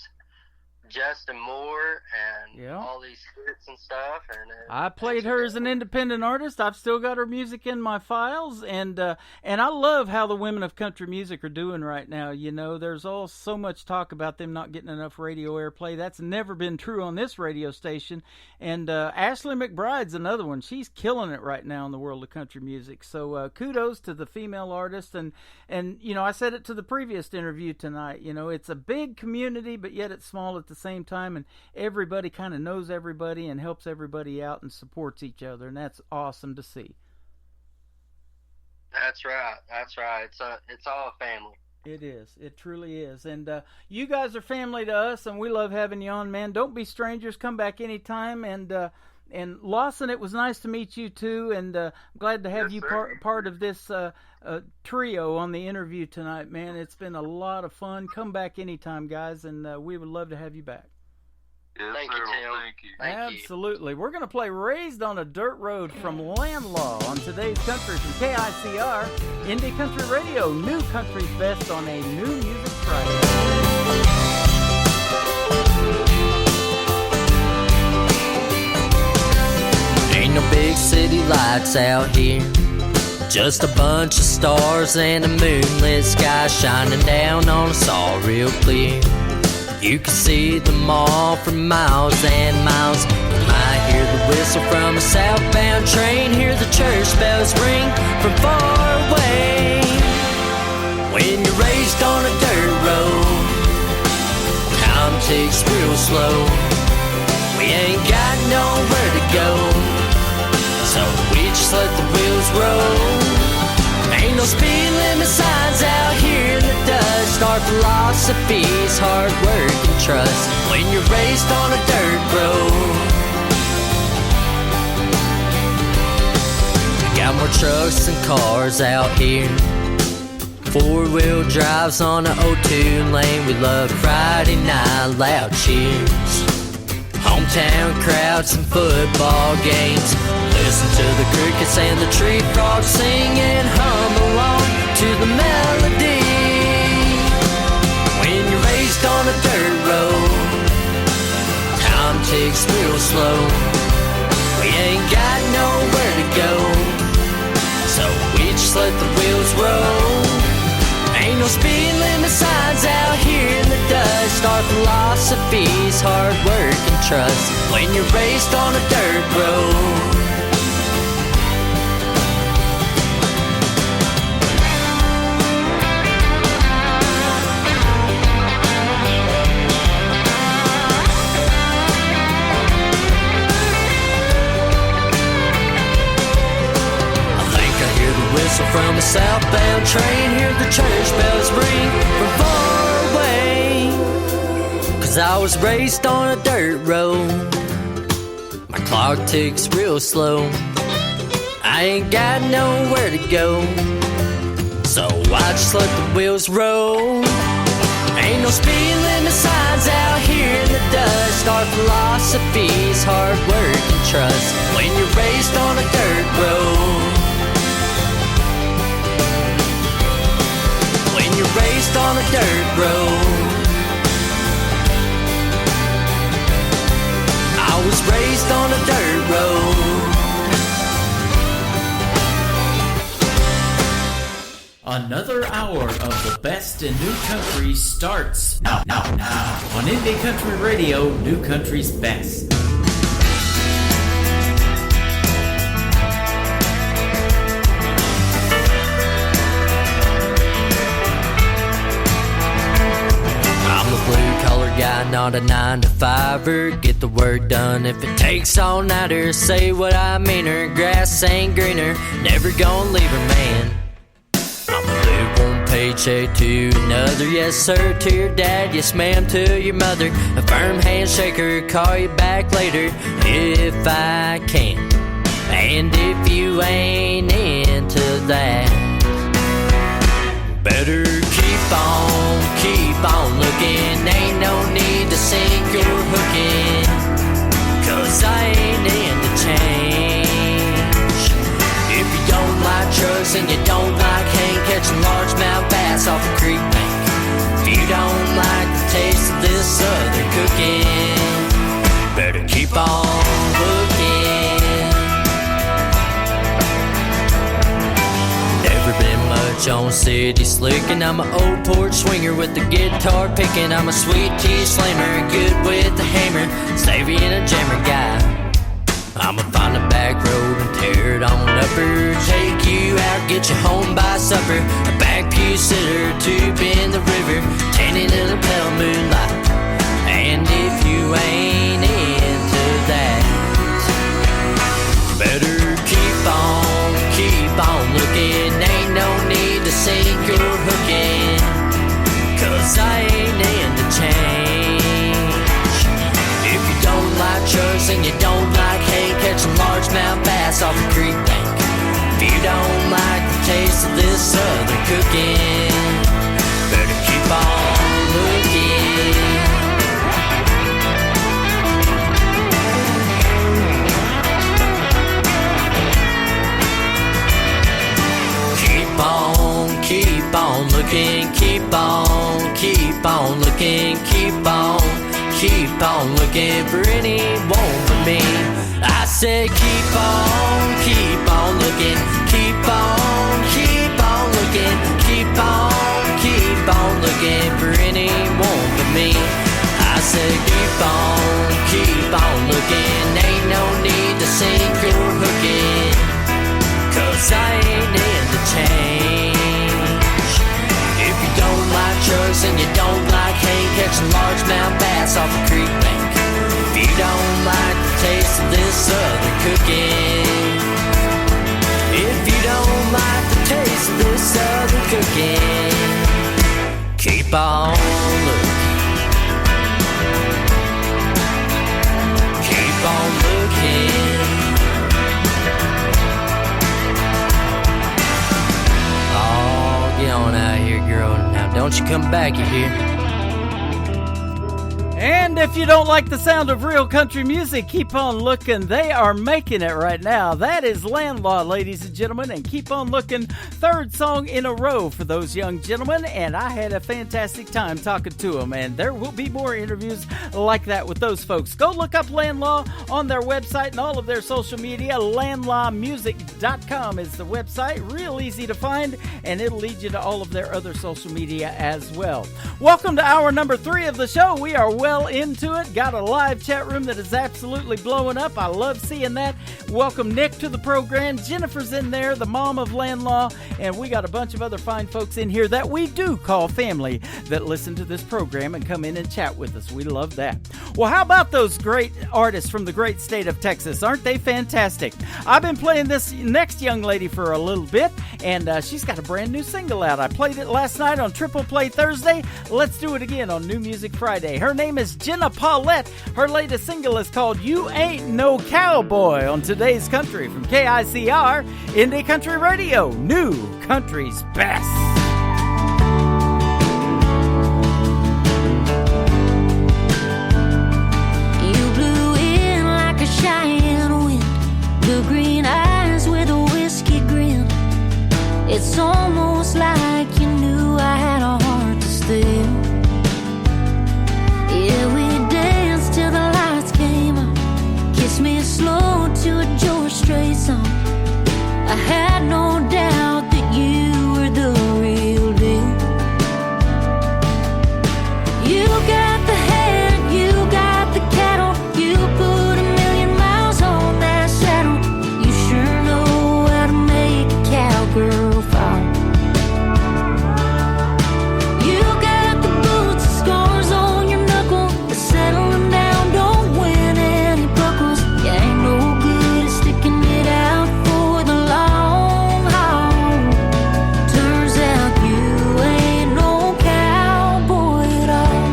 Justin Moore and all these hits and stuff. And I played her as an independent artist. I've still got her music in my files, and I love how the women of country music are doing right now. There's so much talk about them not getting enough radio airplay. That's never been true on this radio station. And Ashley McBride's another one. She's killing it right now in the world of country music. So kudos to the female artists. And I said it to the previous interview tonight. It's a big community, but yet it's small at the same time, and everybody kind of knows everybody and helps everybody out and supports each other, and that's awesome to see. That's right. It's all a family. It is. It truly is. And you guys are family to us, and we love having you on, man. Don't be strangers. Come back anytime. And Lawson, it was nice to meet you too, and I'm glad to have you part of this trio on the interview tonight, man. It's been a lot of fun. Come back anytime, guys, and we would love to have you back. Yes, Thank you, Tim. Thank you. Absolutely. We're going to play Raised on a Dirt Road from Landlaw on today's Country from KICR, Indie Country Radio, new country's best on a new music Friday. Ain't no big city lights out here, just a bunch of stars and a moonlit sky shining down on us all real clear. You can see them all for miles and miles. You might hear the whistle from a southbound train, hear the church bells ring from far away. When you're raised on a dirt road, time ticks real slow. We ain't got nowhere to go, so we just let the wheels roll. Ain't no speed limit signs out here in the dust. Our philosophy's hard work and trust. When you're raised on a dirt road, we got more trucks than cars out here. 4-wheel drives on the O2 lane. We love Friday night loud cheers, hometown crowds and football games. Listen to the crickets and the tree frogs sing and hum along to the melody. When you're raised on a dirt road, time ticks real slow. We ain't got nowhere to go, so we just let the wheels roll. Ain't no speed limit signs out here in the dust. Our philosophy's hard work and trust. When you're raised on a dirt road, from a southbound train, hear the church bells ring from far was raised on a dirt road. My clock ticks real slow. I ain't got nowhere to go, so I just let the wheels roll. Ain't no speed limit signs out here in the dust. Our philosophy's hard work and trust. When you're raised on a dirt road, when you're raised on a dirt road, I was raised on a dirt road. Another hour of the best in new country starts now on Indie Country Radio, New Country's best. I'm a blue-collar guy, not a 9-to-5er. Get the work done if it takes all nighter. Say what I mean, her grass ain't greener. Never gonna leave her man. I'm a live one paycheck to another. Yes sir to your dad, yes ma'am to your mother. A firm handshaker, call you back later if I can. And if you ain't into that, better keep on looking. Ain't no need to sink your hook in, 'cause I ain't into change. If you don't like trucks and you don't like hang catching largemouth bass off a creek bank, if you don't like the taste of this southern cooking, better keep on looking. Never been much on city slicking. I'm an old porch swinger with the guitar picking. I'm a sweet tea slammer, good with the hammer, savvy and a jammer guy. I'ma find a back road and tear it on upper. Take you out, get you home by supper. A back pew sitter, tube in the river, tanning in a pale moonlight. And if you ain't into that, better keep on looking. Ain't no need to sink your hook in, 'cause I ain't into change. If you don't like trucks and you don't like hay catching largemouth bass off a creek bank, if you don't like the taste of this southern cooking, better keep on looking. Keep on looking, keep on looking, keep on looking for anyone but me. I said keep on looking, keep on looking, keep on looking for anyone but me. I said keep on looking, ain't no need to sink your hook in, 'cause I ain't into change. If you don't like trucks and you don't like hay catching largemouth bass off a creek bank, if you don't like the taste of this southern cooking, if you don't like the taste of this southern cooking, keep on looking, keep on looking. Get on out here, girl. Now, don't you come back, you hear? And if you don't like the sound of real country music, keep on looking. They are making it right now. That is Landlaw, ladies and gentlemen, and keep on looking. Third song in a row for those young gentlemen, and I had a fantastic time talking to them, and there will be more interviews like that with those folks. Go look up Landlaw on their website and all of their social media. Landlawmusic.com is the website. Real easy to find, and it'll lead you to all of their other social media as well. Welcome to hour number 3 of the show. We are well into it. Got a live chat room that is absolutely blowing up. I love seeing that. Welcome Nick to the program. Jennifer's in there, the mom of Landlaw, and we got a bunch of other fine folks in here that we do call family that listen to this program and come in and chat with us. We love that. Well, how about those great artists from the great state of Texas? Aren't they fantastic? I've been playing this next young lady for a little bit, and she's got a brand new single out. I played it last night on Triple Play Thursday. Let's do it again on New Music Friday. Her name is Jenna Paulette. Her latest single is called You Ain't No Cowboy on Today's Country from KICR, Indie Country Radio, New Country's Best. Blue green eyes with a whiskey grin. It's almost like you knew I had a heart to steal. Yeah, we danced till the lights came on. Kissed me slow to a George Strait song. I had no doubt that you were the real deal. You got the head, you got the cattle, you put a million miles on that saddle. You sure know how to make a cowgirl fall. You got the boots, the scars on your knuckle, but settling down don't win any buckles. You ain't no good at sticking it out for the long haul. Turns out you ain't no cowboy at all.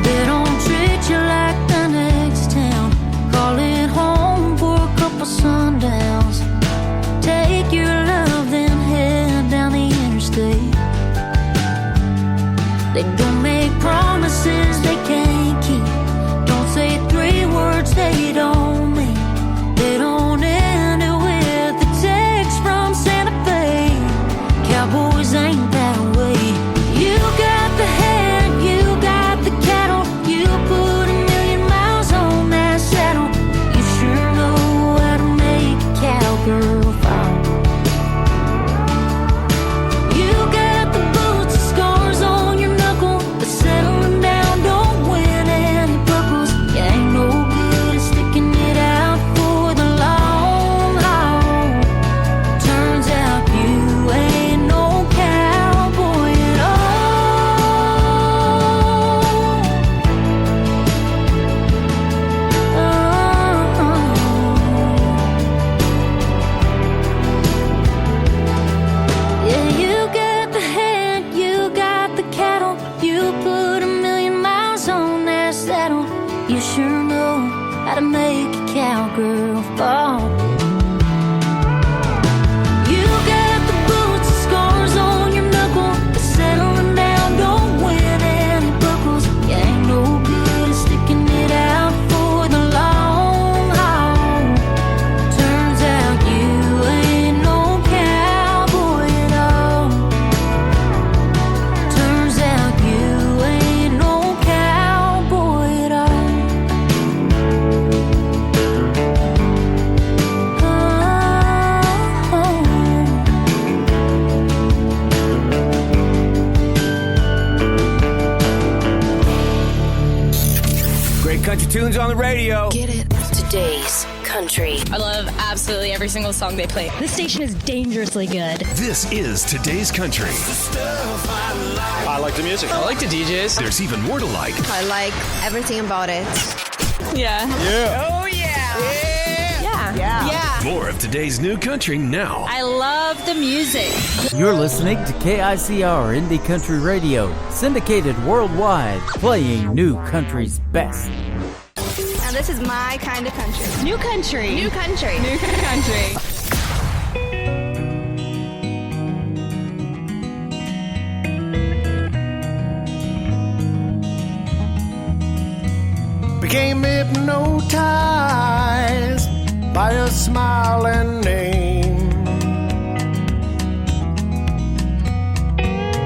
They don't treat you like the next town. Call it home for a couple sundowns. Take your love, then head down the interstate. They don't make promises they can't keep. Don't say 3 words they don't mean. They don't end it with a text from Santa Fe. Cowboys ain't that way. You got the head, you got the cattle, you put a million miles on that saddle. You sure know how to make a cowgirl fall. You got the boots, the scars on your knuckle, but settling down don't win any buckles. You ain't no good at sticking it out for the long haul. Turns out you ain't no cowboy at all. Yeah, you got the head, you got the cattle, you put a million miles on that saddle. You sure know how to make a cowgirl fall. You got the boots, the scars on your knuckle, but settling down don't win any buckles. You ain't no good at sticking it out for the long haul. Turns out you ain't no cowboy at all. Turns out you ain't no cowboy at all. Great country tunes on the radio. Get it? Today's Country. I love absolutely every single song they play. This station is dangerously good. This is Today's Country. I like the music. I like the DJs. There's even more to like. I like everything about it. Yeah. Yeah. Oh, yeah. Yeah. More of today's new country now. I love the music. You're listening to KICR Indie Country Radio, syndicated worldwide, playing New Country's best. Now this is my kind of country. New country. New country. New country. Became hypnotized by a smile and name.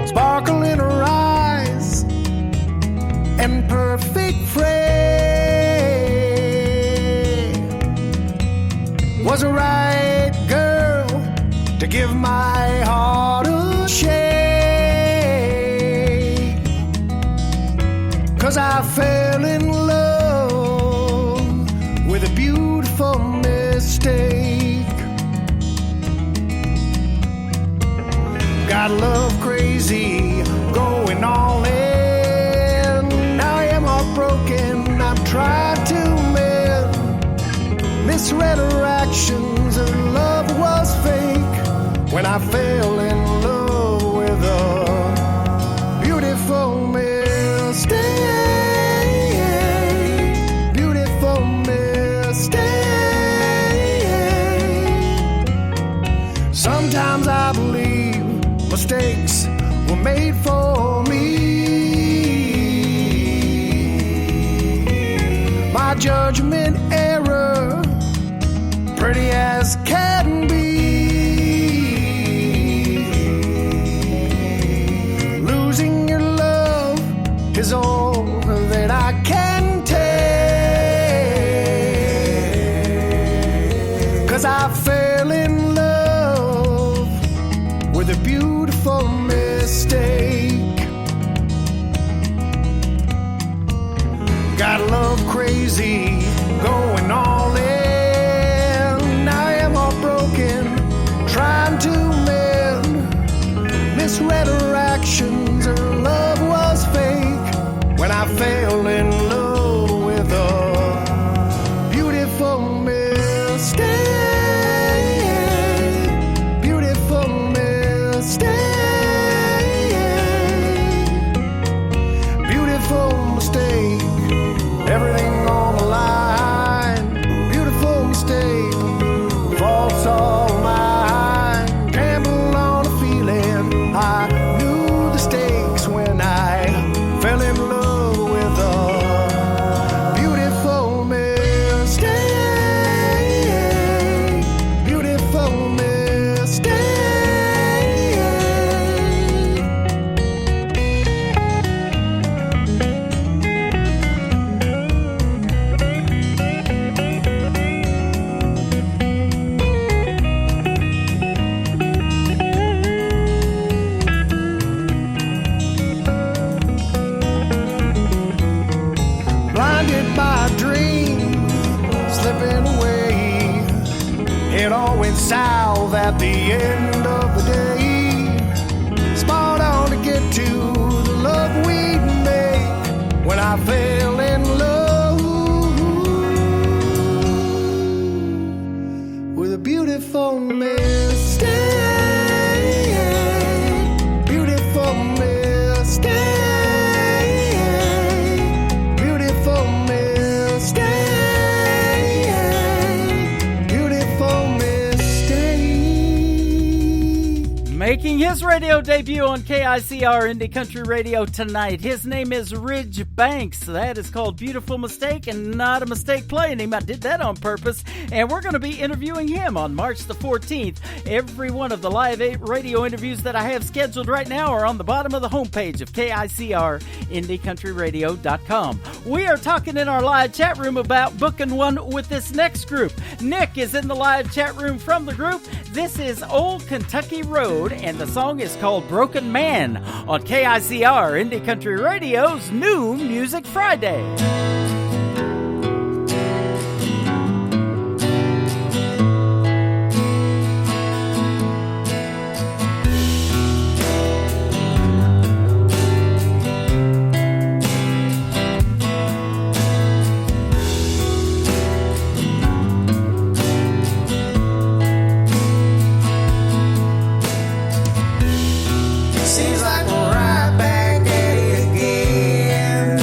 Sparkle in her eyes and perfect frame was a right girl to give my heart a shake. 'Cause I fell in love with a beautiful mistake. Got love crazy going all in. I am heartbroken, I've tried to mend. Misread her actions, her love was fake. When I fell in love with her Sometimes I believe mistakes were made for me. My judgment error, pretty as can be. Losing your love is all that I can take. 'Cause I fell in love with a beautiful mistake. Got love crazy, going all in. I am all broken, trying to mend. Misread her actions, her love was fake. When I fell in love with a beautiful mistake. Beautiful mistake. Beautiful mistake. Everything on the line. Beautiful mistake. Faults all mine. Gamble on a feeling. I knew the stakes when I fell in love with a beautiful mistake. Beautiful mistake. Blinded by a dream, slipping away. It all went south at the end of the day. Spot on to get to the love we'd make. When I fell in love with a beautiful mistake. Beautiful mistake. Beautiful mistake. Beautiful mistake. Making his radio debut on KICR Indie Country Radio tonight. His name is Ridge Banks. That is called Beautiful Mistake, and not a mistake playing him. I did that on purpose. And we're going to be interviewing him on March the 14th. Every one of the live radio interviews that I have scheduled right now are on the bottom of the homepage of KICR IndieCountryRadio.com. We are talking in our live chat room about booking one with this next group. Nick is in the live chat room from the group. This is Old Kentucky Road, and the song is called Broken Man on KICR Indie Country Radio's New Music Friday. Seems like we're right back at it again.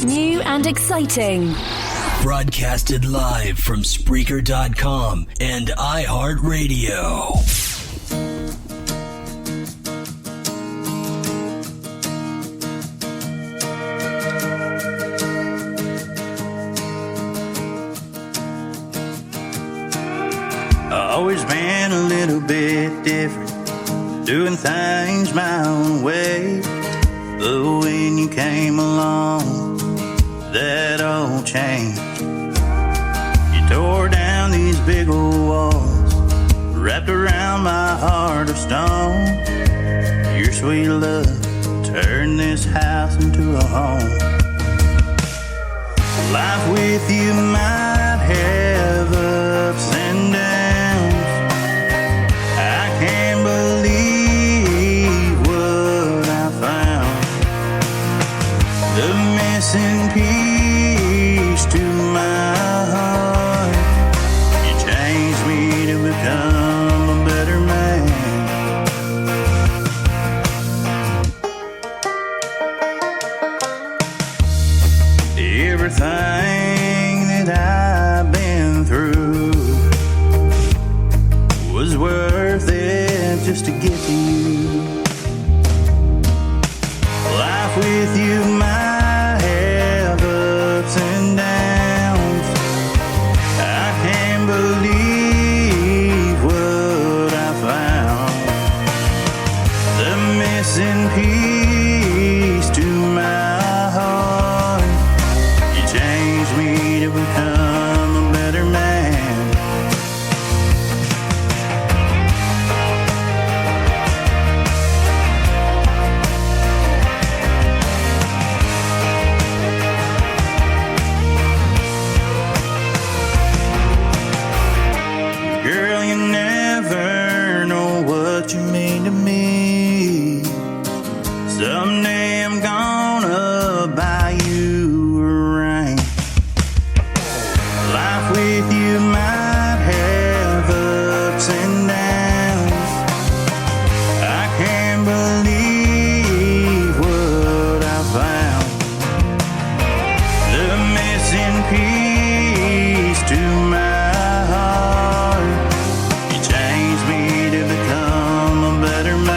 New and exciting. Broadcasted live from Spreaker.com and iHeartRadio. Always been a little bit different, doing things my own way. But when you came along, that all changed. You tore down these big old walls, wrapped around my heart of stone. Your sweet love turned this house into a home. Life with you might have ups and downs. I can't believe what I found. The missing piece to my heart. You changed me to become a better man. Everything that I've been through was worth it just to get to you. Life with you might have ups and downs. I can't believe what I found. The missing piece to my heart. You changed me to become a better man. Girl, you never know what you mean to me. Someday I'm gonna buy you a ring. Life with you might have ups and downs. I can't believe what I found. The missing piece to my heart. You changed me to become a better man.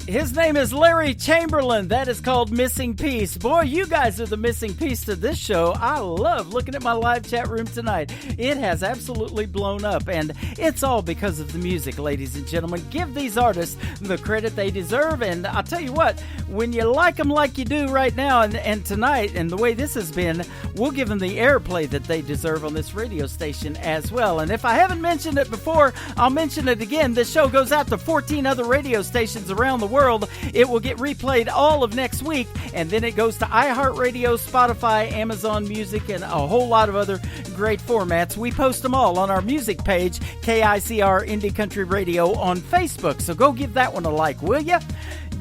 His name is Larry Chamberlain. That is called Missing Piece. Boy, you guys are the missing piece to this show. I love looking at my live chat room tonight. It has absolutely blown up, and it's all because of the music, ladies and gentlemen. Give these artists the credit they deserve, and I'll tell you what, when you like them like you do right now and tonight, and the way this has been, we'll give them the airplay that they deserve on this radio station as well. And if I haven't mentioned it before, I'll mention it again. This show goes out to 14 other radio stations around the world. It will get replayed all of next week, and then it goes to iHeartRadio, Spotify, Amazon Music, and a whole lot of other great formats. We post them all on our music page, KICR Indie Country Radio on Facebook. So go give that one a like, will ya?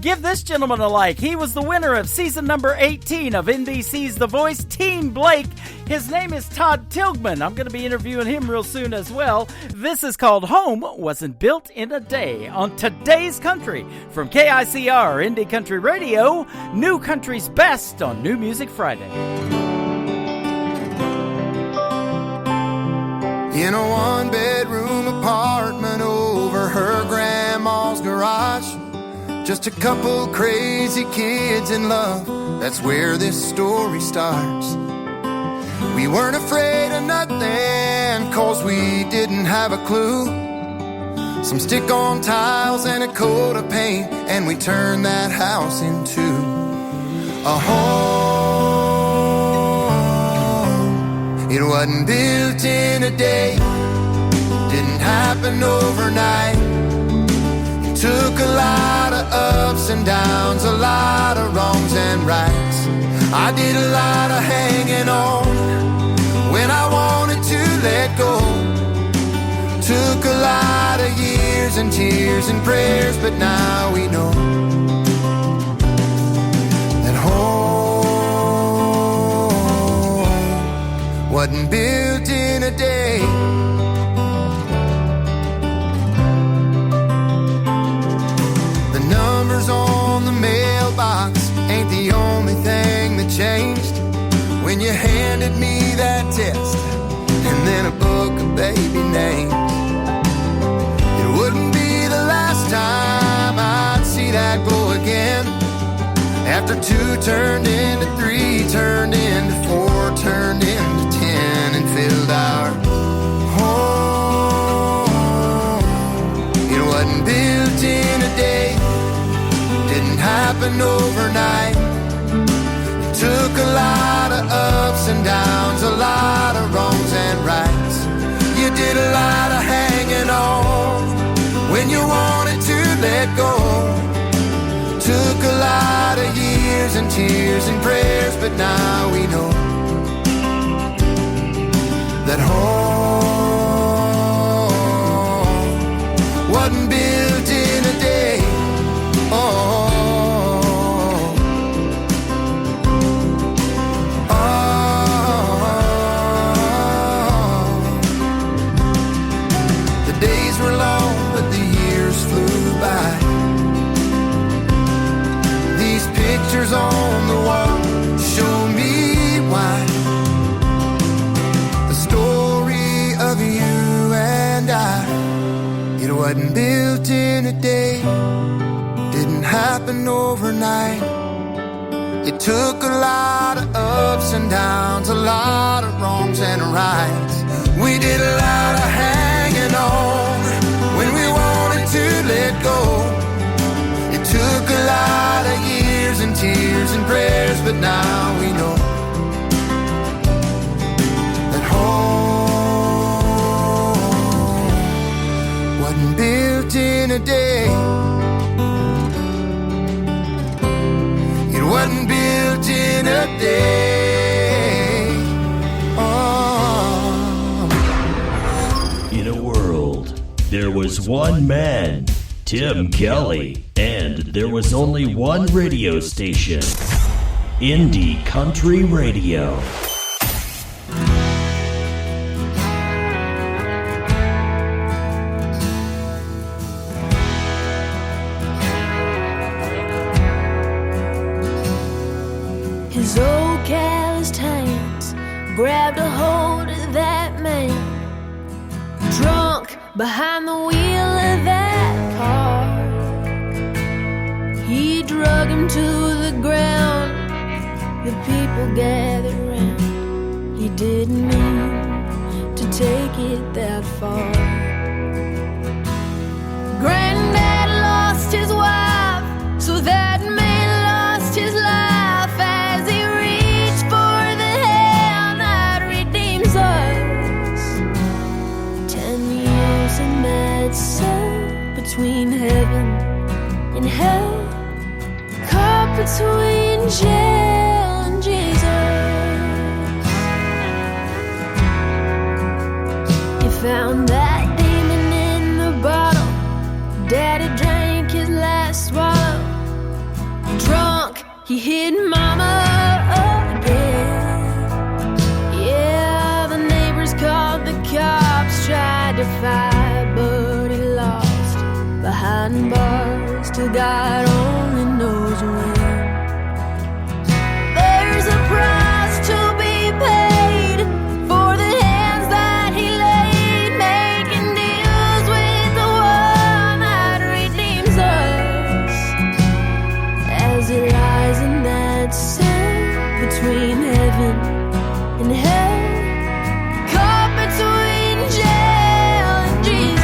Give this gentleman a like. He was the winner of season number 18 of NBC's The Voice, Team Blake. His name is Todd Tilghman. I'm going to be interviewing him real soon as well. This is called Home Wasn't Built in a Day on Today's Country from KICR Indie Country Radio, New Country's Best on New Music Friday. In a one-bedroom apartment over her grandma's garage, just a couple crazy kids in love, that's where this story starts. We weren't afraid of nothing, 'cause we didn't have a clue. Some stick-on tiles and a coat of paint, and we turned that house into a home. It wasn't built in a day, didn't happen overnight. Took a lot of ups and downs, a lot of wrongs and rights. I did a lot of hanging on when I wanted to let go. Took a lot of years and tears and prayers, but now we know that home wasn't built in a day. The numbers on the mailbox ain't the only thing that changed when you handed me that test and then a book of baby names. It wouldn't be the last time I'd see that glow again. After 2 turned into 3, turned into 4, turned into 10, and filled our home. It wasn't built in a day, didn't happen overnight. It took a lot of ups and downs, a lot of wrongs and rights. You did a lot of hanging on when you wanted to let go. Took a lot of years and tears and prayers, but now we know that home wasn't built in a day. Oh, the days were long, but the years flew by. Pictures on the wall show me why. The story of you and I, it wasn't built in a day, didn't happen overnight. It took a lot of ups and downs, a lot of wrongs and rights. We did a lot of hanging on when we wanted to let go. It took a lot of years and tears and prayers, but now we know that home wasn't built in a day. It wasn't built in a day. Oh. In a world, there was one man, Tim Kelly, and there was only one radio station, Indie Country Radio. His old calloused hands grabbed a hold of that man, drunk behind the wheel of that car. He drug him to the ground, the people gathered round. He didn't mean to take it that far. Granddad lost his wife, so that man lost his life as he reached for the hand that redeems us. 10 years in that cell between heaven and hell, caught between jail and Jesus. He found that demon in the bottle. Daddy drank his last swallow. Drunk, he hit mama again. Yeah, the neighbors called the cops, tried to fight, but he lost behind bars till God only knows when. There's a price to be paid for the hands that he laid, making deals with the one that redeems us. As he lies in that cell between heaven and hell, caught between jail and Jesus.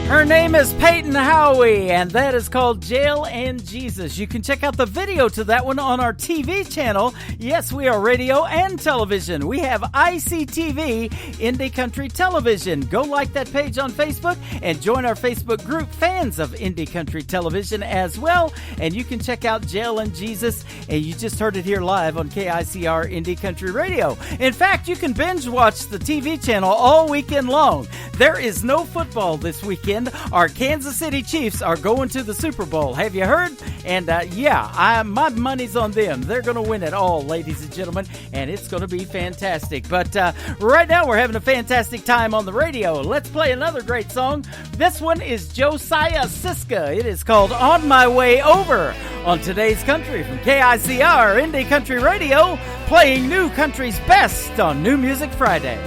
Her name is Peyton Howie, and that is called Jail and Jesus. You can check out the video to that one on our TV channel. Yes, we are radio and television. We have ICTV, Indie Country Television. Go like that page on Facebook and join our Facebook group, Fans of Indie Country Television, as well. And you can check out Jail and Jesus, and you just heard it here live on KICR Indie Country Radio. In fact, you can binge watch the TV channel all weekend long. There is no football this weekend. Our Kansas City Chiefs are going to the Super Bowl. Have you heard? And my money's on them. They're going to win it all, ladies and gentlemen, and it's going to be fantastic. But right now we're having a fantastic time on the radio. Let's play another great song. This one is Josiah Siska. It is called On My Way Over on Today's Country from KICR Indie Country Radio, playing new country's best on New Music Friday.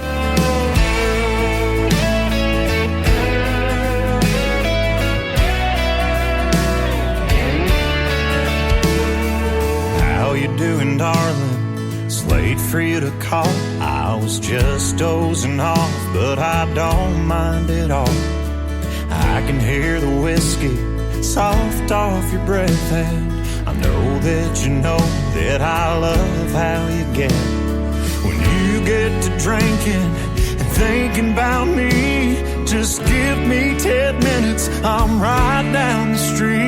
How you doing, darling? It's late for you to call. I was just dozing off, but I don't mind at all. I can hear the whiskey soft off your breath, and I know that you know that I love how you get when you get to drinking and thinking about me. Just give me 10 minutes, I'm right down the street.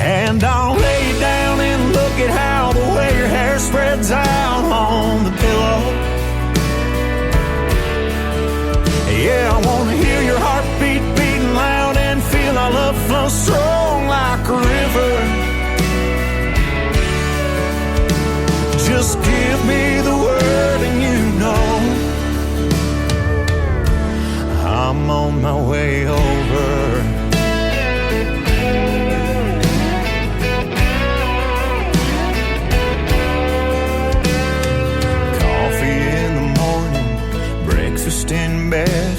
And I'll lay down and look at how the way your hair spreads out on the pillow. Yeah, I wanna hear your heartbeat beating loud and feel our love flow strong like a river. Just give me the word and you know I'm on my way over. In bed,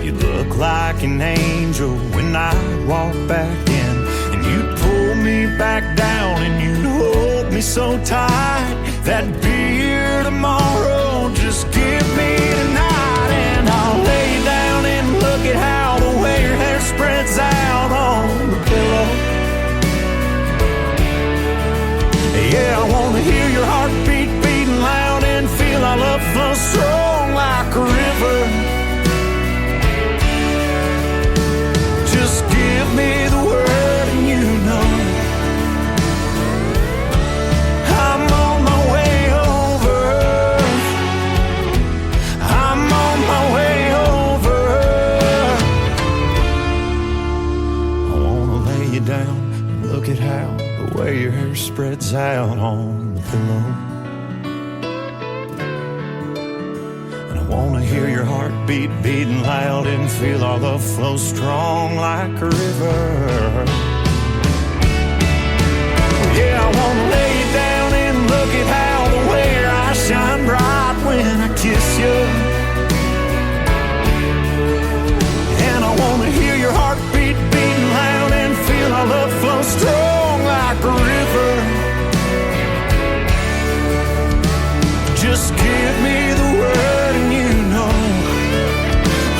you look like an angel when I walk back in, and you'd pull me back down and you'd hold me so tight. That'd be here tomorrow, just give me tonight. And I'll lay down and look at how the way your hair spreads out on the pillow. Yeah, I wanna hear your heartbeat beating loud and feel our love flow strong like a river. Just give me the word and you know I'm on my way over. I'm on my way over. I wanna lay you down and look at how the way your hair spreads out on the pillow. Wanna hear your heartbeat beating loud and feel our love flow strong like a river. Yeah, I wanna lay down and look at how the way your eyes shine bright when I kiss you. And I wanna hear your heartbeat beating loud and feel our love flow strong like a river. Just give me the word and you know.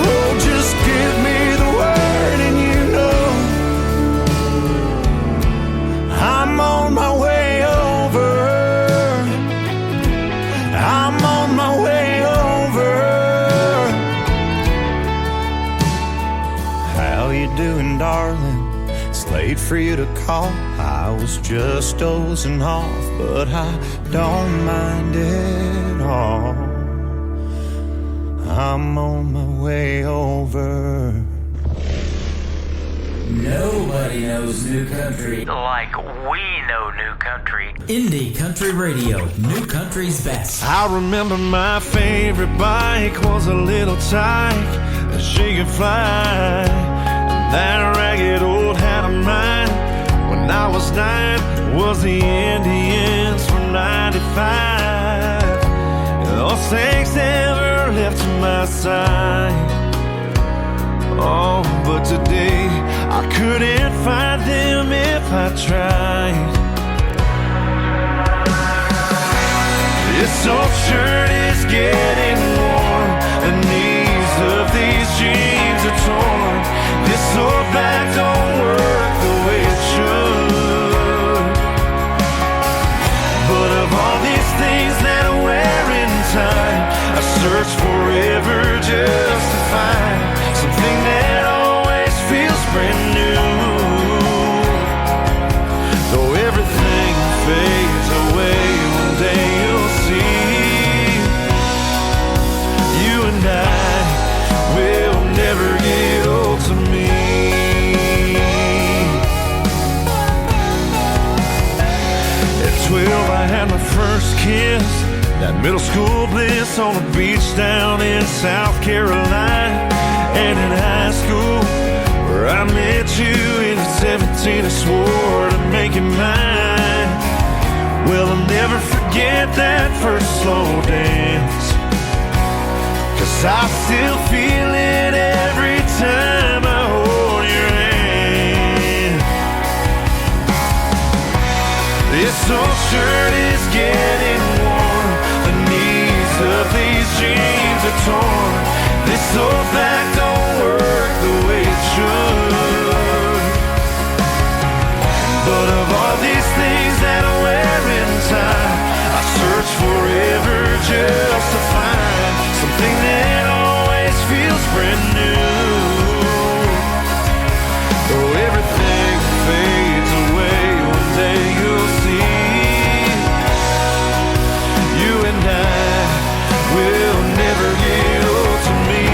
Oh, just give me the word and you know I'm on my way over. I'm on my way over. How you doing, darling? It's late for you to call. I was just dozing off, but I don't mind at all. I'm on my way over. Nobody knows new country like we know new country. Indie Country Radio, new country's best. I remember my favorite bike was a little tyke that she could fly. And that ragged old hat of mine when I was 9 was the Indians from 95. Those things never left my side. Oh, but today I couldn't find them if I tried. This old shirt is getting worn, the knees of these jeans never get old to me. At 12 I had my first kiss, that middle school bliss on the beach down in South Carolina. And in high school where I met you, and at 17 I swore to make it mine. Well, I'll never forget that first slow dance, 'cause I still feel it every time I hold your hand. This old shirt is getting worn, the knees of these jeans are torn. This old back don't work the way it should. But of all these things that I wear in time, I search forever just to find something that always feels brand new. Though everything fades away, one day you'll see. You and I will never get old to me.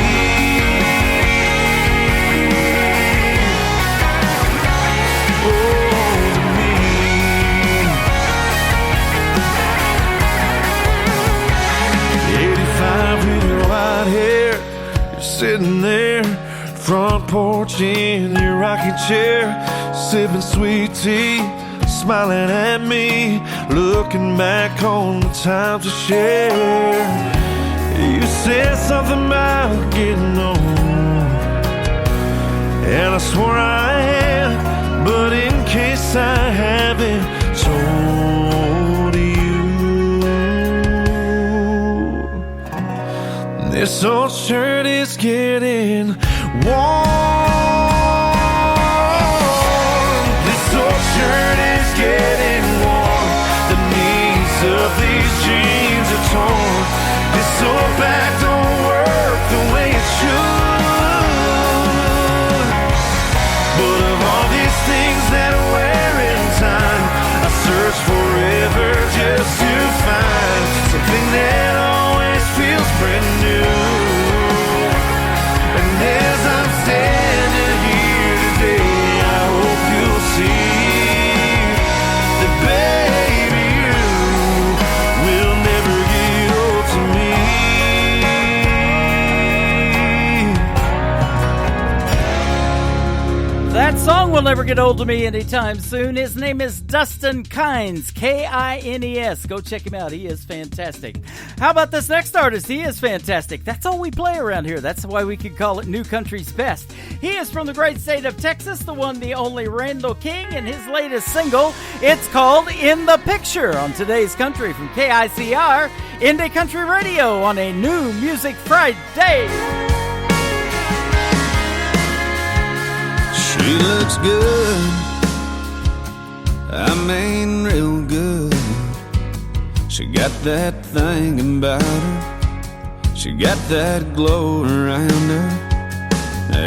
Sitting there, front porch in your rocking chair, sipping sweet tea, smiling at me, looking back on the times we shared. You said something about getting old, and I swore I had, but in case I haven't told you, this old shirt is getting warm. This old shirt is getting warm. The knees of these jeans are torn. This old back don't work the way it should. But of all these things that I wear in time, I search forever just to find something that always feels brand new. And as I'm standing here today, I hope you'll see that, baby, you will never get old to me. That song will never get old to me anytime soon. His name is Dustin Kynes, Kines. Go check him out. He is fantastic. How about this next artist? He is fantastic. That's all we play around here. That's why we could call it New Country's Best. He is from the great state of Texas, the one, the only Randall King, and his latest single, it's called In the Picture, on today's Country from KICR, Indie Country Radio, on a New Music Friday. She looks good, I mean real good. She got that thing about her, she got that glow around her.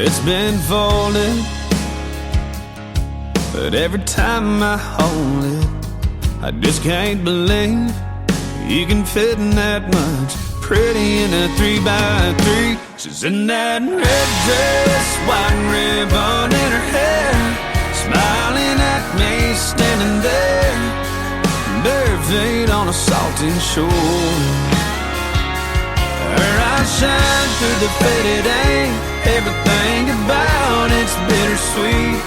It's been folded, but every time I hold it, I just can't believe you can fit in that much. Pretty in a 3x3. She's in that red dress, white ribbon in her hair, smiling at me, standing there, bare feet on a salty shore. Her eyes shine through the faded ink, everything about it's bittersweet.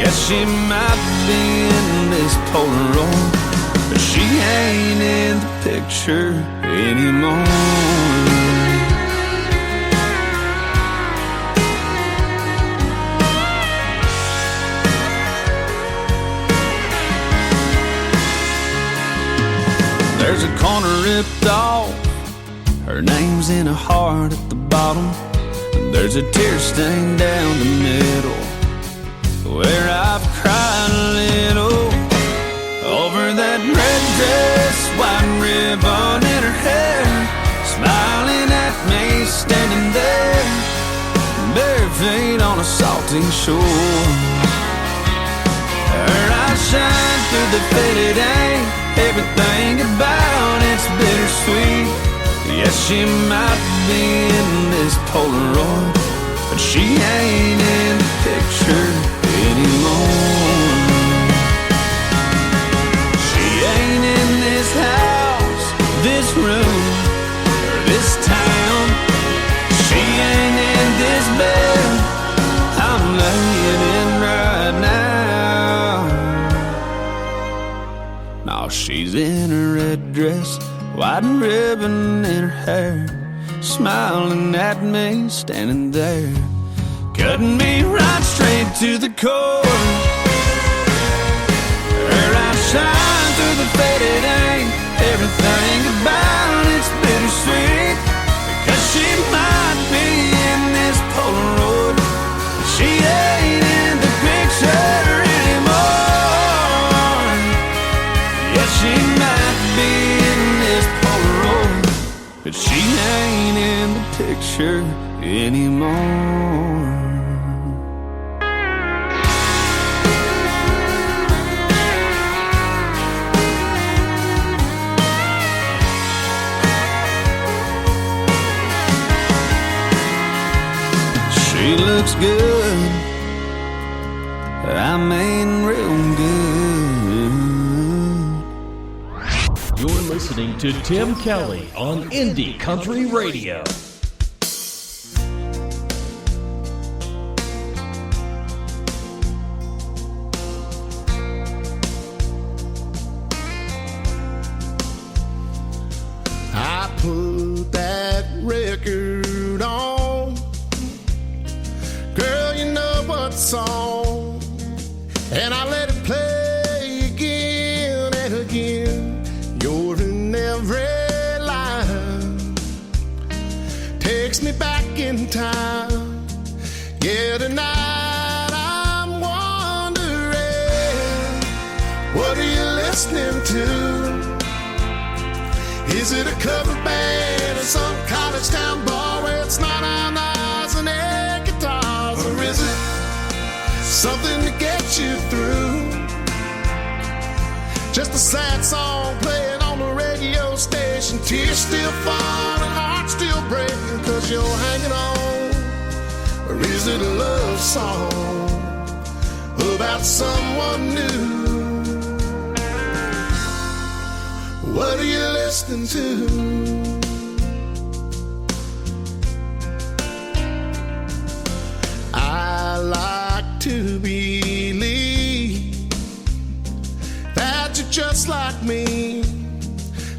Yes, she might be in this Polaroid, but she ain't in the picture anymore. There's a corner ripped off, her name's in a heart at the bottom, and there's a tear stain down the middle, where I've cried a little over that red dress, white ribbon in her hair, smiling at me, standing there, bare feet on a salty shore. Her eyes shine through the faded ink, everything about it's bittersweet. Yes, she might be in this Polaroid, but she ain't in the picture anymore. She ain't in this house, this room, or this town. She ain't in this bed I'm laying in right now. Now she's in a red dress, white ribbon in her hair, smiling at me, standing there, cutting me right straight to the core. Her eyes shine through the faded ink. Everything about it's bittersweet, because she might be in this Polaroid. She ain't in the picture anymore. Yeah, she might be in this Polaroid, but she ain't in the picture anymore. She looks good, I mean real good. You're listening to Tim Kelly on Indie Country Radio. I put that record on. Girl, you know what song. And I let it play again and again. You're in every line. Takes me back in time. Yeah, tonight I'm wondering, what are you listening to? Is it a cover band or some college town bar where it's not on eyes and air guitars? Or is it something to get you through? Just a sad song playing on the radio station. Tears still falling, heart still breaking, 'cause you're hanging on. Or is it a love song about someone new? What are you listening to? I like to believe that you're just like me,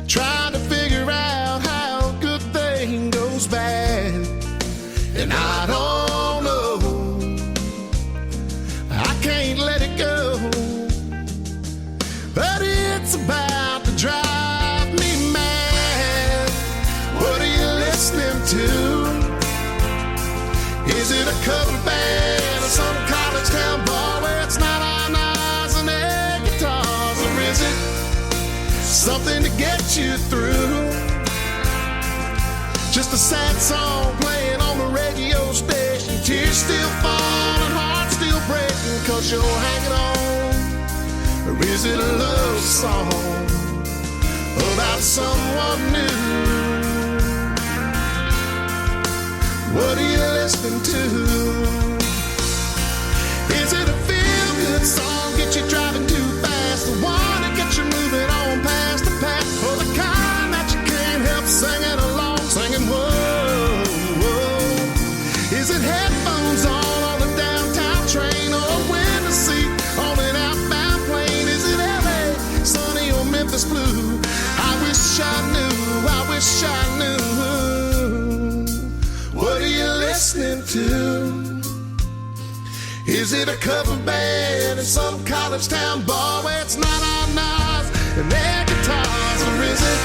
trying to figure out how a good thing goes bad. And I don't know, I can't let it go, but it's about to drive me mad. What are you listening to? Is it a cover band or some college town bar where it's not on eyes and air guitars? Or is it something to get you through? Just a sad song playing on the radio station. Tears still falling, heart still breaking, 'cause you're hanging on. Or is it a love song about someone new? What are you listening to? Is it a feel-good song, get you driving too fast? The one that gets you moving on past the path? Or the kind that you can't help singing along, singing whoa, whoa? Is it headphones on the downtown train, or a window seat on an outbound plane? Is it LA, sunny, or Memphis blue? I wish I knew, I wish I knew. What are you listening to? Is it a cover band in some college town bar where it's not on knives and air guitars? Or is it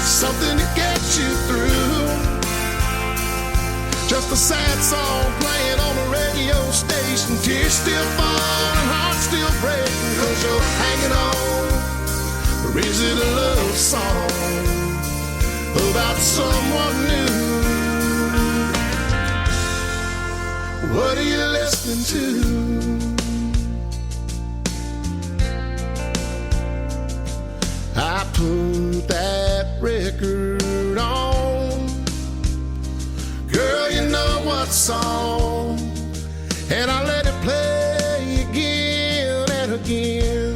something to get you through? Just a sad song playing on the radio station. Tears still falling, heart still breaking, 'cause you're hanging on. Or is it a love song about someone new? What are you listening to? I put that record on. Girl, you know what heart song, and I let it play again and again.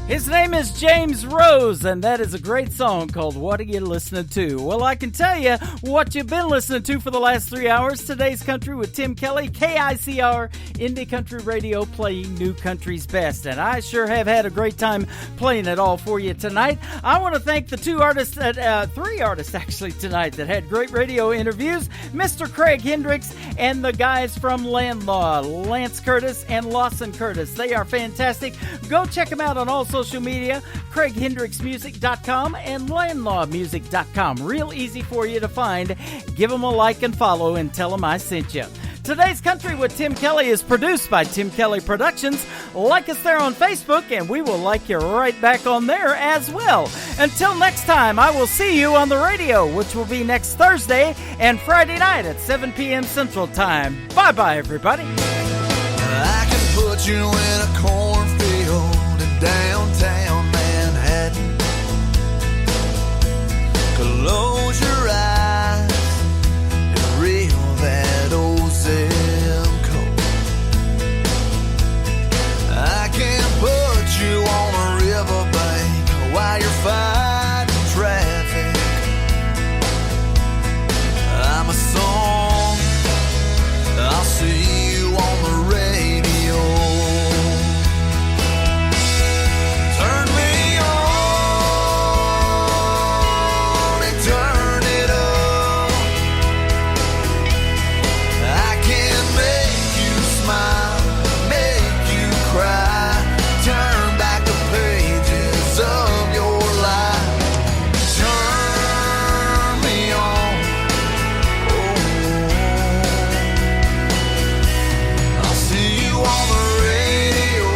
His name is James Rose, and that is a great song called What Are You Listening To? Well, I can tell you what you've been listening to for the last 3 hours. Today's Country with Tim Kelly, KICR, Indie Country Radio, playing new country's best. And I sure have had a great time playing it all for you tonight. I want to thank the three artists actually tonight that had great radio interviews, Mr. Craig Hendricks and the guys from Landlaw, Lance Curtis and Lawson Curtis. They are fantastic. Go check them out on all social media, CraigHendricksMusic.com and LandlawMusic.com. Real easy for you to find. Give them a like and follow and tell them I sent you. Today's Country with Tim Kelly is produced by Tim Kelly Productions. Like us there on Facebook, and we will like you right back on there as well. Until next time, I will see you on the radio, which will be next Thursday and Friday night at 7 p.m. Central Time. Bye-bye, everybody. I can put you in a cornfield in downtown Manhattan. Close your eyes and reel that old zip code. I can put you on a riverbank while you're fighting traffic. I'm a song, I'll see you on the radio. Turn me on and turn it up. I can make you smile, make you cry, turn back the pages of your life. Turn me on. I'll see you on the radio.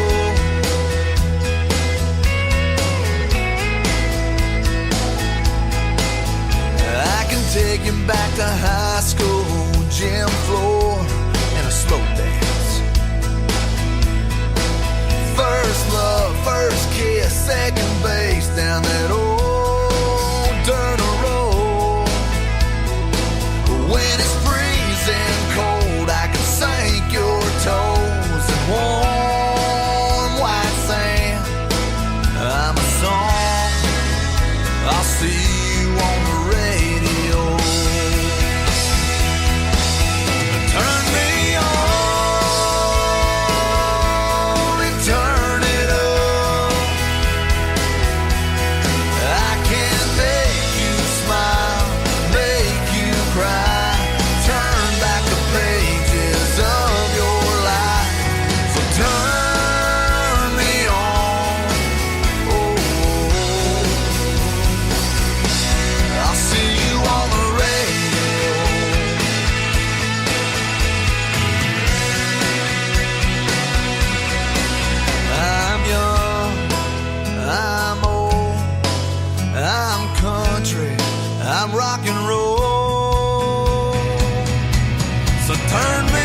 I can take you back to high school, gym floor, and a slow dance. First love, first kiss, second base down that old dirt road. When it's freezing cold, I can sink your toes in warm white sand. I'm a song, I'll see you on the radio. Turn me on and turn it up. I can make you smile, make you cry, turn back the pages of your life. So turn me on. I'll see you on the radio. I'm young, I'm old, I'm country, I'm rock and roll. So turn me